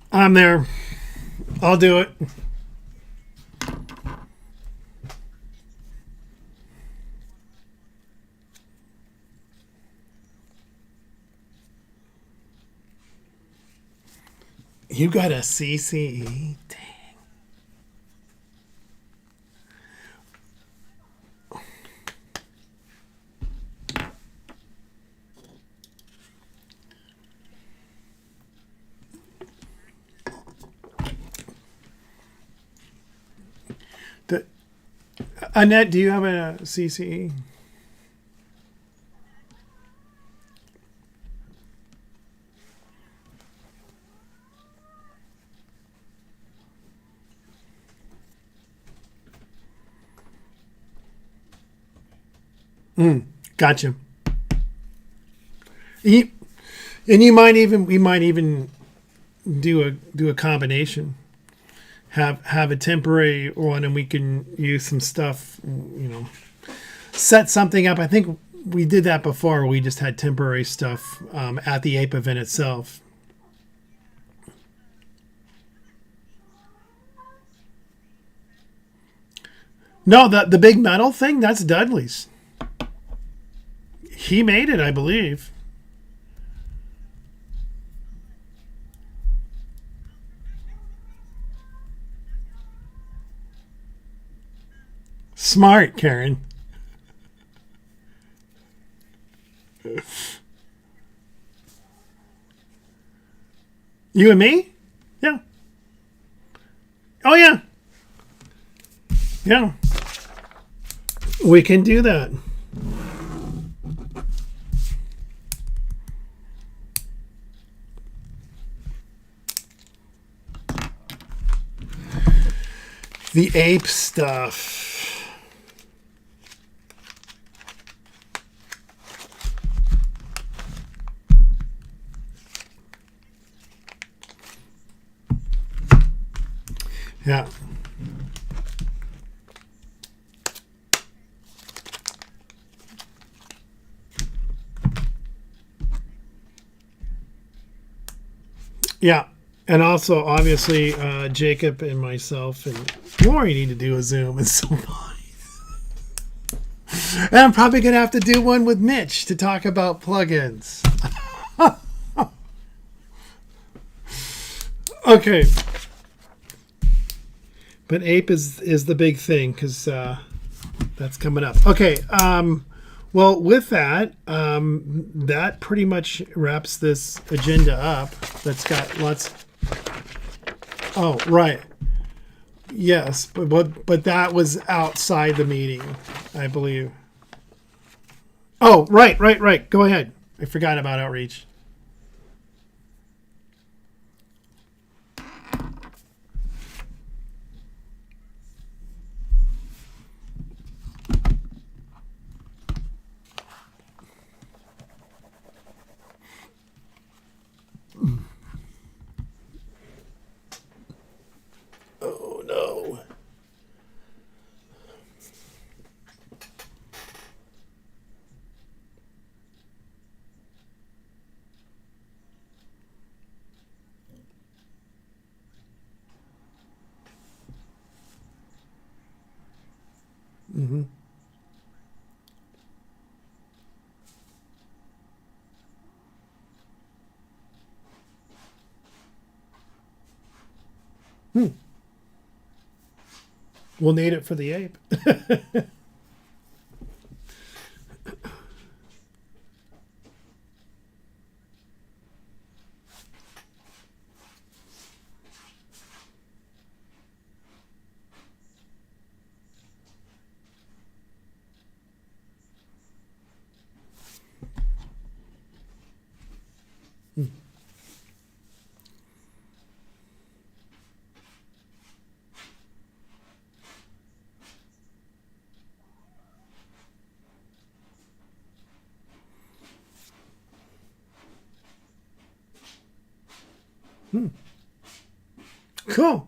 I'm there. I'll do it. You got a CCE? Dang. Annette, do you have a CCE? Gotcha. You, and we might even do a combination. Have a temporary one, and we can use some stuff. Set something up. I think we did that before. We just had temporary stuff at the ape event itself. No, the big metal thing, that's Dudley's. He made it, I believe. Smart, Karen. You and me? Yeah. Oh, yeah. Yeah. We can do that. The ape stuff. Yeah. Yeah. And also, obviously, Jacob and myself, and more you need to do a Zoom and so on. And I'm probably going to have to do one with Mitch to talk about plugins. Okay. But ape is the big thing because that's coming up. Okay. Well, with that, that pretty much wraps this agenda up. That's got lots. Oh, right. Yes, but that was outside the meeting, I believe. Oh, right. Go ahead. I forgot about outreach. Oh no. We'll need it for the ape. Cool.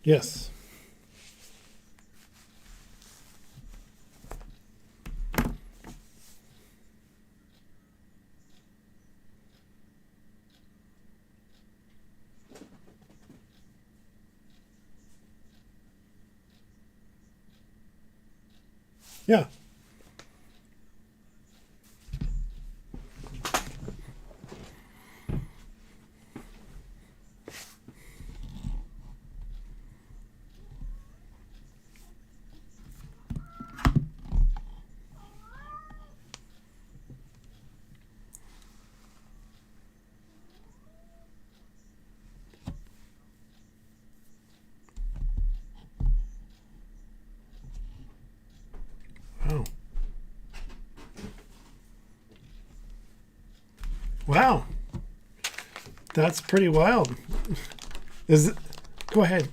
Yes. Yeah. Wow. Wow. That's pretty wild. Is it, go ahead.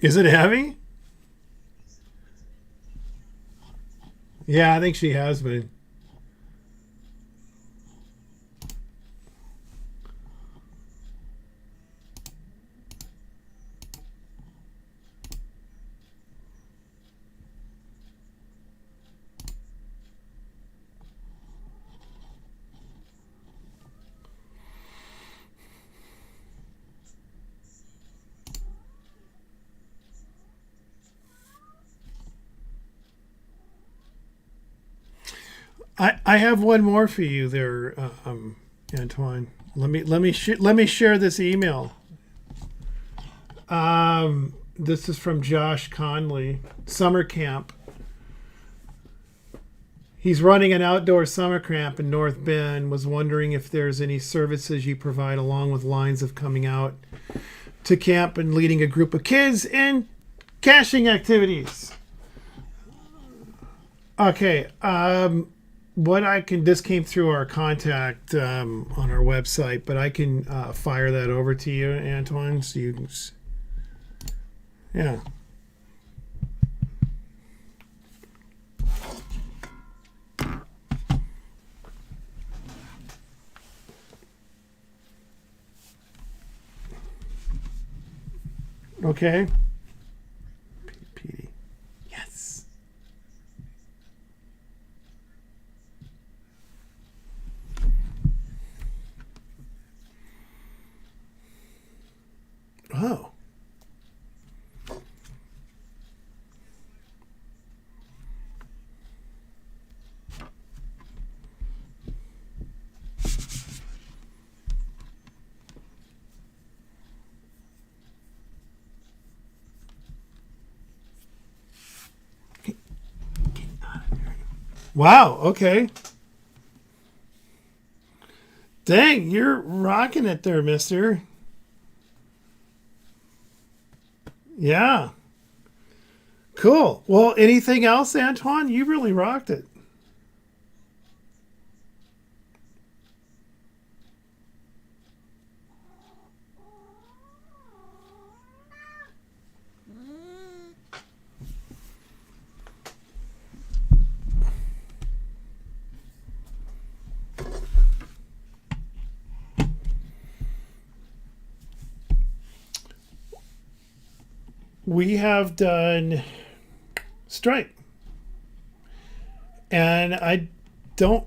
Is it heavy? Yeah, I think she has been. I have one more for you there, Antoine. Let me share this email This is from Josh Conley. Summer camp. He's running an outdoor summer camp in North Bend. Was wondering if there's any services you provide along with lines of coming out to camp and leading a group of kids in caching activities. Okay. What I can, this came through our contact on our website, but I can fire that over to you, Antoine, so you can, yeah. Okay. PD. Yes. Oh. Wow. Okay. Dang, you're rocking it there, mister. Yeah. Cool. Well, anything else, Antoine? You really rocked it. We have done Stripe. And I don't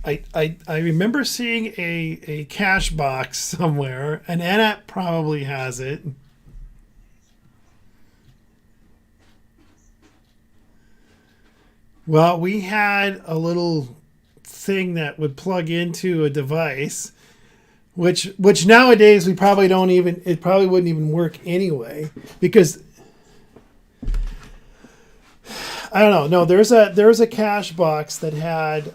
I remember seeing a cash box somewhere, and Annette probably has it. Well, we had a little thing that would plug into a device, which nowadays we probably don't even, it probably wouldn't even work anyway, because I don't know. No, there's a cash box that had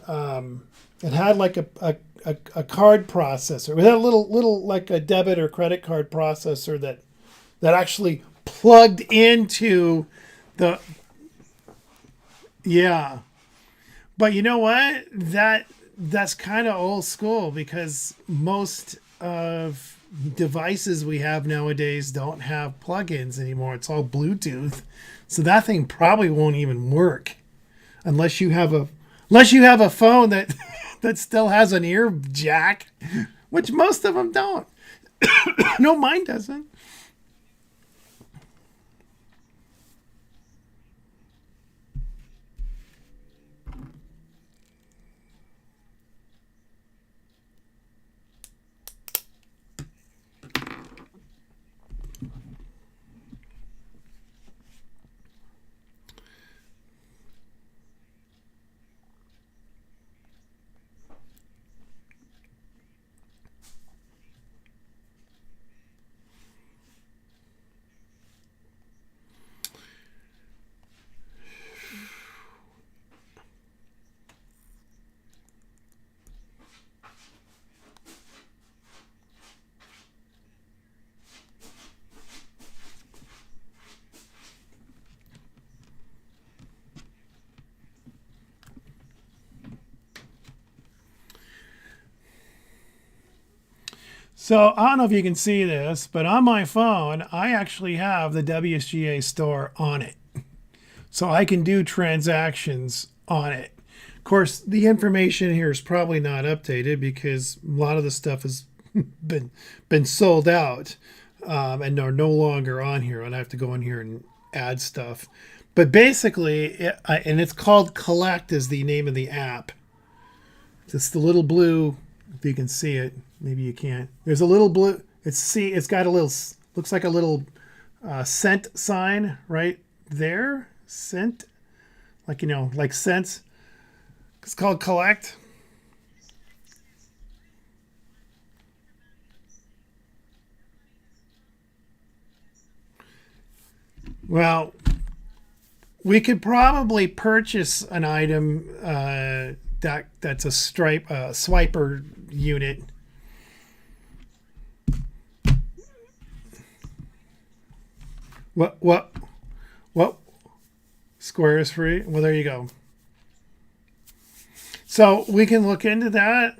it had like a card processor. It had a little like a debit or credit card processor that actually plugged into the, yeah. But you know what? That's kind of old school, because most of devices we have nowadays don't have plugins anymore. It's all Bluetooth. So that thing probably won't even work unless you have a phone that that still has an ear jack, which most of them don't. No, mine doesn't. So I don't know if you can see this, but on my phone, I actually have the WSGA store on it. So I can do transactions on it. Of course, the information here is probably not updated because a lot of the stuff has been been sold out, and are no longer on here. I'd have to go in here and add stuff. But basically, and it's called Collect is the name of the app. It's the little blue, if you can see it. Maybe you can't. There's a little blue. It's got a little, looks like a little cent sign right there. Cent, like, like cents. It's called Collect. Well, we could probably purchase an item that's a swiper unit. What? What? Square is free. Well, there you go. So we can look into that.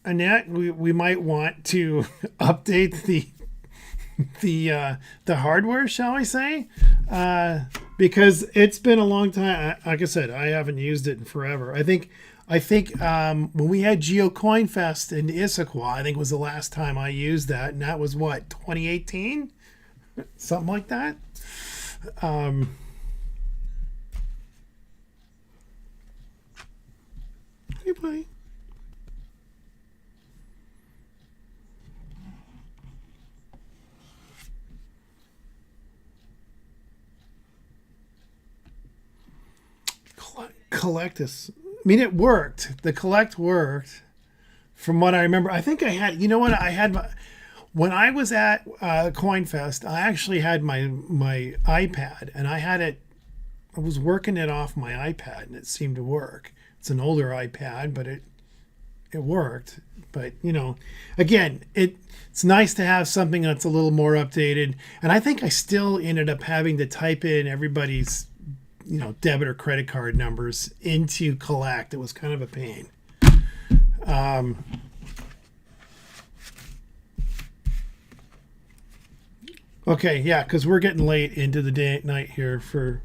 Annette, we might want to update the hardware, shall we say? Because it's been a long time. Like I said, I haven't used it in forever. I think when we had GeoCoin Fest in Issaquah, I think was the last time I used that, and that was what, 2018, something like that. Um, hey, buddy. Collect this. I mean, it worked. The collect worked, from what I remember. I think I had. You know what? I had my when I was at CoinFest. I actually had my iPad, and I had it. I was working it off my iPad, and it seemed to work. It's an older iPad, but it worked. But again, it's nice to have something that's a little more updated. And I think I still ended up having to type in everybody's debit or credit card numbers into collect. It was kind of a pain. Um, okay, yeah, because we're getting late into the day night here for.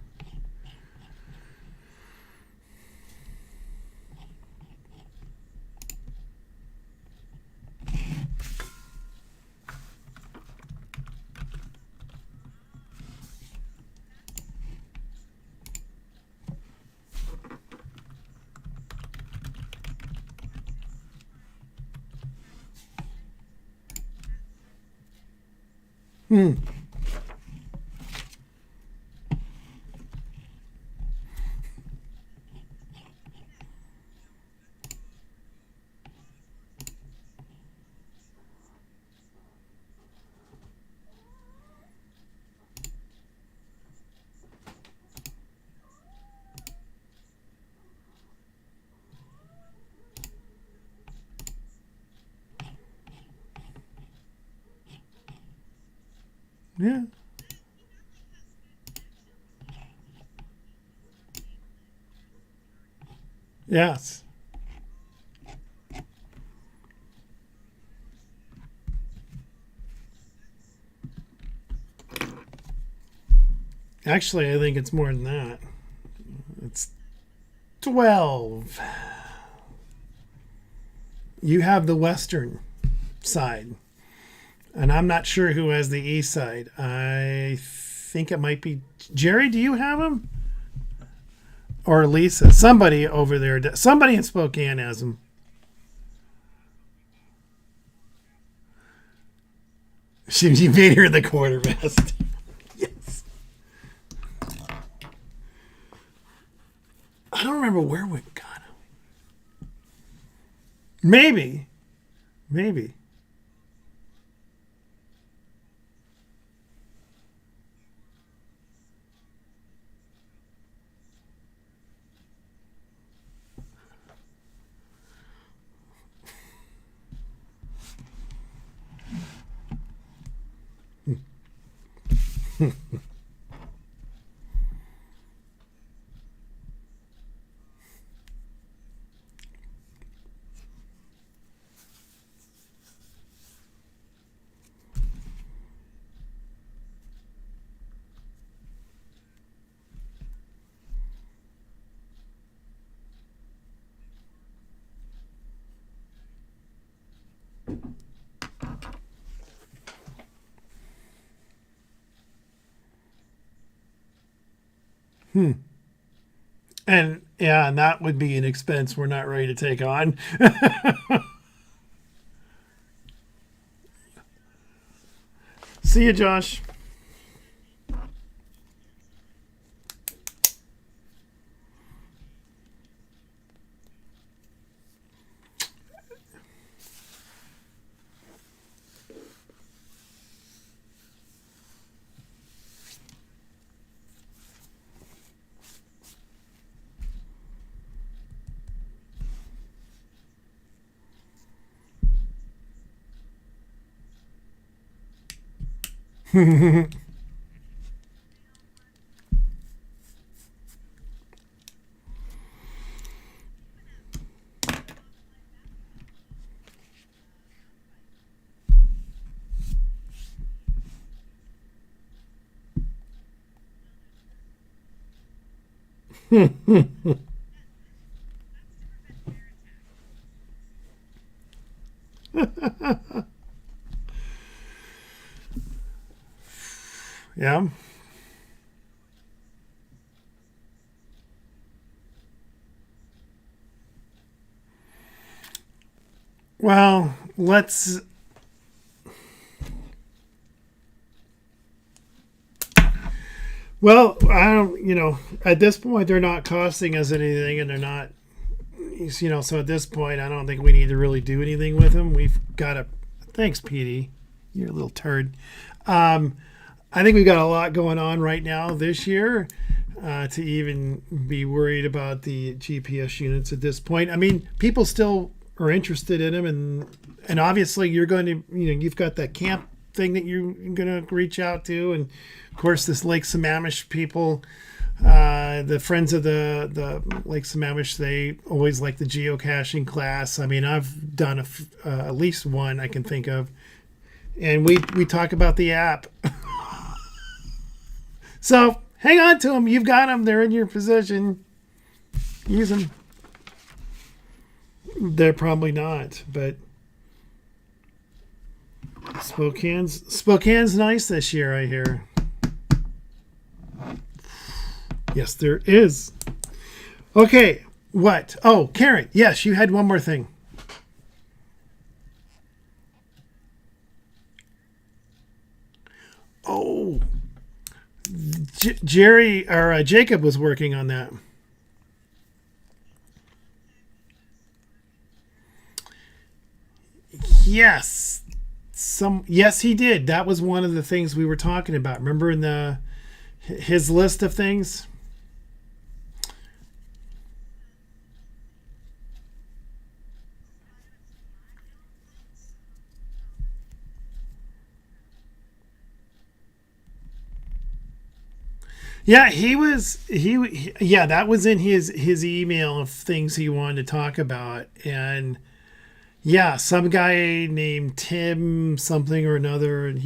Hmm. Yeah. Yes. Actually, I think it's more than that. It's 12. You have the western side, and I'm not sure who has the east side. I think it might be Jerry. Do you have him? Or Lisa? Somebody over there. Somebody in Spokane has him. She made her the quartermaster. Yes. I don't remember where we got him. Maybe. Maybe. Hmm. And yeah, and that would be an expense we're not ready to take on. See you, Josh. Yeah. Well, let's. Well, I don't. At this point, they're not costing us anything, and they're not. So at this point, I don't think we need to really do anything with them. We've got a. Thanks, PD. You're a little turd. Um, I think we've got a lot going on right now this year to even be worried about the GPS units at this point. I mean, people still are interested in them, and obviously you're going to, you've got that camp thing that you're going to reach out to, and of course this Lake Sammamish people, the friends of the Lake Sammamish, they always like the geocaching class. I mean, I've done at least one I can think of, and we talk about the app. So hang on to them. You've got them. They're in your possession. Use them. They're probably not, but Spokane's nice this year, I hear. Yes, there is. Okay, what? Oh, Karen. Yes, you had one more thing. Oh, Jerry or Jacob was working on that. Yes. Yes, he did. That was one of the things we were talking about. Remember in his list of things? Yeah, yeah, that was in his email of things he wanted to talk about. And yeah, some guy named Tim something or another, and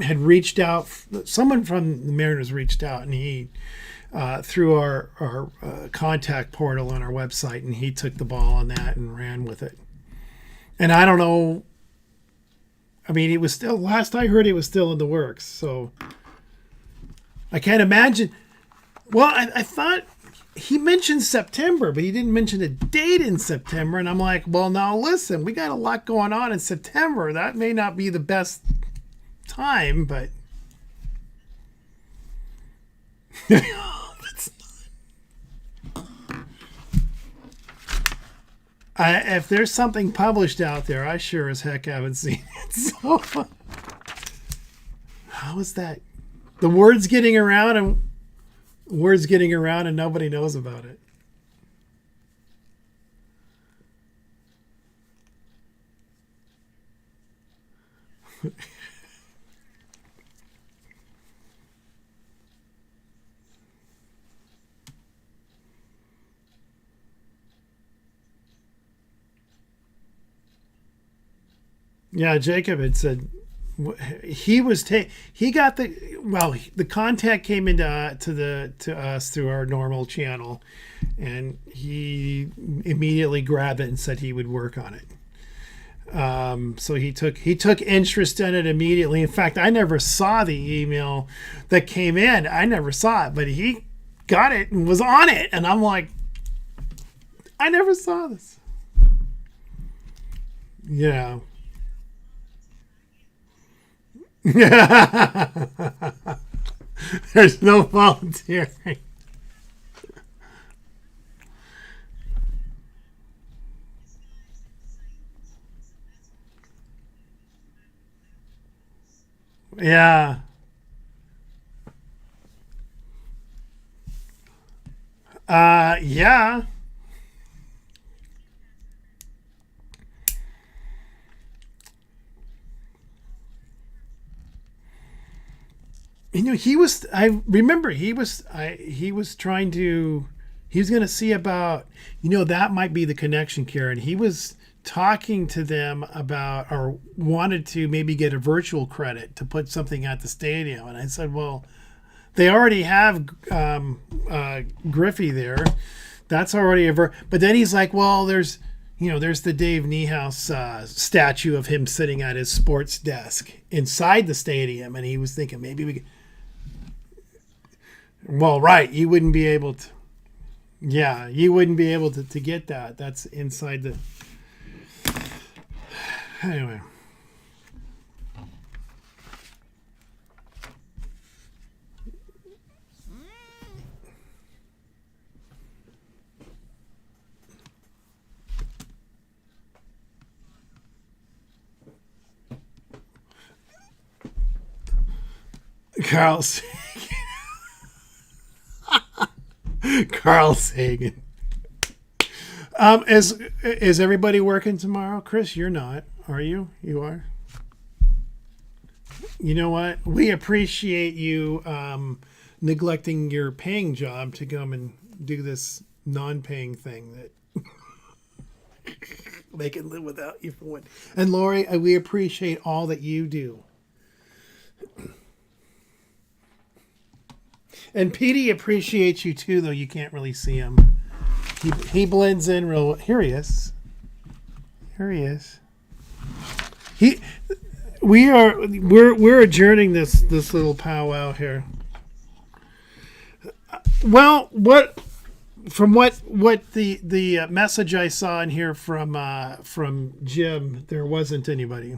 had reached out. Someone from the Mariners reached out, and he through our contact portal on our website, and he took the ball on that and ran with it. And I don't know. I mean, it was still last I heard, it was still in the works. So I can't imagine. Well, I thought he mentioned September, but he didn't mention a date in September. And I'm like, well, now listen, we got a lot going on in September. That may not be the best time, but if there's something published out there, I sure as heck haven't seen it. So how is that? The word's getting around and nobody knows about it. Yeah, Jacob had said he got the contact came into to us through our normal channel, and he immediately grabbed it and said he would work on it. So he took interest in it immediately. In fact, I never saw the email that came in. I never saw it, but he got it and was on it, and I'm like, I never saw this. Yeah. There's no volunteering. Yeah. Yeah. he was. I remember he was. He was trying to. He was going to see about. That might be the connection, Karen. He was talking to them about, or wanted to maybe get a virtual credit to put something at the stadium, and I said, well, they already have Griffey there. That's already but then he's like, well, there's the Dave Niehaus statue of him sitting at his sports desk inside the stadium, and he was thinking maybe we could. Well, right, you wouldn't be able to. Yeah, you wouldn't be able to get that. That's inside the. Anyway. Carl Sagan. Carl Sagan. Is everybody working tomorrow? Chris, you're not, are you? You are? You know what? We appreciate you neglecting your paying job to come and do this non-paying thing that they can live without you for one. And Lori, we appreciate all that you do. And Petey appreciates you too, though you can't really see him. He blends in real. Here he is. Here he is. We're adjourning this little powwow here. Well, from what the message I saw in here from Jim, there wasn't anybody.